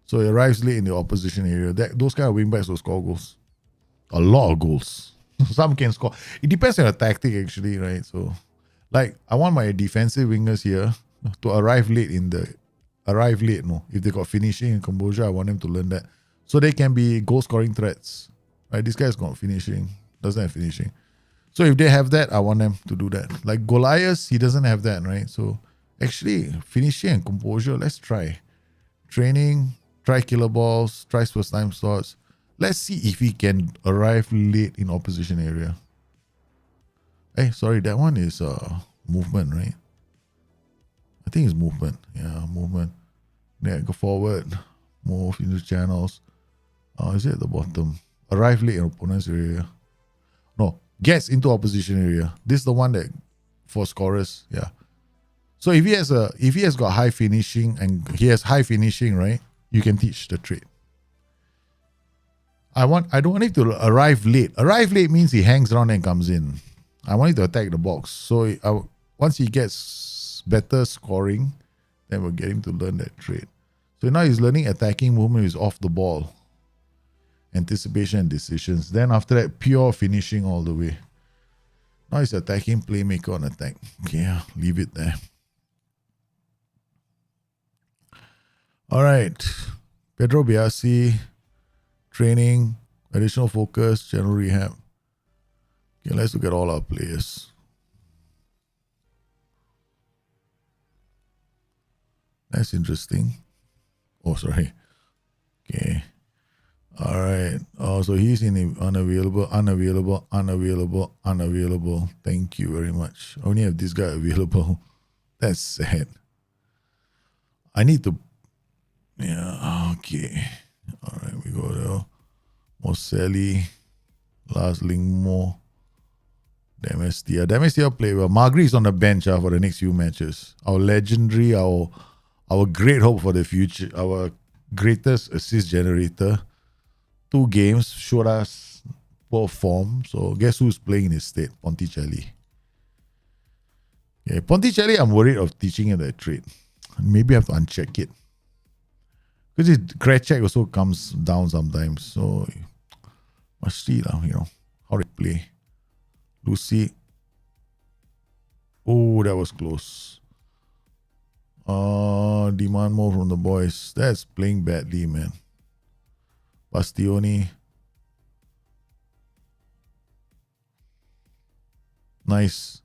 So he arrives late in the opposition area. Those kind of wingbacks will score goals. A lot of goals. Some can score. It depends on the tactic actually, right? So like I want my defensive wingers here to arrive late. If they got finishing and composure, I want them to learn that. So they can be goal scoring threats. Right? This guy's got finishing, doesn't have finishing. So if they have that, I want them to do that. Like Goliath, he doesn't have that, right? So actually, finishing and composure, let's try. Training try killer balls, tries first time slots. Let's see if he can arrive late in opposition area. Hey, sorry, that one is movement, right? I think it's movement. Yeah, movement. Yeah, go forward, move into channels. Is it at the bottom? Arrive late in opponent's area. No, gets into opposition area. This is the one that for scorers. Yeah. So if he has got high finishing and he has high finishing, right? You can teach the trait. I don't want it to arrive late. Arrive late means he hangs around and comes in. I want it to attack the box. So once he gets better scoring, then we'll get him to learn that trait. So now he's learning attacking movement is off the ball. Anticipation and decisions. Then after that, pure finishing all the way. Now he's attacking playmaker on attack. Okay, yeah, leave it there. All right. Pedro Biasi, training, additional focus, general rehab. Okay, let's look at all our players. That's interesting. Oh, sorry. Okay. All right. Oh, so he's in unavailable. Thank you very much. I only have this guy available. That's sad. I need to. Yeah. Okay. All right. We go there. Moselli. Last Lingmo. Demestia play well. Magri is on the bench for the next few matches. Our legendary, our great hope for the future, our greatest assist generator. 2 games showed us poor form. So guess who's playing in his stead? Ponticelli. Yeah, Ponticelli, I'm worried of teaching him that trait. Maybe I have to uncheck it. Because his crash check also comes down sometimes. So must see how they play. Lucy. Oh, that was close. Demand more from the boys. That's playing badly, man. Bastioni. Nice.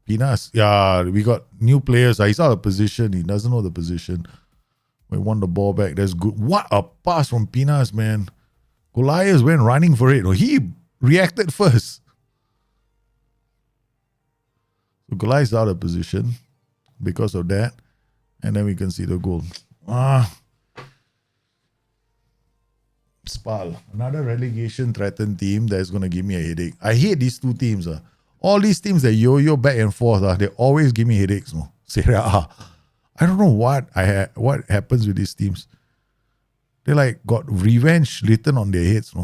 Pinas. Yeah, we got new players. He's out of position. He doesn't know the position. We won the ball back. That's good. What a pass from Pinas, man. Goliath went running for it. He reacted first. So Goliath's out of position because of that. And then we can see the goal. Spal. Another relegation threatened team that's going to give me a headache. I hate these 2 teams. All these teams that yo-yo back and forth, they always give me headaches. Serie A. I don't know what happens with these teams. They like got revenge written on their heads.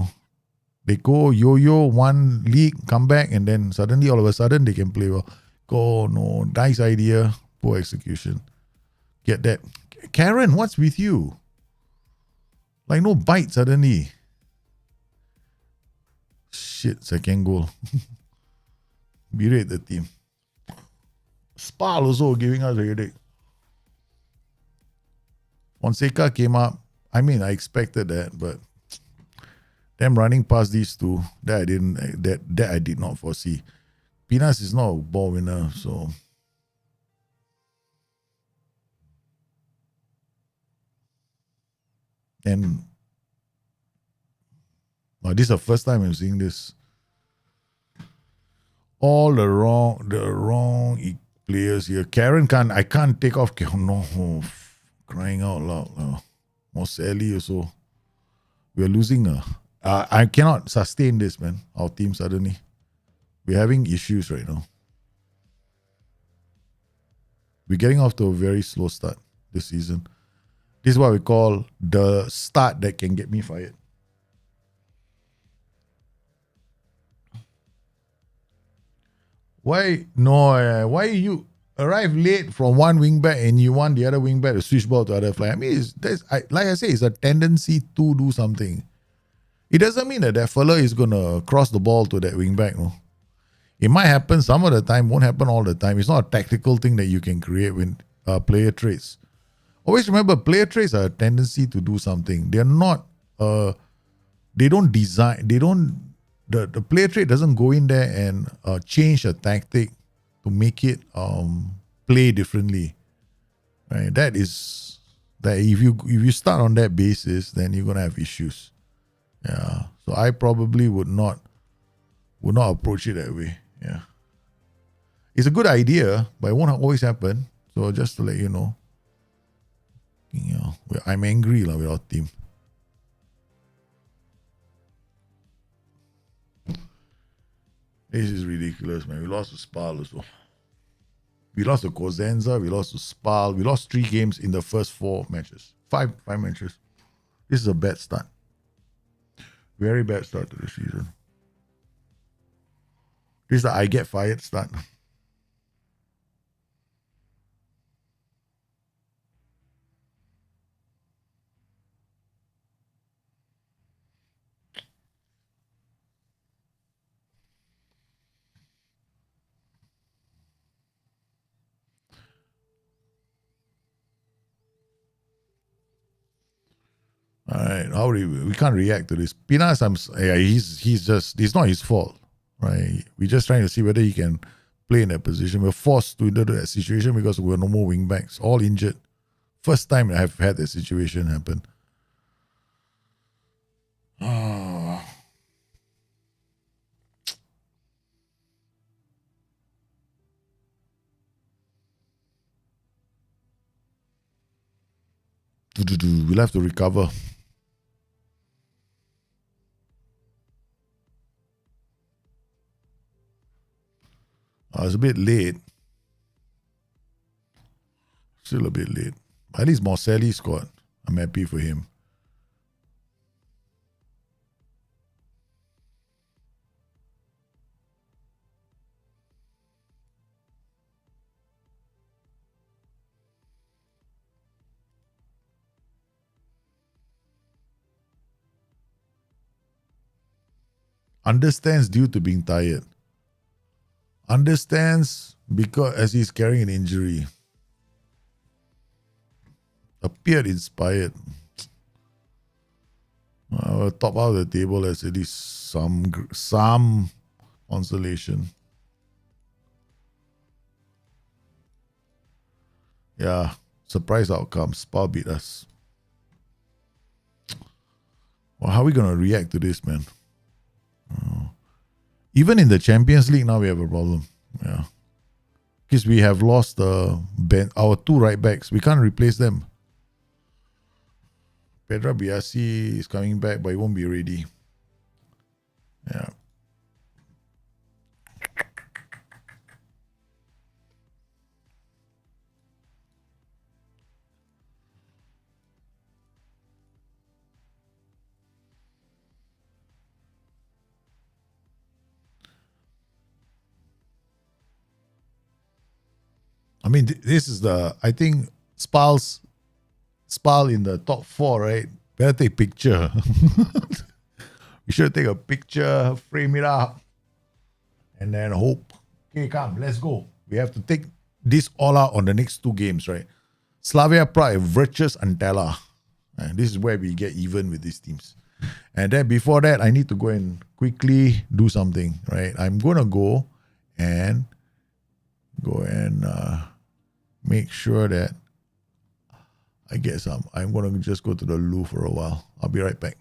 They go yo-yo, one league, come back, and then suddenly, all of a sudden, they can play well. Nice idea, poor execution. Get that. Karen, what's with you? Like no bite suddenly. Shit, second goal. Berate the team. Spal also giving us a headache. Fonseca came up. I mean, I expected that, but them running past these 2, that I did not foresee. Pinas is not a ball winner, so. And this is the first time I'm seeing this. All the wrong players here. Karen I can't take off. No, crying out loud. Moselli also. We're losing. I cannot sustain this, man. Our team suddenly. We're having issues right now. We're getting off to a very slow start this season. This is what we call the start that can get me fired. Why you arrive late from one wingback and you want the other wingback to switch ball to other fly? I mean, like I say, it's a tendency to do something. It doesn't mean that fella is going to cross the ball to that wingback. No? It might happen some of the time, won't happen all the time. It's not a tactical thing that you can create with player traits. Always remember, player traits are a tendency to do something. They're not, they don't design, the player trait doesn't go in there and change a tactic to make it play differently. Right? That is That if you start on that basis, then you're gonna have issues. Yeah. So I probably would not approach it that way. Yeah. It's a good idea, but it won't always happen. So just to let you know, I'm angry with our team. This is ridiculous, man. We lost to Spal also. We lost to Cosenza, we lost to Spal. We lost 3 games in the first 4 matches. Five matches. This is a bad start. Very bad start to the season. This is the I get fired start. All right, how do we can't react to this. Pinas, he's not his fault, right? We're just trying to see whether he can play in that position. We're forced to into that situation because we're no more wing backs, all injured. First time I've had that situation happen. Oh. We'll have to recover. It's a bit late. Still a bit late. At least Morselli scored. I'm happy for him. Understands due to being tired. Understands because as he's carrying an injury. Appeared inspired. Top out of the table has at least some consolation. Yeah, surprise outcome. Spal beat us. Well, how are we going to react to this, man? Even in the Champions League now we have a problem. Yeah. Because we have lost our 2 right backs. We can't replace them. Pedra Biasi is coming back, but he won't be ready. Yeah. I mean, this is I think Spal in the top 4, right? Better take picture. We should take a picture, frame it up, and then hope. Okay, come, let's go. We have to take this all out on the next 2 games, right? Slavia Prague, Virtus Antela. And this is where we get even with these teams. And then before that, I need to go and quickly do something, right? I'm going to go and make sure that I get some. I'm going to just go to the loo for a while. I'll be right back.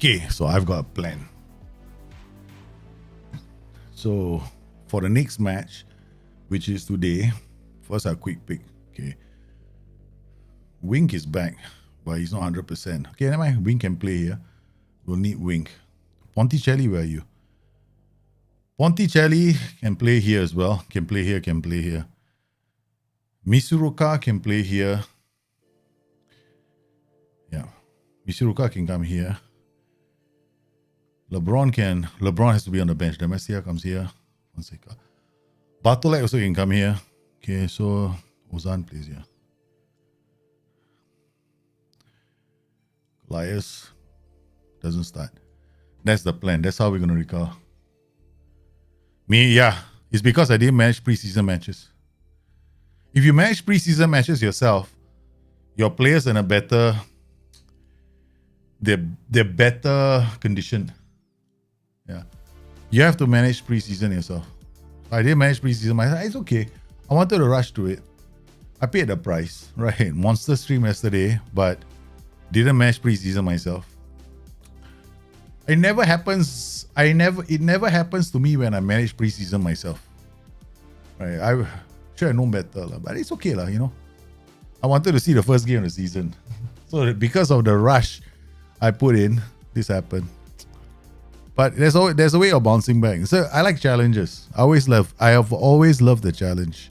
Okay, so I've got a plan. So for the next match, which is today, first a quick pick. Okay. Wink is back, but he's not 100%. Okay, never mind. Wink can play here. We'll need Wink. Ponticelli, where are you? Ponticelli can play here as well. Can play here, can play here. Misuruka can play here. Yeah. Misuruka can come here. LeBron has to be on the bench. Demesia comes here. Fonseca. Bartolek also can come here. Okay, so Ozan plays here. Goliath doesn't start. That's the plan. That's how we're going to recover. It's because I didn't manage preseason matches. If you manage preseason matches yourself, your players are in a better, they're better conditioned. Yeah. You have to manage preseason yourself. I didn't manage preseason myself. It's okay. I wanted to rush to it. I paid the price, right? Monster stream yesterday, but didn't manage preseason myself. It never happens. It never happens to me when I manage preseason myself. Right? I should have known better, but it's okay, you know. I wanted to see the first game of the season. So because of the rush I put in, this happened. But there's a way of bouncing back. So I like challenges. I have always loved the challenge.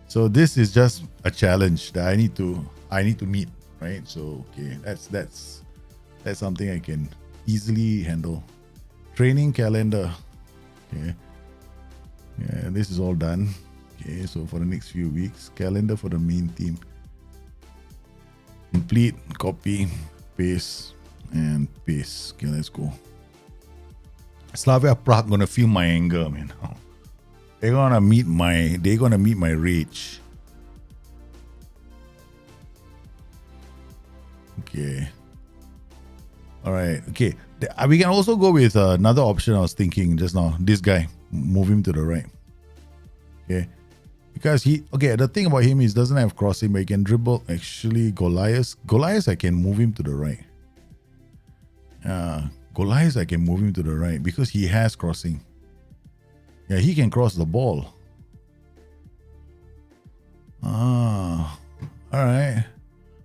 So this is just a challenge that I need to meet, right? So okay, that's something I can easily handle. Training calendar. Okay. Yeah, this is all done. Okay, so for the next few weeks, calendar for the main team. Complete, copy, paste, and paste. Okay, let's go. Slavia Prague gonna feel my anger, man. They're gonna meet my rage. Okay. All right. Okay. We can also go with another option I was thinking just now. This guy, move him to the right. Okay. Because the thing about him is doesn't have crossing, but he can dribble. Actually, Goliath, I can move him to the right. Goliath, I can move him to the right because he has crossing. Yeah, he can cross the ball. All right.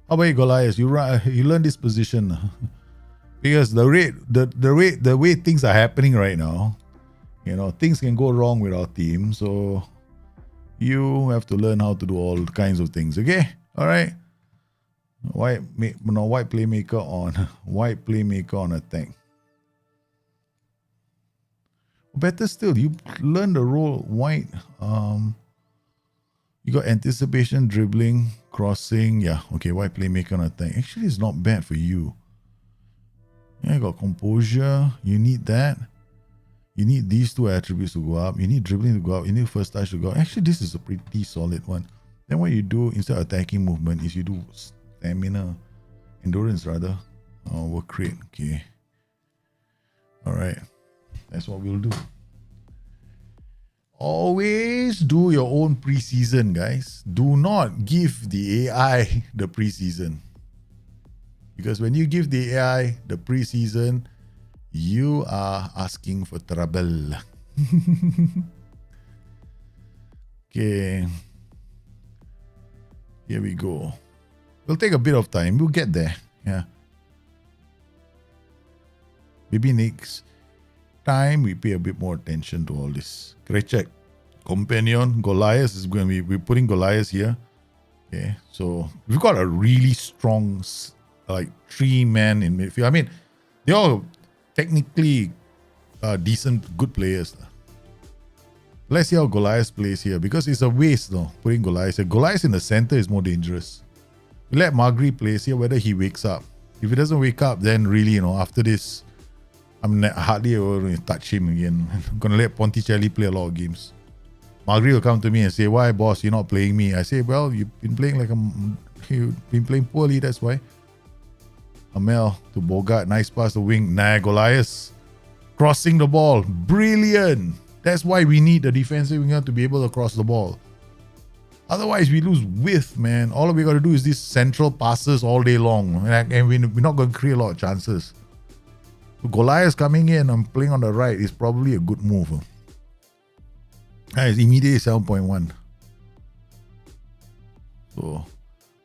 How about you, Goliath? You learn this position because the way things are happening right now, you know, things can go wrong with our team. So you have to learn how to do all kinds of things. Okay, all right. White playmaker on attack. Better still, you learn the role white. You got anticipation, dribbling, crossing. Yeah, okay, white playmaker on attack. Actually, it's not bad for you. Yeah, you got composure. You need that. You need these two attributes to go up. You need dribbling to go up. You need first touch to go up. Actually, this is a pretty solid one. Then what you do instead of attacking movement is you do stamina, endurance rather. Work rate. Okay. All right. That's what we'll do. Always do your own preseason, guys. Do not give the AI the preseason. Because when you give the AI the preseason, you are asking for trouble. Okay. Here we go. We'll take a bit of time. We'll get there. Yeah. Maybe next time we pay a bit more attention to all this. Great check. Companion, Goliath is going to be, we're putting Goliath here. Okay, so we've got a really strong, like 3-man in midfield. I mean, they're all technically decent, good players. Let's see how Goliath plays here because it's a waste though, putting Goliath here. Goliath in the center is more dangerous. We let Magri play here whether he wakes up. If he doesn't wake up, then really, you know, after this, I'm hardly ever going to touch him again. I'm going to let Ponticelli play a lot of games. Magri will come to me and say, why, boss, you're not playing me? I say, well, you've been playing you've been playing poorly, that's why. Amel to Bogart, nice pass to wing. Nah, Goliath crossing the ball. Brilliant. That's why we need the defensive winger to be able to cross the ball. Otherwise, we lose width, man. All we got to do is these central passes all day long. And we're not going to create a lot of chances. Goliath coming in, I'm playing on the right, is probably a good move. It's immediately 7.1. So,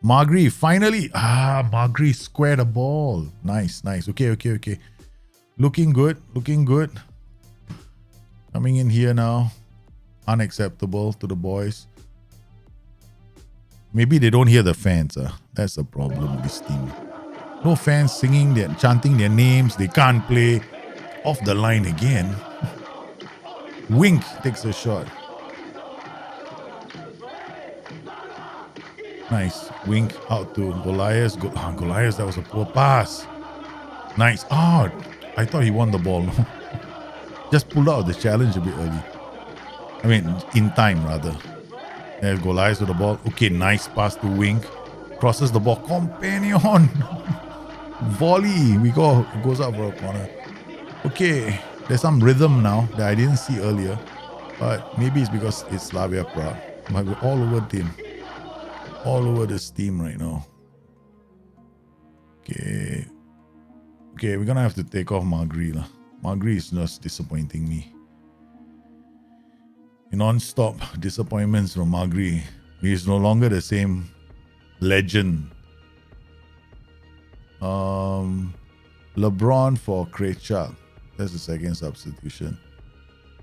Magri, finally. Magri squared the ball. Nice. Okay. Looking good. Coming in here now. Unacceptable to the boys. Maybe they don't hear the fans. That's the problem with this team. No fans chanting their names. They can't play. Off the line again. Wink takes a shot. Nice. Wink out to Goliath. Goliath, that was a poor pass. Nice. I thought he won the ball. Just pulled out the challenge a bit early. I mean, in time rather. There's Goliath with the ball. Okay, nice pass to Wink. Crosses the ball. Companion. Volley. Goes out for a corner. Okay. There's some rhythm now that I didn't see earlier. But maybe it's because it's Slavia Prague. But we're all over team. All over this team right now. Okay, we're gonna have to take off Magri. Magri is just disappointing me. Non-stop disappointments from Magri. He is no longer the same legend. LeBron for Krejcik. That's the second substitution.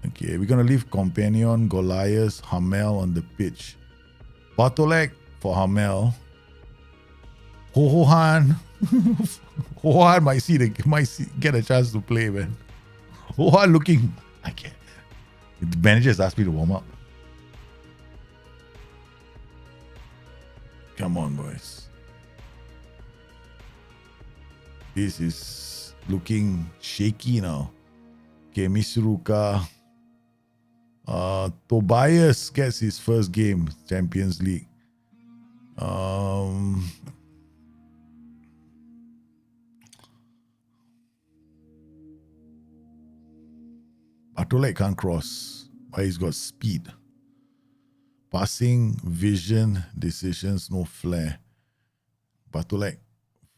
Okay, we're gonna leave Companion, Goliath, Hamel on the pitch. Bartolek for Hamel. Hohan. Hohan might get a chance to play, man. Hohan looking. I can't. The manager has asked me to warm up. Come on, boys. This is looking shaky now. Okay, Misuruka. Tobias gets his first game, Champions League. Bartolek can't cross, but he's got speed. Passing, vision, decisions, no flair. Bartolek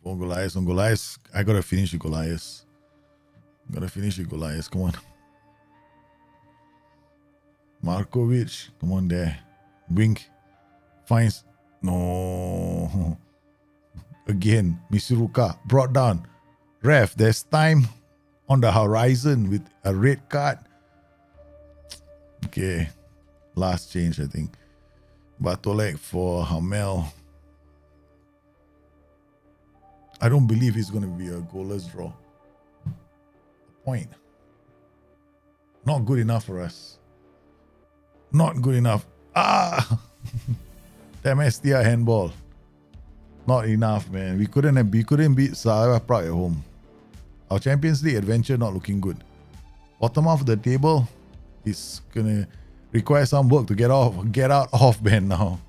for Goliath. On Goliath, I gotta finish with Goliath. Come on. Markovic, come on there. Wink finds. No. Again, Misuruka brought down. Ref, there's time on the horizon with a red card. Okay. Last change, I think. Bartolek for Hamel. I don't believe it's going to be a goalless draw. Point. Not good enough for us. Not good enough. Damn STR handball. Not enough, man. We couldn't beat Slavia Prague at home. Our Champions League adventure not looking good. Bottom half of the table is gonna require some work to get out of Ben now.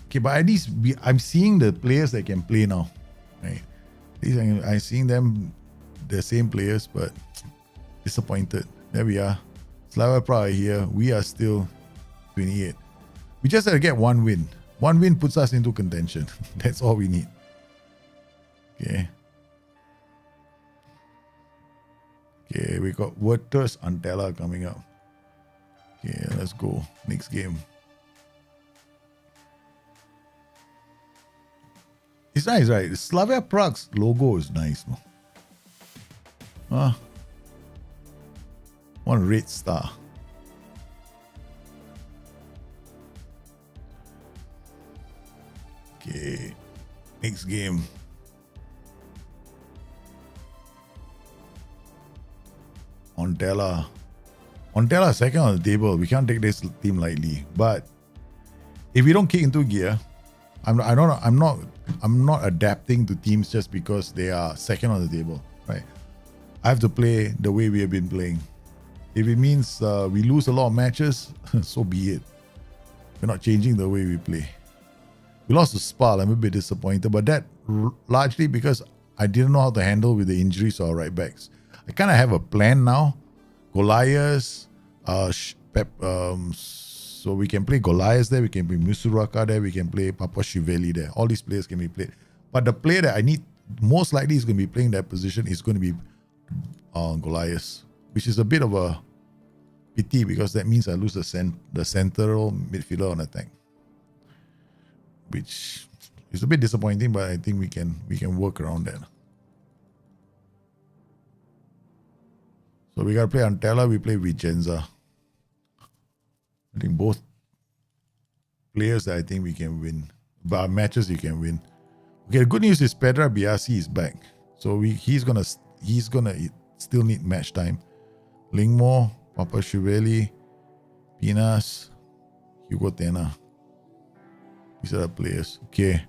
Okay, but at least I'm seeing the players that can play now. Right? At least I'm seeing them, the same players, but disappointed. There we are. Slavia Prague here. We are still 28. We just have to get one win. One win puts us into contention. That's all we need. Okay. Okay, we got Wirtz Antella coming up. Okay, let's go. Next game. It's nice, right? Slavia Prague's logo is nice, no? One red star. Okay. Next game. Ontella second on the table. We can't take this team lightly. But if we don't kick into gear, I'm not adapting to teams just because they are second on the table, right? I have to play the way we have been playing. If it means we lose a lot of matches, so be it. We're not changing the way we play. We lost to Spal. I'm a bit disappointed, but that largely because I didn't know how to handle with the injuries to our right backs. I kind of have a plan now. Goliath, So we can play Goliath there, we can play Musuraka there, we can play Papa Shiveli there. All these players can be played. But the player that I need most likely is going to be playing that position is going to be Goliath, which is a bit of a pity because that means I lose the central midfielder on attack, which is a bit disappointing, but I think we can work around that. So we got to play Antela, we play Vicenza. I think both players that I think we can win. But matches you can win. Okay, the good news is Pedra Biasi is back. So he's gonna still need match time. Lingmo, Papa Shiveli, Pinas, Hugo Tena. These are the players. Okay.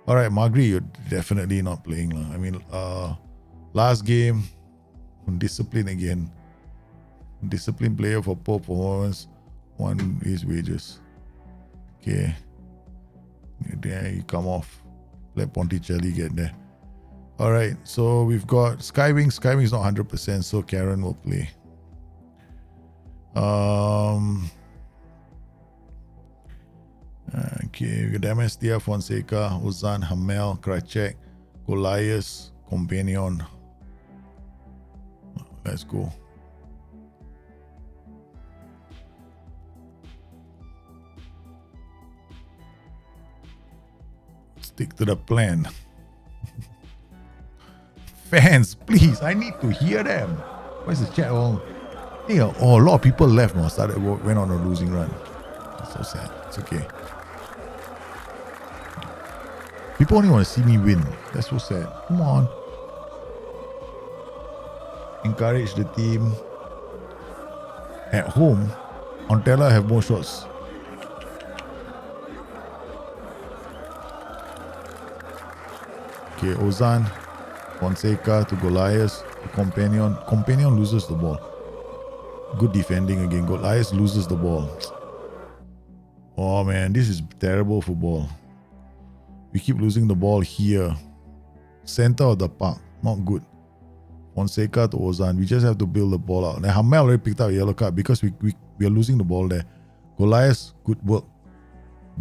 Alright, Magri, you're definitely not playing. I mean, last game, discipline again. Discipline player for poor performance. 1 is wages. Okay. There you come off. Let Ponticelli get there. Alright, so we've got Skywing. Skywing is not 100%, so Karen will play. Okay, we got Damestia, Fonseca, Ozan, Hamel, Kracek, Goliath, Companion. Let's go. Stick to the plan. Fans, please, I need to hear them. Where's the chat? Oh, a lot of people left now. Went on a losing run. It's so sad. It's okay. People only want to see me win. That's so sad. Come on. Encourage the team. At home, Ontella have more shots. Okay, Ozan, Fonseca to Goliath, to Companion. Companion loses the ball. Good defending again. Goliath loses the ball. Oh man, this is terrible football. We keep losing the ball here. Center of the park. Not good. Fonseca to Ozan. We just have to build the ball out. Now Hamel already picked up a yellow card because we are losing the ball there. Goliath, good work.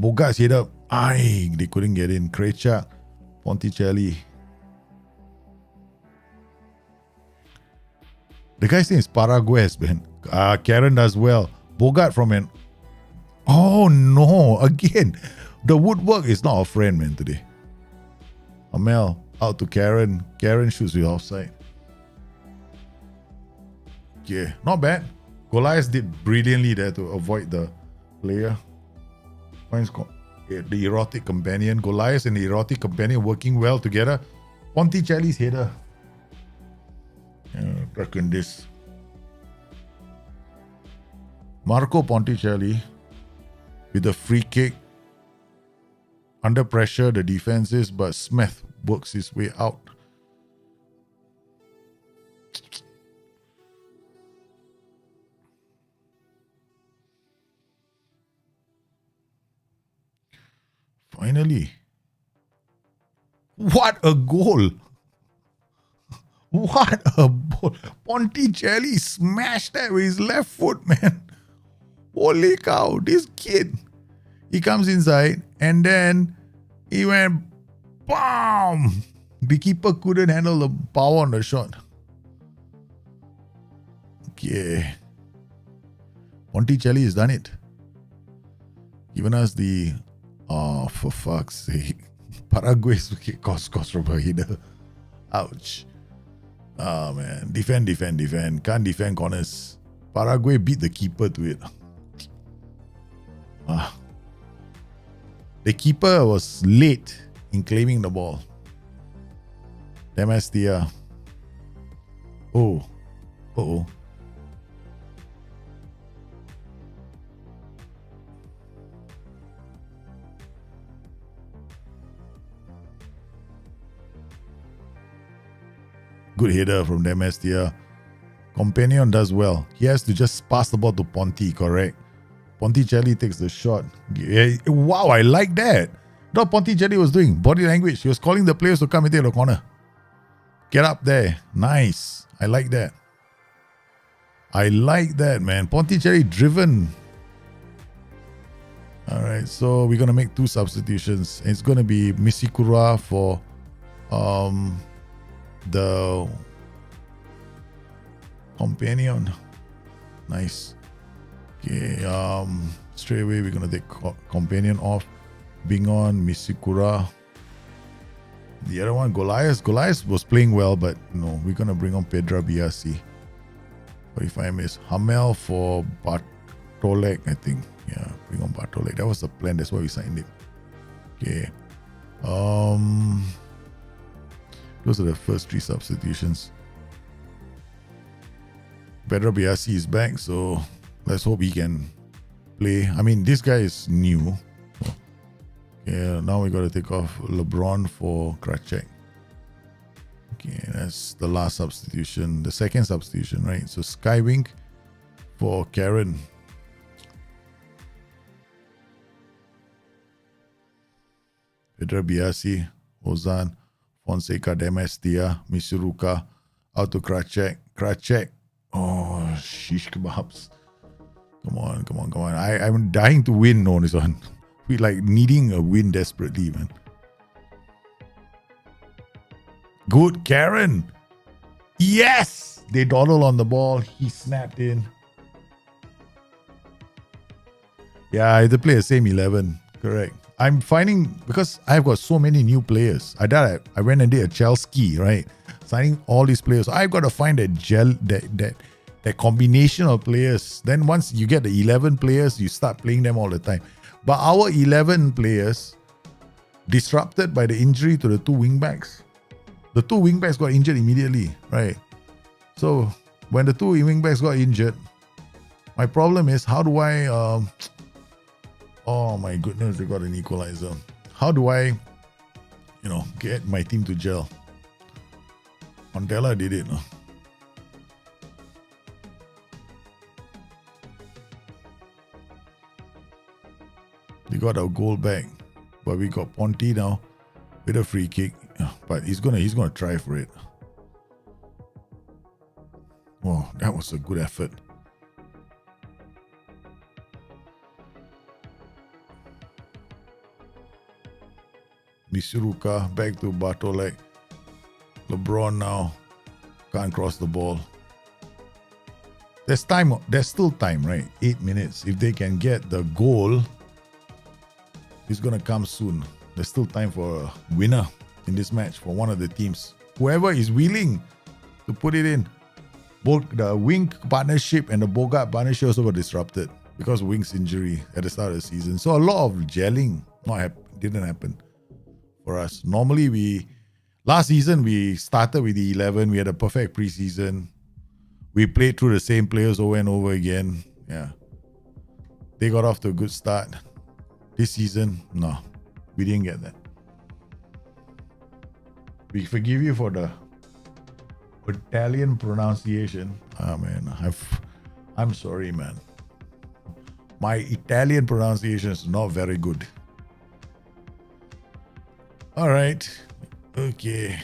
Bogart's head up. They couldn't get in. Krejcik, Ponticelli. The guy's name is Paragues, man. Karen does well. Bogart from an... Oh no, again. The woodwork is not our friend, man, today. Amel out to Karen. Karen shoots with offside. Yeah, not bad. Goliath did brilliantly there to avoid the player. The erotic companion. Goliath and the erotic companion working well together. Ponticelli's header. Back in this. Marco Ponticelli with the free kick. Under pressure, the defense is, but Smith works his way out. Finally. What a goal! What a ball. Ponticelli smashed that with his left foot, man. Holy cow, this kid. He comes inside and then he went BAM! The keeper couldn't handle the power on the shot. Okay. Ponticelli has done it. Given us the... Oh, for fuck's sake. Paraguay's cost from a header. Ouch. Oh, man. Defend. Can't defend corners. Paraguay beat the keeper to it. The keeper was late in claiming the ball. Demastia. Uh-oh. Good header from Demastia. Companion does well. He has to just pass the ball to Ponti, correct? Ponticelli takes the shot. Yeah, wow, I like that. What Ponticelli was doing? Body language. He was calling the players to come into the corner. Get up there. Nice. I like that. I like that, man. Ponticelli driven. All right, so we're gonna make 2 substitutions. It's gonna be Misikura for the companion. Nice. Okay, straight away we're gonna take companion off. Bingon, Misikura. The other one, Goliath. Goliath was playing well, but no, we're gonna bring on Pedra Biasi. 45 minutes. Hamel for Bartolek, I think. Yeah, bring on Bartolek. That was the plan. That's why we signed it. Okay. Those are the first 3 substitutions. Pedro Biasi is back, so let's hope he can play. I mean, this guy is new. So, yeah, now we got to take off LeBron for Kracek. Okay, that's the last substitution. The second substitution, right? So Skywink for Karen. Pedro Biasi, Ozan, Fonseca, Demestia, Misuruka, out to Kracek. Kracek. Oh, shish kebabs. Come on. I'm dying to win on this one. We like needing a win desperately, man. Good, Karen. Yes! They dawdle on the ball. He snapped in. Yeah, I had to play the same 11. Correct. I'm finding, because I've got so many new players. I went and did a Chelsea, right? Signing all these players. I've got to find that combination of players. Then once you get the 11 players, you start playing them all the time. But our 11 players disrupted by the injury to the 2 wingbacks. The 2 wingbacks got injured immediately, right? So when the 2 wingbacks got injured, my problem is how do I oh my goodness, they got an equalizer. How do I, get my team to gel? Montella did it. No? We got our goal back, but we got Ponti now with a free kick. But he's gonna try for it. Oh, that was a good effort. Misuruka back to Bartolek. LeBron now can't cross the ball. There's time. There's still time, right? 8 minutes. If they can get the goal, it's gonna come soon. There's still time for a winner in this match for one of the teams. Whoever is willing to put it in. Both the Wink partnership and the Bogart partnership also got disrupted because of Wink's injury at the start of the season. So a lot of gelling didn't happen for us. Normally last season we started with the 11. We had a perfect preseason. We played through the same players over and over again. Yeah. They got off to a good start. This season, no, we didn't get that. We forgive you for the Italian pronunciation. Oh man, I'm sorry, man. My Italian pronunciation is not very good. All right. Okay.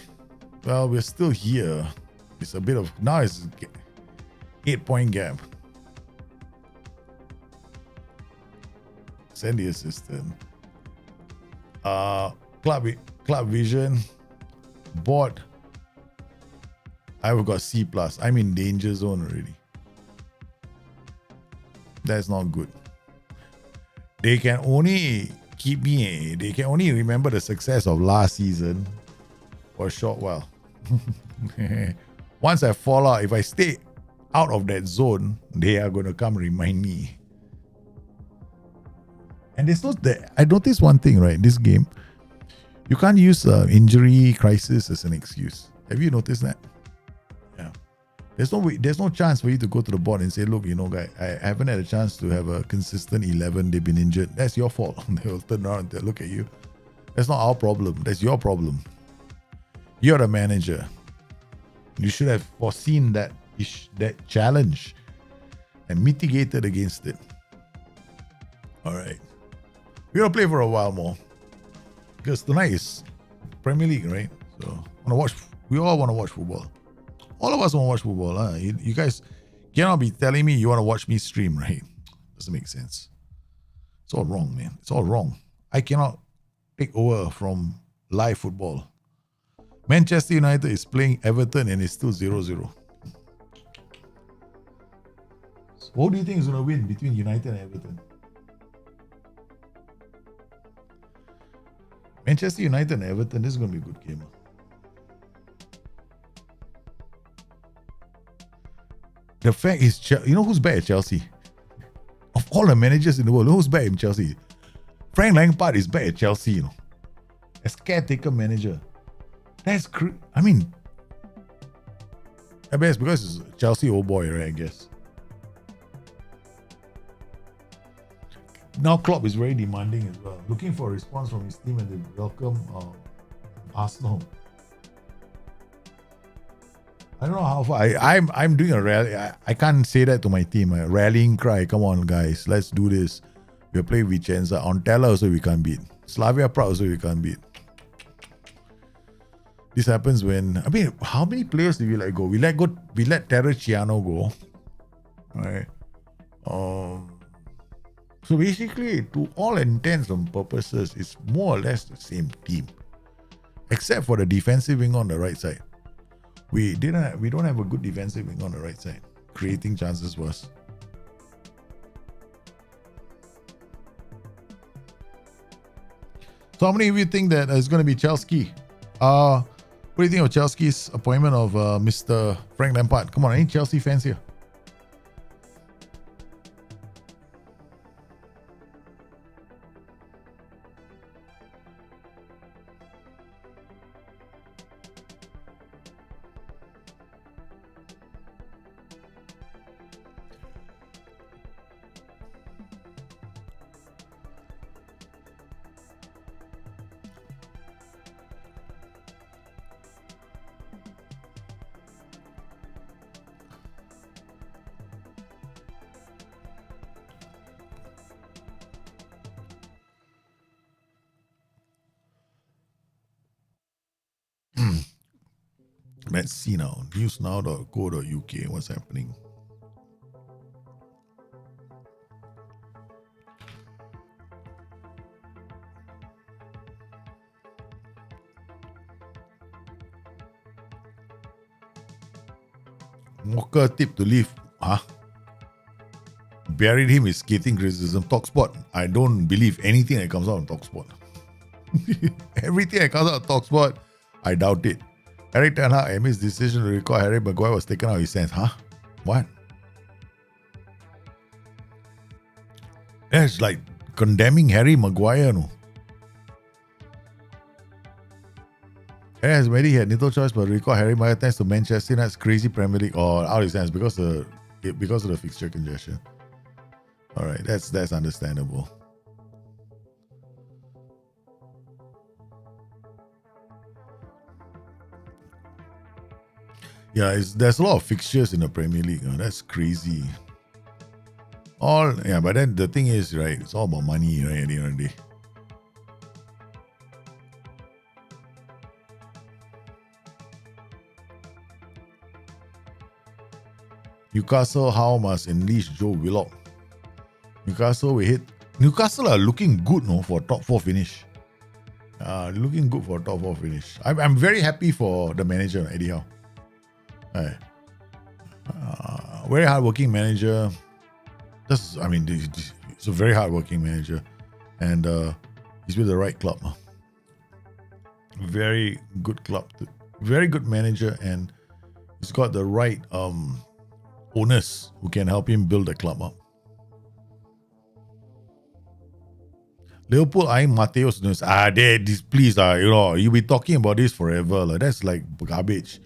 Well, we're still here. It's a bit of, now it's 8-point gap. Send the assistant. Club Vision. Bought. I've got C+. I'm in danger zone already. That's not good. They can only keep me. They can only remember the success of last season for a short while. Once I fall out, if I stay out of that zone, they are going to come remind me. And I noticed one thing, right? This game, you can't use injury crisis as an excuse. Have you noticed that? Yeah. There's no chance for you to go to the board and say, look, guy, I haven't had a chance to have a consistent 11. They've been injured. That's your fault. They'll turn around and look at you. That's not our problem. That's your problem. You're the manager. You should have foreseen that challenge and mitigated against it. All right. We're going to play for a while more. Because tonight is Premier League, right? So we all want to watch football. All of us want to watch football. Huh? You guys cannot be telling me you want to watch me stream, right? Doesn't make sense. It's all wrong, man. It's all wrong. I cannot take over from live football. Manchester United is playing Everton and it's still 0-0. What do you think is going to win between United and Everton? Manchester United and Everton, this is going to be a good game. The fact is, you know who's bad at Chelsea? Of all the managers in the world, who's bad in Chelsea? Frank Lampard is bad at Chelsea, you know. As caretaker manager. That's I mean, I guess because it's Chelsea old boy, right? I guess. Now Klopp is very demanding as well, looking for a response from his team and they welcome Arsenal. I don't know how far. I'm doing a rally. I can't say that to my team. A rallying cry. Come on, guys, let's do this. We're playing Vicenza. Ontella also we can't beat. Slavia Prague also we can't beat. This happens when, I mean, how many players did we let go? We let Terracciano go. Right. So basically, to all intents and purposes, it's more or less the same team. Except for the defensive wing on the right side. We don't have a good defensive wing on the right side. Creating chances for us. So how many of you think that it's going to be Chelsea? What do you think of Chelsea's appointment of Mr. Frank Lampard? Come on, any Chelsea fans here? Let's see now. Newsnow.co.uk. What's happening? Walker tip to leave. Huh? Buried him with scathing criticism. Talksport. I don't believe anything that comes out of Talksport. Everything that comes out of Talksport, I doubt it. Eric Ten Hag amidst decision to recall Harry Maguire was taken out of his hands. Huh? What? That's like condemning Harry Maguire, no? Harry has already had little choice but to recall Harry Maguire thanks to Manchester United's crazy Premier League or out of his hands because of the fixture congestion. Alright, that's understandable. Yeah, there's a lot of fixtures in the Premier League. That's crazy. But then the thing is, right, it's all about money, right, at the end of the day. Newcastle, how must unleash Joe Willock? Newcastle are looking good, no, for top 4 finish. Looking good for top 4 finish. I'm very happy for the manager, Eddie Howe. Very hardworking manager. It's a very hardworking manager, and he's with the right club. Very good club, very good manager, and he's got the right owners who can help him build the club up. Liverpool eyeing Mateos Nunes. Please, you'll be talking about this forever. That's like garbage.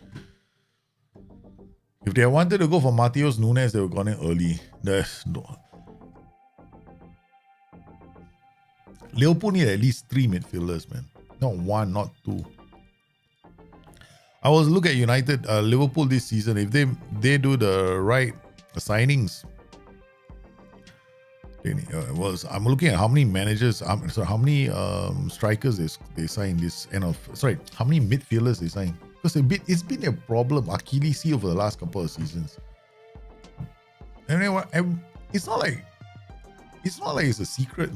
If they wanted to go for Mateos Nunes, they would have gone in early. Liverpool need at least 3 midfielders, man. Not 1, not 2. I was looking at United, Liverpool this season. If they do the right signings, I'm looking at how many managers, how many strikers they signed this end of. Sorry, how many midfielders they signed. Because it's been a problem, Achilles heel for the last couple of seasons. And it's not like It's not like it's a secret.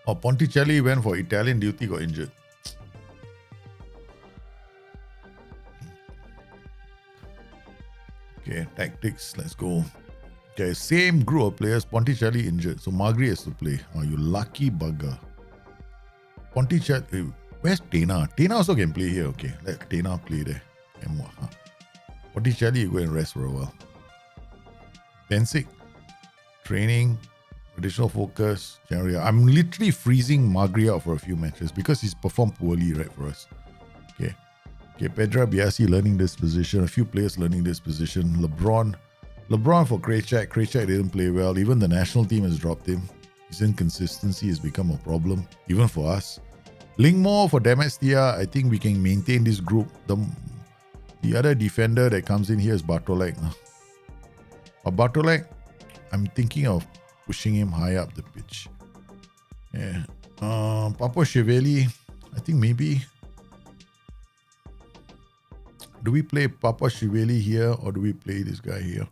Oh, Ponticelli went for Italian duty, got injured. Okay, tactics, let's go. Okay, same group of players, Ponticelli injured, so Magri has to play. Oh, you lucky bugger. Ponticelli, where's Tena? Tena also can play here, okay. Let Tena play there. Ponticelli, you go and rest for a while. Pensick, training, additional focus, January. I'm literally freezing Magri out for a few matches because he's performed poorly, right, for us. Okay. Okay, Pedra Biasi learning this position. A few players learning this position. LeBron for Krejcik. Krejcik didn't play well. Even the national team has dropped him. His inconsistency has become a problem, even for us. Lingmore for Demestia. I think we can maintain this group. The other defender that comes in here is Bartolek. But Bartolek, I'm thinking of pushing him high up the pitch. Yeah. Papa Cheveli, I think maybe. Do we play Papa Cheveli here or do we play this guy here?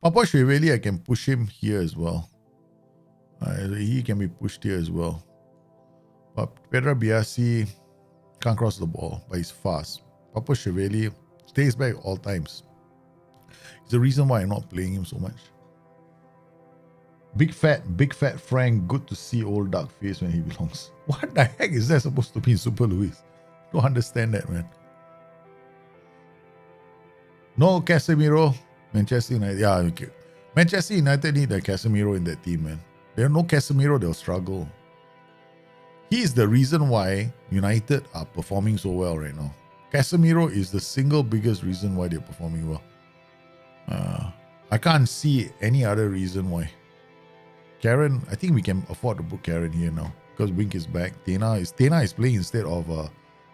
Papa Cheveli, I can push him here as well. He can be pushed here as well. But Pedro Biasi can't cross the ball, but he's fast. Papa Cheveli stays back all times. It's the reason why I'm not playing him so much. Big fat Frank, good to see old dark face when he belongs. What the heck is that supposed to be in Super Luis? Don't understand that, man. No Casemiro, Manchester United. Yeah, okay. Manchester United need a Casemiro in that team, man. There's no Casemiro, they'll struggle. He is the reason why United are performing so well right now. Casemiro is the single biggest reason why they're performing well. I can't see any other reason why. Karen, I think we can afford to put Karen here now because Wink is back. Tena is playing instead of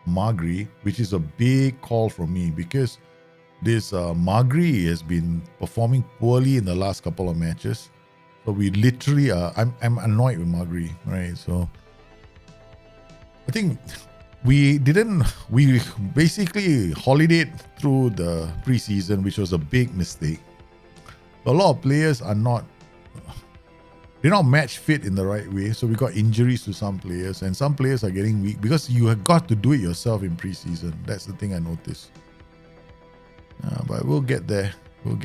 Magri, which is a big call from me because this Magri has been performing poorly in the last couple of matches. So we literally I'm annoyed with Magri, right? So I think we basically holidayed through the preseason, which was a big mistake. A lot of players are not match fit in the right way. So we got injuries to some players and some players are getting weak because you have got to do it yourself in preseason. That's the thing I noticed. But we'll get there. We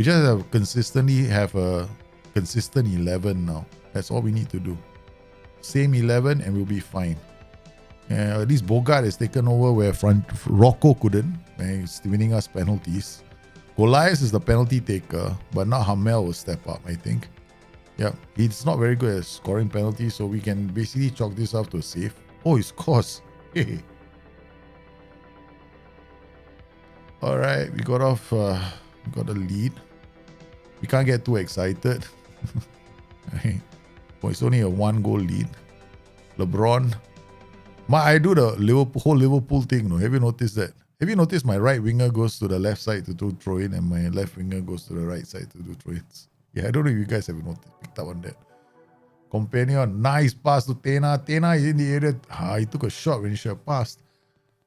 just have a consistent 11 now. That's all we need to do. Same 11 and we'll be fine. At least Bogart has taken over where Rocco couldn't. He's winning us penalties. Goliath is the penalty taker, but now Hamel will step up, I think. Yeah, he's not very good at scoring penalties, so we can basically chalk this up to a save. Oh, he scores. Hey. All right, we got a lead. We can't get too excited. Oh, it's only a 1-goal lead. LeBron. I do the whole Liverpool thing. No, have you noticed that? Have you noticed my right winger goes to the left side to do throw-in and my left winger goes to the right side to do throw-ins? Yeah, I don't know if you guys have picked up on that. Companion, nice pass to Tena. Tena is in the area. He took a shot when he should have passed.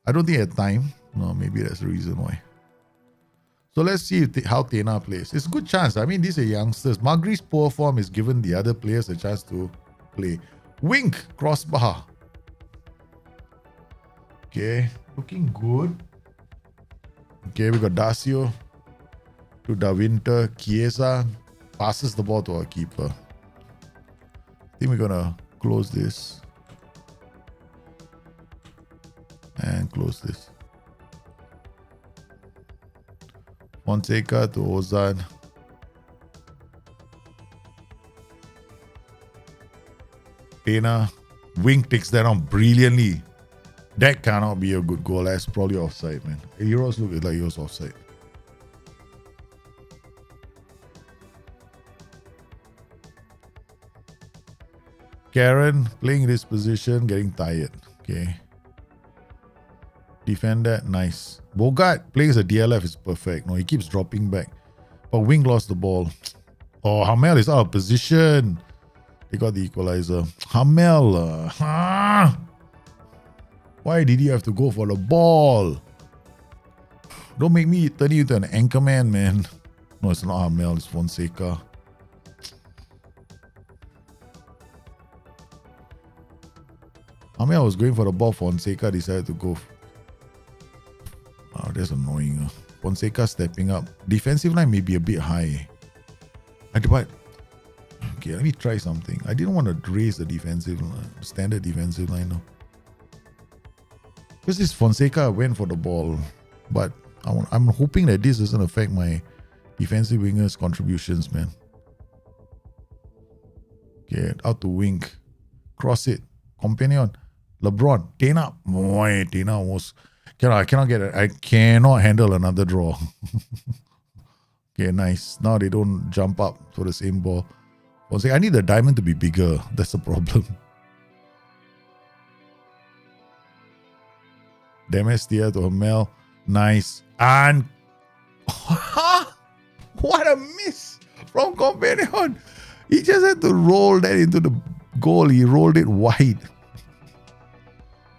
I don't think he had time. No, maybe that's the reason why. So let's see how Tena plays. It's a good chance. I mean, these are youngsters. Magri's poor form is given the other players a chance to play. Wink, crossbar. Okay, looking good. Okay, we got Dacio to Da Winter. Chiesa passes the ball to our keeper. I think we're gonna close this and close this. Fonseca to Ozan. Tena. Wink takes that on brilliantly. That cannot be a good goal. That's probably offside, man. Heroes look like he was offside. Karen playing this position, getting tired. Okay. Defender, nice. Bogart playing as a DLF is perfect. No, he keeps dropping back. But Wing lost the ball. Oh, Hamel is out of position. They got the equalizer. Hamel. Why did you have to go for the ball? Don't make me turn you into an anchorman, man. No, it's not Hamel, it's Fonseca. Hamel was going for the ball. Fonseca decided to go. Oh, that's annoying. Fonseca stepping up. Defensive line may be a bit high. But okay, let me try something. I didn't want to raise the defensive line, standard defensive line now. Because this Fonseca went for the ball, but I'm hoping that this doesn't affect my defensive wingers' contributions, man. Okay, out to wing. Cross it. Companion. LeBron. Tena. Boy, Tena almost. I cannot get it. I cannot handle another draw. Okay, nice. Now they don't jump up for the same ball. I need the diamond to be bigger. That's the problem. Demestia to Hamel. Nice. And what a miss from Companion. He just had to roll that into the goal. He rolled it wide.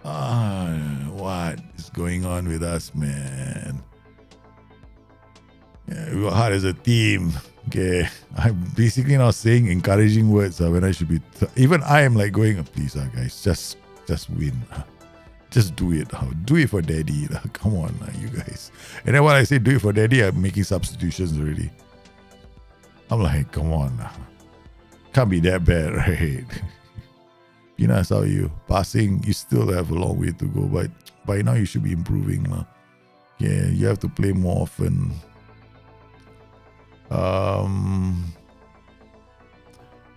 What is going on with us, man? Yeah, we work hard as a team. Okay, I'm basically not saying encouraging words when I should be. Even I am like going, please, guys, just win. Just do it. Do it for daddy. Come on, you guys. And then when I say do it for daddy, I'm making substitutions already. I'm like, come on. Can't be that bad, right? Pinas, how are you? Passing, you still have a long way to go, but by now you should be improving. Yeah, you have to play more often.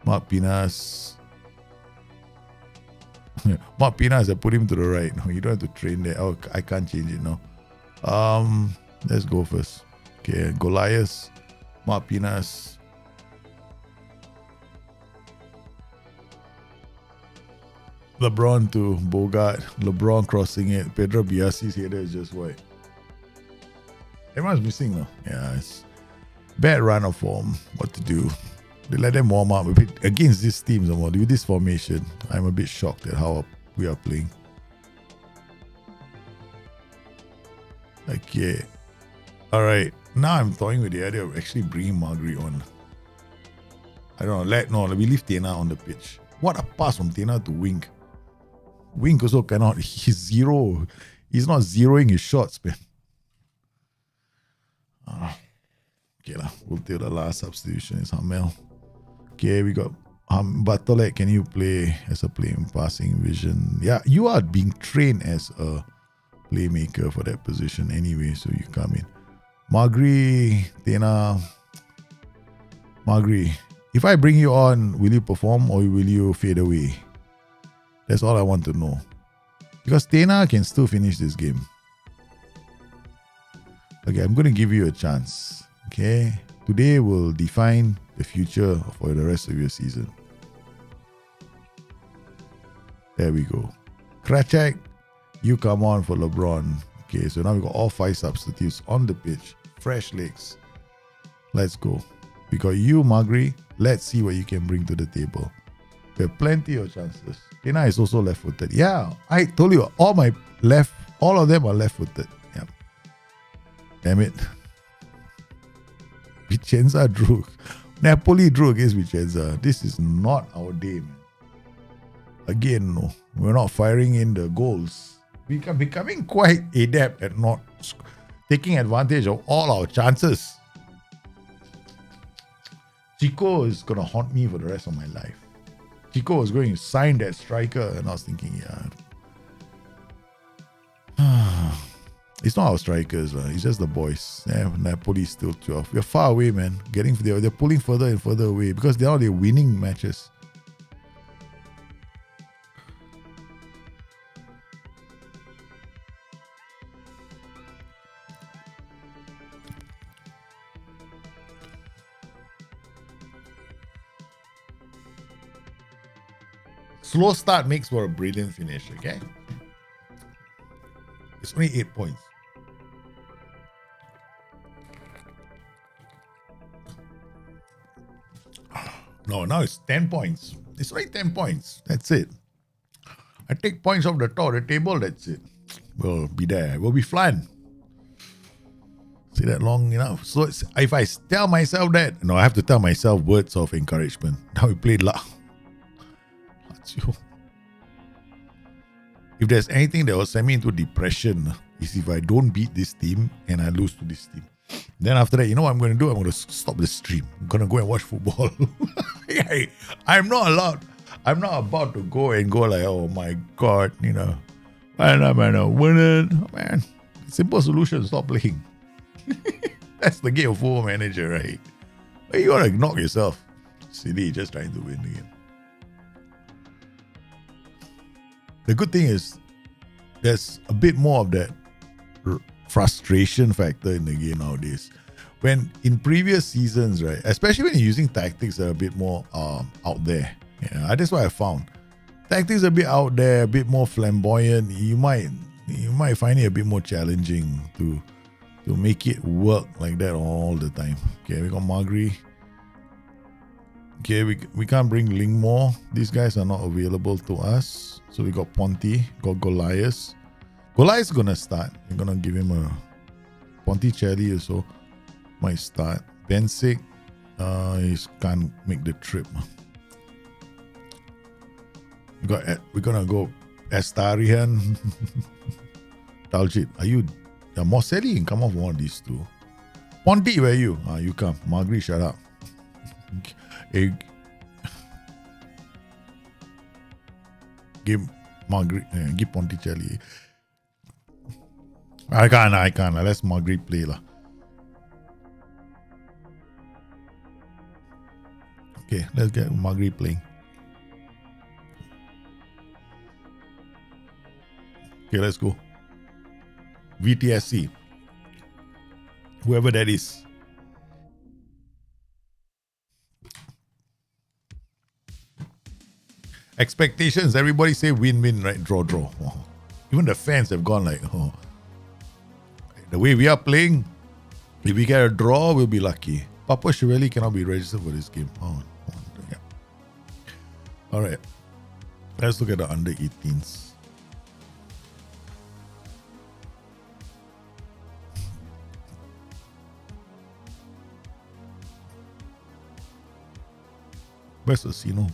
Mark Pinas. Mark Pinas, I put him to the right. No, you don't have to train there. Oh, I can't change it now. Let's go first. Okay, Goliath, Mark Pinas. LeBron to Bogart. LeBron crossing it. Pedro Biasi's header is just wide. Everyone's missing now. Yeah, it's bad run of form. What to do? They let them warm up a bit against this team. With this formation, I'm a bit shocked at how we are playing. Okay. Alright. Now I'm toying with the idea of actually bringing Marguerite on. I don't know. We leave Tena on the pitch. What a pass from Tena to Wink. Wink also cannot. He's zero. He's not zeroing his shots, man. Okay, we'll take the last substitution. It's Hamel. Okay, we got Bustthenet. Can you play as a playing passing vision? Yeah, you are being trained as a playmaker for that position anyway, so you come in. Magri, Tena. Magri, if I bring you on, will you perform or will you fade away? That's all I want to know. Because Tena can still finish this game. Okay, I'm going to give you a chance. Okay, today will define the future for the rest of your season. There we go. Krachak, you come on for LeBron. Okay, so now we got all 5 substitutes on the pitch. Fresh legs. Let's go. We got you, Magri. Let's see what you can bring to the table. We have plenty of chances. Tena is also left-footed. Yeah, I told you, all of them are left-footed. Yeah. Damn it. Vicenza drew. Napoli drew against Vicenza. This is not our day, man. Again, no. We're not firing in the goals. We are becoming quite adept at not taking advantage of all our chances. Chico is going to haunt me for the rest of my life. Chico was going to sign that striker, and I was thinking, yeah. It's not our strikers, it's just the boys. Yeah, Napoli is still 12. We're far away, man. They're pulling further and further away because they're winning matches. Slow start makes for a brilliant finish, okay? It's only 8 points. No, now it's 10 points. It's only 10 points. That's it. I take points off the top of the table. That's it. We'll be there. We'll be flying. See that long enough. So if I tell myself that, no, I have to tell myself words of encouragement. Now we played loud. If there's anything that will send me into depression, is if I don't beat this team and I lose to this team. Then after that, you know what I'm going to do? I'm going to stop the stream. I'm going to go and watch football. I'm not allowed. I'm not about to go like, oh my God, you know, I'm a winner. Man, simple solution, stop playing. That's the game of Football Manager, right? But you gotta knock yourself. Silly, just trying to win again. The good thing is, there's a bit more of that frustration factor in the game nowadays. When in previous seasons, right, especially when you're using tactics that are a bit more out there. Yeah, that's what I found. Tactics are a bit out there, a bit more flamboyant. You might find it a bit more challenging to make it work like that all the time. Okay, we got Magri. Okay, we can't bring Lingmore. These guys are not available to us. So we got Ponti, got Goliath. Goliath's gonna start. We're gonna give him a Ponticelli also might start. Bensic, he can't make the trip. We're gonna go Astarian. Daljit, are you? Moselli can come off one of these two. Ponti, where are you? You come. Margaret, shut up. Hey, give Margaret, give Ponticelli. I can't. Let's Margaret play lah. Okay, let's get Margaret playing. Okay, let's go. VTSC. Whoever that is. Expectations. Everybody say win-win, right? Draw. Oh. Even the fans have gone like, oh. The way we are playing, if we get a draw, we'll be lucky. Papa Chevalier cannot be registered for this game. Oh, yeah. All right. Let's look at the under 18s. Where's the Casino?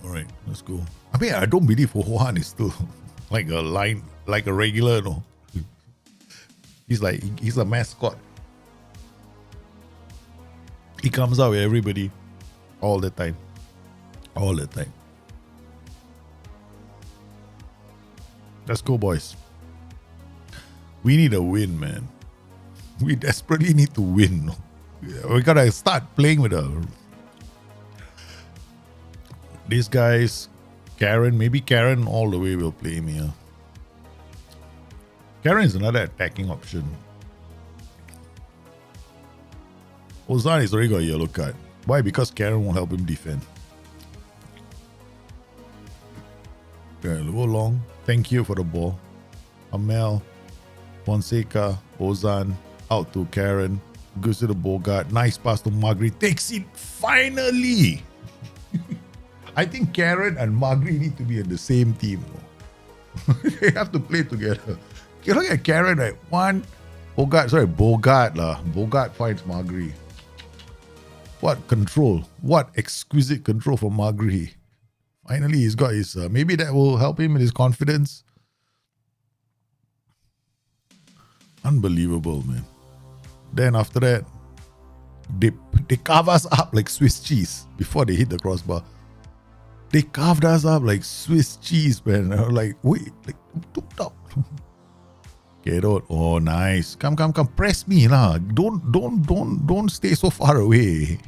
Alright, let's go. I mean, I don't believe Ho-Han is still like a regular, no. He's a mascot. He comes out with everybody all the time. All the time. Let's go, boys. We need a win, man. We desperately need to win. No? We gotta start playing with these guys. Maybe Karen all the way will play him here. Karen is another attacking option. Ozan is already got a yellow card. Why? Because Karen won't help him defend. Okay, go long. Thank you for the ball. Amel, Fonseca, Ozan, out to Karen. Goes to the Bogart. Nice pass to Margaret. Takes it finally. I think Karen and Margaret need to be in the same team. They have to play together. Okay, look at Karen, right? Bogart lah. Bogart finds Margaret. What control. What exquisite control from Margaret. Finally, he's got his... maybe that will help him in his confidence. Unbelievable, man. Then after that, they carve us up like Swiss cheese before they hit the crossbar. They carved us up like Swiss cheese, man. I was like, wait, like, top. Get out. Oh, nice. Come. Press me, lah. Don't stay so far away.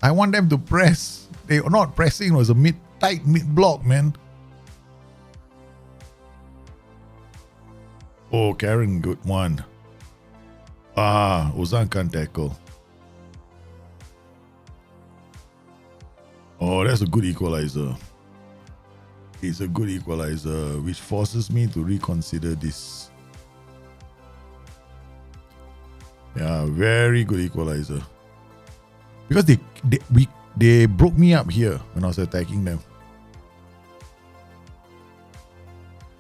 I want them to press. They are not pressing. It was a tight mid block, man. Oh, Karen, good one. Ozan can't tackle. Oh, that's a good equalizer. It's a good equalizer, which forces me to reconsider this. Yeah, very good equalizer. Because they broke me up here when I was attacking them.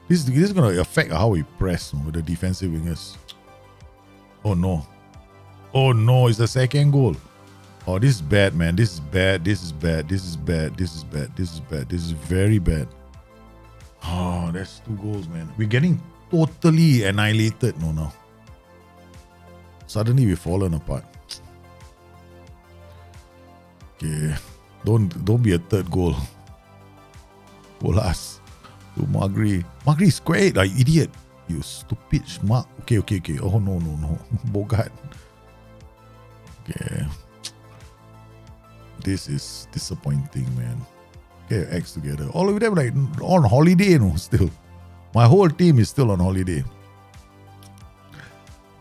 This is gonna affect how we press with the defensive wingers. Oh no. Oh no, it's the second goal. Oh, this is bad, man. This is bad. This is bad. This is bad. This is bad. This is bad. This is very bad. Oh, that's 2 goals, man. We're getting totally annihilated now. Suddenly we've fallen apart. Okay. Don't be a third goal. Goal us. To Magri. Magri square it, like idiot. You stupid schmuck. Okay. Oh no. Bogart. Okay. This is disappointing, man. Okay, X together. All of them like on holiday, still. My whole team is still on holiday.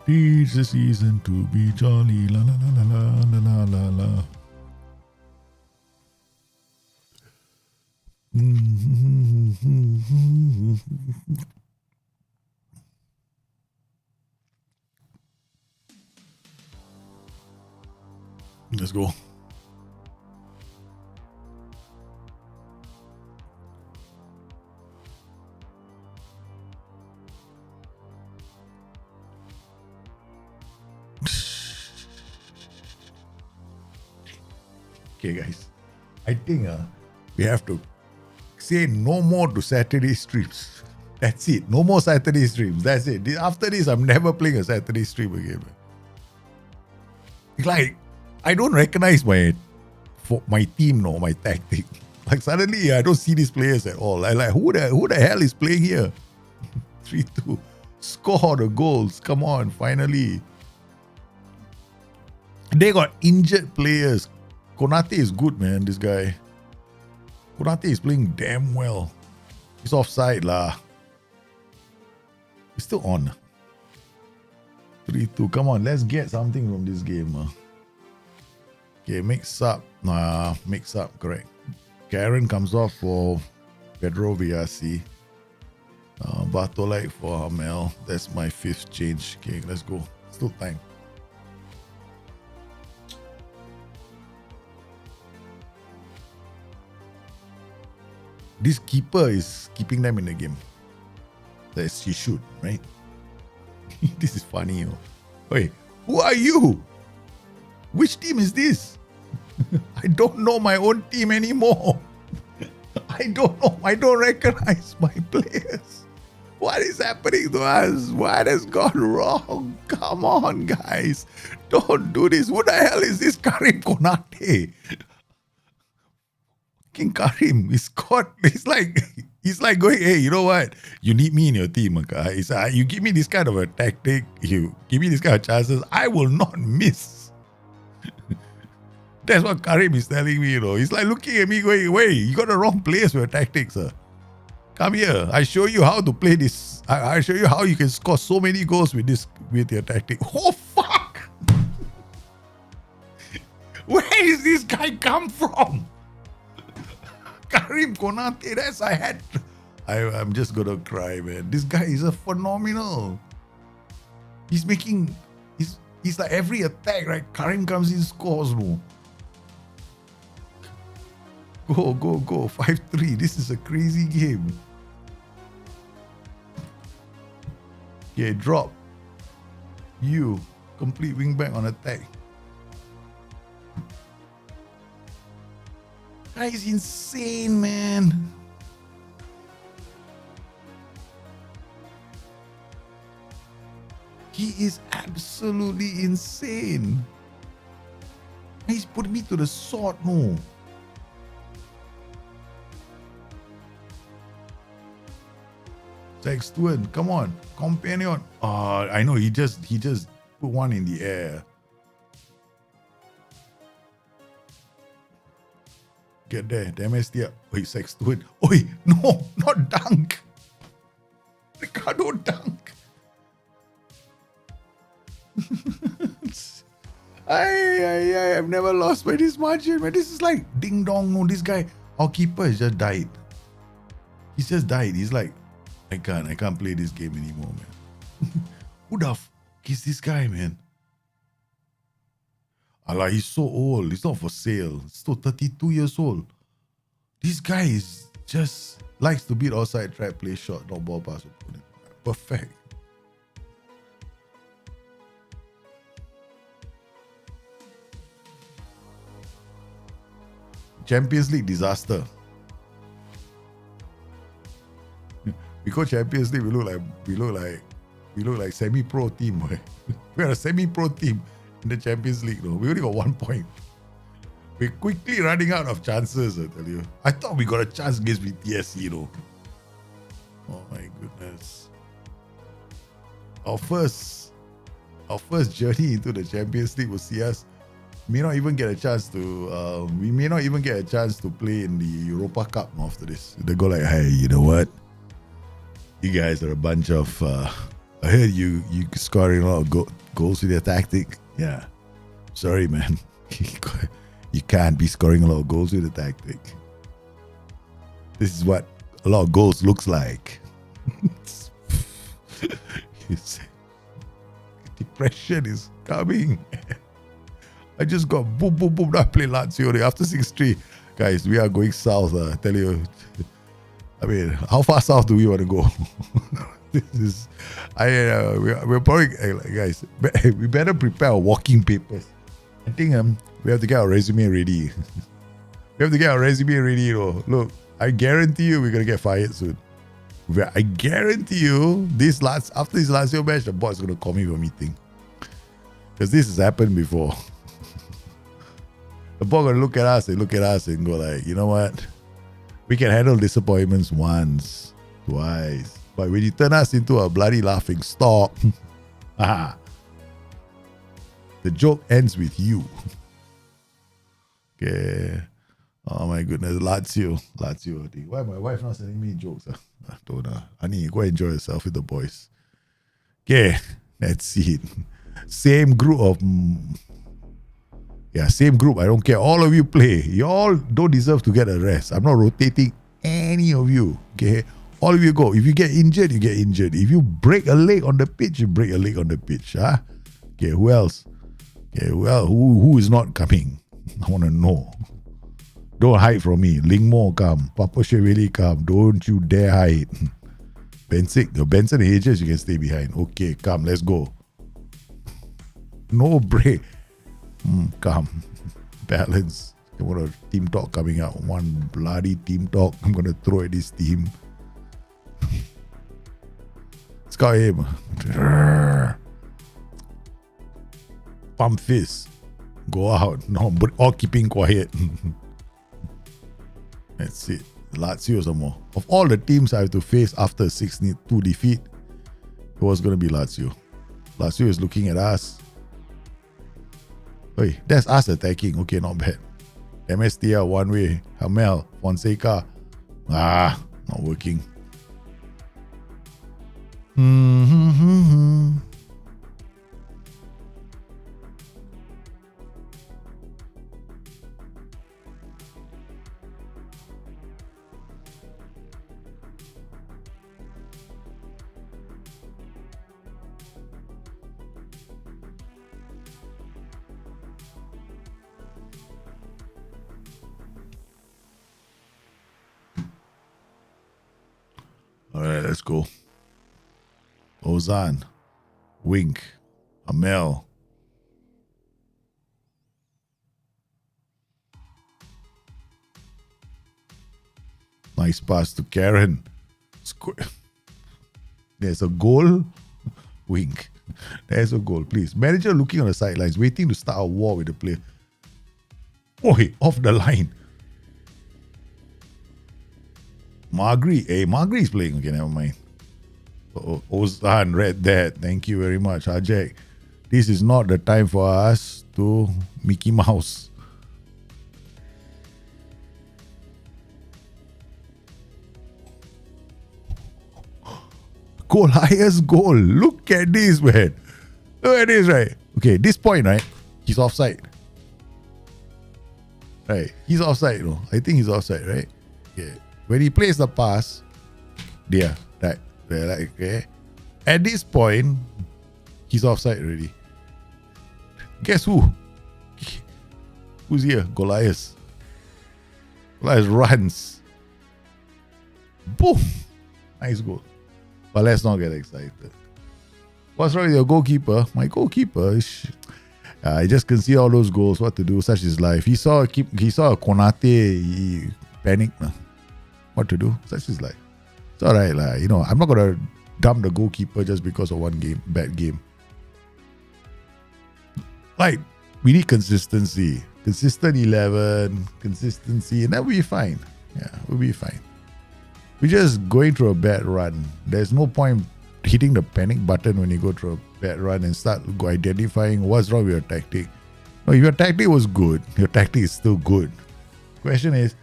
Teach the season to be jolly. La la la la la la la la. Let's go. Okay, guys. I think we have to say no more to Saturday streams. That's it. No more Saturday streams. That's it. After this, I'm never playing a Saturday stream again. It's like, I don't recognize my team, my tactic. Like suddenly, I don't see these players at all. I like, who the hell is playing here? 3-2. Score the goals. Come on, finally. They got injured players. Konate is good, man, this guy. Konate is playing damn well. He's offside lah. He's still on. 3-2. Come on, let's get something from this game. Okay, mix up. Mix up, correct. Karen comes off for Pedro Villasi. Bartolite for Hamel. That's my 5th change. Okay, let's go. Still time. This keeper is keeping them in the game. As she should, right? This is funny. Wait, who are you? Which team is this? I don't know my own team anymore. I don't know. I don't recognize my players. What is happening to us? What has gone wrong? Come on, guys. Don't do this. Who the hell is this Karim Konate? King Karim is caught. He's like going, hey, you know what? You need me in your team, okay? You give me this kind of a tactic, you give me this kind of chances, I will not miss. That's what Karim is telling me, He's like looking at me going, wait, you got the wrong players for your tactics, sir. Come here. I show you how to play this. I show you how you can score so many goals with your tactic. Oh, fuck! Where is this guy come from? Karim Konate, I'm just gonna cry, man. This guy is a phenomenal. He's like every attack, right? Karim comes in, scores, no. Go. 5-3. This is a crazy game. Okay, drop. You. Complete wingback on attack. Guy is insane, man. He is absolutely insane. He's putting me to the sword, no. Sextuan, come on, companion. I know he just put one in the air. Get there, Demestia. Oi, Sextuan. Oi, no, not dunk. Ricardo dunk. I've never lost by this margin, man. This is like ding dong. No, this guy, our keeper has just died. He's just died. He's like, I can't play this game anymore, man. Who the f is this guy, man? Allah, he's so old. He's not for sale. He's still 32 years old. This guy is just likes to beat outside track, play shot, not ball pass opponent. Perfect. Champions League disaster. We go Champions League, we look like semi-pro team. We're a semi-pro team in the Champions League, though. We only got 1 point. We're quickly running out of chances, I tell you. I thought we got a chance against BTSC, though. Oh my goodness. Our first journey into the Champions League will see us we may not even get a chance to play in the Europa Cup after this. They go like, hey, you know what? You guys are a bunch of I heard you scoring a lot of goals with your tactic. Yeah. Sorry, man. You can't be scoring a lot of goals with a tactic. This is what a lot of goals looks like. Depression is coming. I just got boom. I play Lazio after 6-3. Guys, we are going south. I tell you. I mean, how far south do we want to go? We're probably, guys, we better prepare our walking papers. I think we have to get our resume ready. Look, I guarantee you we're going to get fired soon. I guarantee you after this Lazio match, the boss is going to call me for a meeting. Because this has happened before. The boss going to look at us and go like, you know what? We can handle disappointments once, twice. But when you turn us into a bloody laughing stock, the joke ends with you. Okay. Oh my goodness. Lazio. Why my wife not sending me jokes? Don't know. Honey, go enjoy yourself with the boys. Okay. That's it. Same group. I don't care. All of you play. You all don't deserve to get a rest. I'm not rotating any of you. Okay. All of you go. If you get injured, you get injured. If you break a leg on the pitch, you break a leg on the pitch. Huh? Okay, who else? Okay, well, who is not coming? I want to know. Don't hide from me. Lingmo come. Papa Cheveli come. Don't you dare hide. Benson Ages, you can stay behind. Okay, come, let's go. No break. Come. Balance. Come on, a team talk coming out. One bloody team talk. I'm going to throw at this team. Scout him. Pump fist. Go out. No, but all keeping quiet. That's it. Lazio some more. Of all the teams I have to face after 6-2 defeat, it was going to be Lazio. Lazio is looking at us. Hey, that's us attacking. Okay, not bad. MSTL one way. Hamel, Fonseca. Not working. All right, let's go. Ozan, Wink, Amel. Nice pass to Karen. There's a goal. Wink. There's a goal, please. Manager looking on the sidelines, waiting to start a war with the player. Oi, off the line. Magri is playing. Okay, never mind. Ozan read that. Thank you very much, Ajay. This is not the time for us to Mickey Mouse. Goal, highest goal. Look at this, man. Look at this, right? Okay, this point, right? He's offside. Right, he's offside, you know. I think he's offside, right? Yeah. When he plays the pass, right? Okay. At this point, he's offside already. Guess who? Who's here? Goliath. Goliath runs. Boom. Nice goal. But let's not get excited. What's wrong with your goalkeeper? My goalkeeper is... I just concede all those goals. What to do? Such is life. He saw a Konate. He panicked. What to do? Such is life. It's alright. I'm not going to dump the goalkeeper just because of one game, bad game. We need consistency. Consistent 11, consistency, and then we'll be fine. Yeah, we'll be fine. We're just going through a bad run. There's no point hitting the panic button when you go through a bad run and start identifying what's wrong with your tactic. No, if your tactic was good, your tactic is still good. Question is,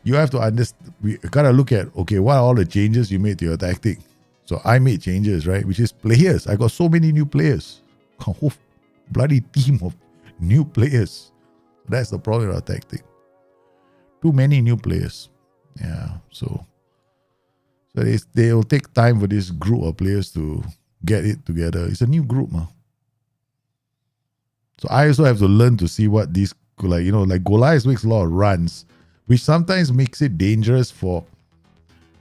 you have to understand, we gotta look at, okay, what are all the changes you made to your tactic? So I made changes, right? Which is players. I got so many new players. A whole bloody team of new players. That's the problem with our tactic. Too many new players. Yeah, so they will take time for this group of players to get it together. It's a new group, man. So I also have to learn to see what these, like Goliath makes a lot of runs, which sometimes makes it dangerous for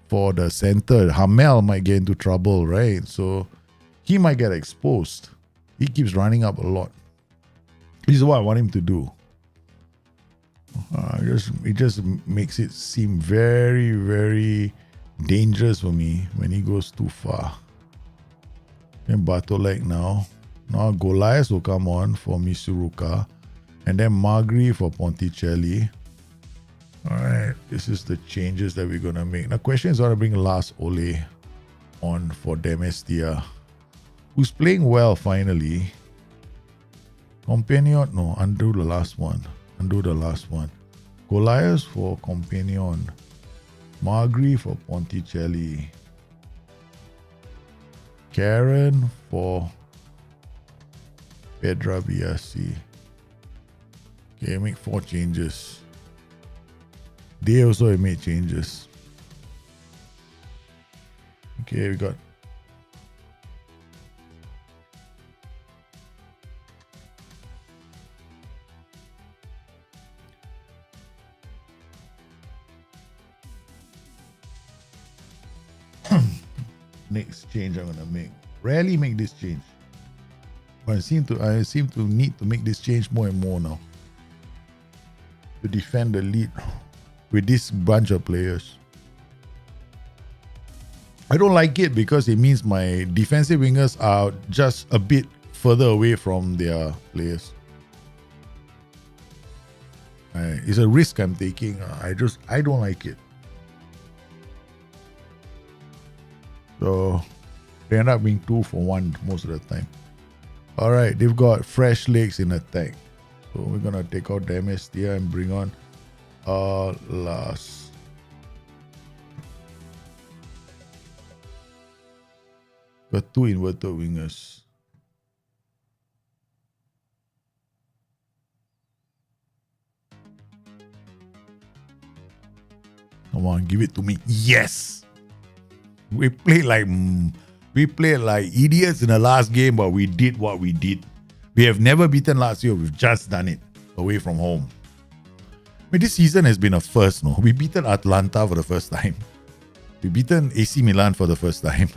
the center. Hamel might get into trouble, right? So he might get exposed. He keeps running up a lot. This is what I want him to do. It just makes it seem very, very dangerous for me when he goes too far. And Bartolek now. Now Goliath will come on for Misuruka. And then Magri for Ponticelli. Alright, this is the changes that we're going to make. Now, question is, I want to bring Lars Ole on for Demestia, who's playing well finally. Companion, no, undo the last one. Goliath for Companion. Magri for Ponticelli. Karen for Pedra Biasi. Okay, make 4 changes. They also made changes. Okay, we got next change I'm gonna make. Rarely make this change, but I seem to need to make this change more and more now to defend the lead with this bunch of players. I don't like it because it means my defensive wingers are just a bit further away from their players. It's a risk I'm taking. I don't like it. So they end up being 2 for 1 most of the time. Alright, they've got fresh legs in attack. So we're gonna take out Demestia and bring on Lars. Got 2 inverted wingers. Come on, give it to me. Yes! We played like idiots in the last game, but we did what we did. We have never beaten Lazio. We've just done it away from home. I mean, this season has been a first, no? We beaten Atalanta for the first time. We beaten AC Milan for the first time.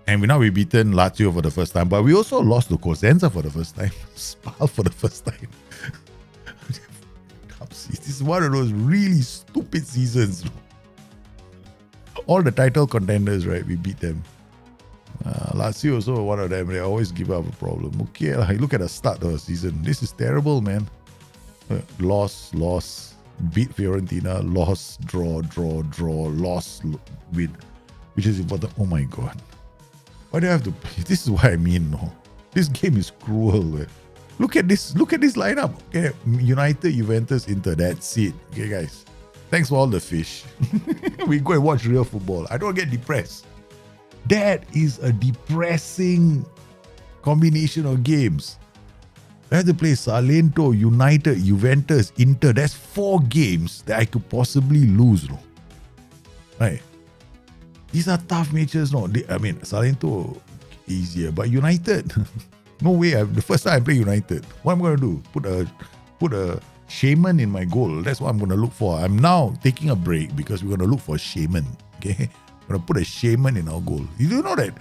And we beaten Lazio for the first time. But we also lost to Cosenza for the first time. Spal for the first time. This is one of those really stupid seasons. All the title contenders, right? We beat them. Lazio also one of them. They always give up a problem. Okay, look at the start of the season. This is terrible, man. Loss, beat Fiorentina, loss, draw, loss, win. Which is important. Oh my god. Why do I have to play? This is what I mean, no. This game is cruel. Man. Look at this lineup. Okay, United, Juventus, Inter. That's it. Okay, guys. Thanks for all the fish. We go and watch real football. I don't get depressed. That is a depressing combination of games. I have to play Salento, United, Juventus, Inter. That's 4 games that I could possibly lose. No? Right. These are tough matches. No? Salento easier, but United, no way. The first time I play United, what am I going to do? Put a Shaman in my goal. That's what I'm going to look for. I'm now taking a break because we're going to look for a Shaman. Okay, we're going to put a Shaman in our goal. You do know that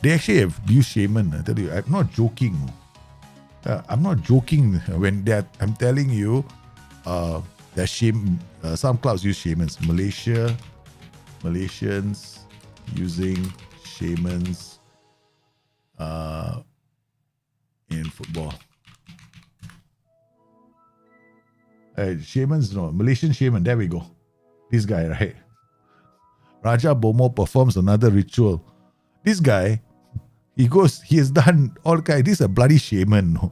they actually have used Shaman. I tell you, I'm not joking. I'm not joking when I'm telling you that some clubs use Shamans. Malaysians using Shamans in football. Shamans, no, Malaysian Shaman, there we go. This guy, right? Raja Bomo performs another ritual. This guy, he has done all kinds. This is a bloody shaman, no?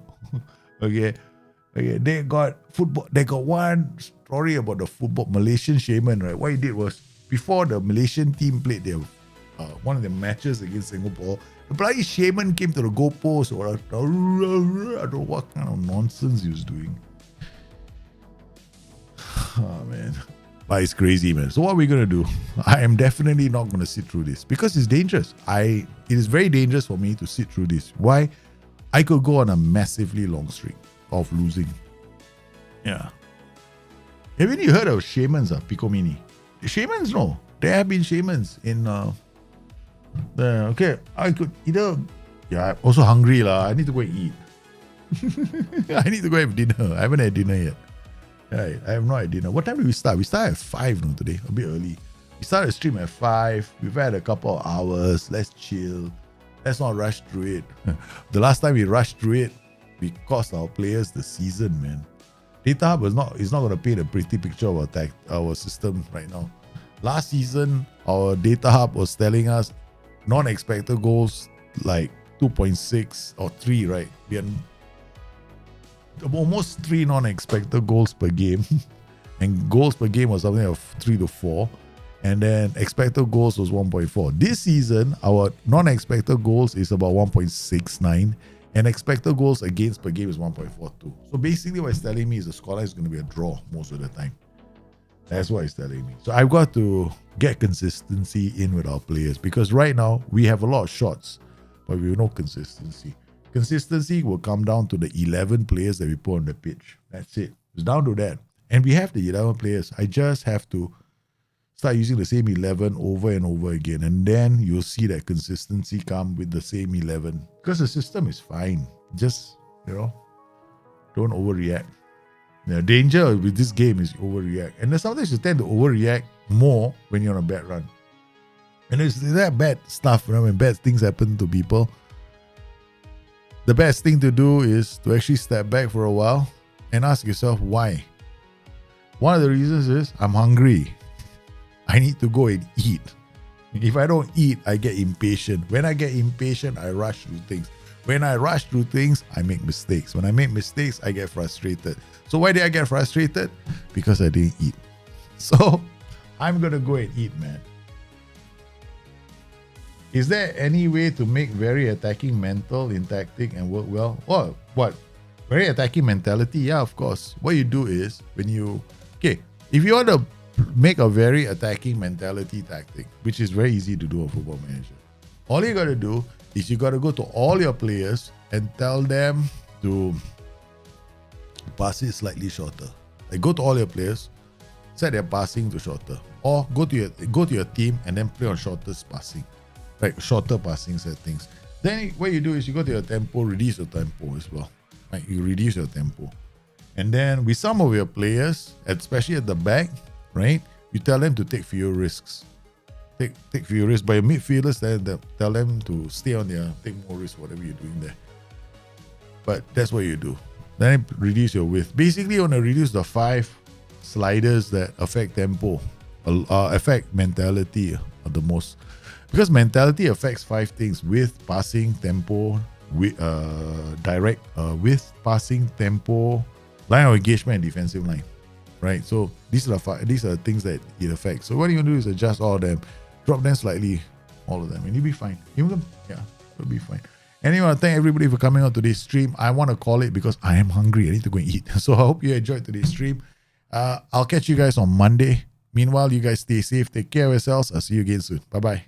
Okay. They got one story about the football Malaysian shaman, right? What he did was, before the Malaysian team played their one of the matches against Singapore, the bloody shaman came to the goalpost, or I don't know what kind of nonsense he was doing. Oh man, but it's crazy, man. So what are we gonna do? I am definitely not gonna sit through this because it's dangerous. It is very dangerous for me to sit through this. Why? I could go on a massively long streak of losing. Yeah. Haven't you heard of shamans? Pico Mini. Shamans, no. There have been shamans in okay. I could either. Yeah, I'm also hungry lah. I need to go and eat. I need to go have dinner. I haven't had dinner yet. Right, I have not had dinner. What time did we start? We started at 5 no, today, a bit early. We started the stream at 5. We've had a couple of hours. Let's chill. Let's not rush through it. The last time we rushed through it, we cost our players the season, man. Data Hub is not going to paint a pretty picture of our system right now. Last season, our Data Hub was telling us non-expected goals like 2.6 or 3, right? We had almost 3 non-expected goals per game. And goals per game was something of 3 to 4. And then expected goals was 1.4. This season, our non-expected goals is about 1.69. And expected goals against per game is 1.42. So basically what it's telling me is the scoreline is going to be a draw most of the time. That's what it's telling me. So I've got to get consistency in with our players, because right now we have a lot of shots, but we have no consistency. Consistency will come down to the 11 players that we put on the pitch. That's it. It's down to that. And we have the 11 players. I just have to start using the same 11 over and over again. And then you'll see that consistency come with the same 11. Because the system is fine. Just, don't overreact. The danger with this game is overreact. And then sometimes you tend to overreact more when you're on a bad run. And it's that bad stuff, when bad things happen to people. The best thing to do is to actually step back for a while and ask yourself why. One of the reasons is I'm hungry. I need to go and eat. If I don't eat, I get impatient. When I get impatient, I rush through things. When I rush through things, I make mistakes. When I make mistakes, I get frustrated. So why did I get frustrated? Because I didn't eat. So I'm going to go and eat, man. Is there any way to make very attacking mental in tactic and work well? Oh, what? Very attacking mentality? Yeah, of course. What you do is if you want to make a very attacking mentality tactic, which is very easy to do on Football Manager, all you got to do is you got to go to all your players and tell them to pass it slightly shorter. Like go to all your players, set their passing to shorter, or go to your team and then play on shortest passing. Right, shorter passing settings. Then what you do is you go to your tempo, reduce your tempo as well. Right, you reduce your tempo. And then with some of your players, especially at the back, right, you tell them to take fewer risks. Take fewer risks. By your midfielders, tell them to stay on take more risks, whatever you're doing there. But that's what you do. Then reduce your width. Basically, you want to reduce the 5 sliders that affect tempo, affect mentality the most. Because mentality affects 5 things: width, passing, tempo, direct width, passing, tempo, line of engagement, and defensive line. Right? So these are the things that it affects. So what you do is adjust all of them, drop them slightly, all of them, and you'll be fine. You'll be fine. Anyway, I want to thank everybody for coming on today's stream. I want to call it because I am hungry. I need to go and eat. So I hope you enjoyed today's stream. I'll catch you guys on Monday. Meanwhile, you guys stay safe. Take care of yourselves. I'll see you again soon. Bye-bye.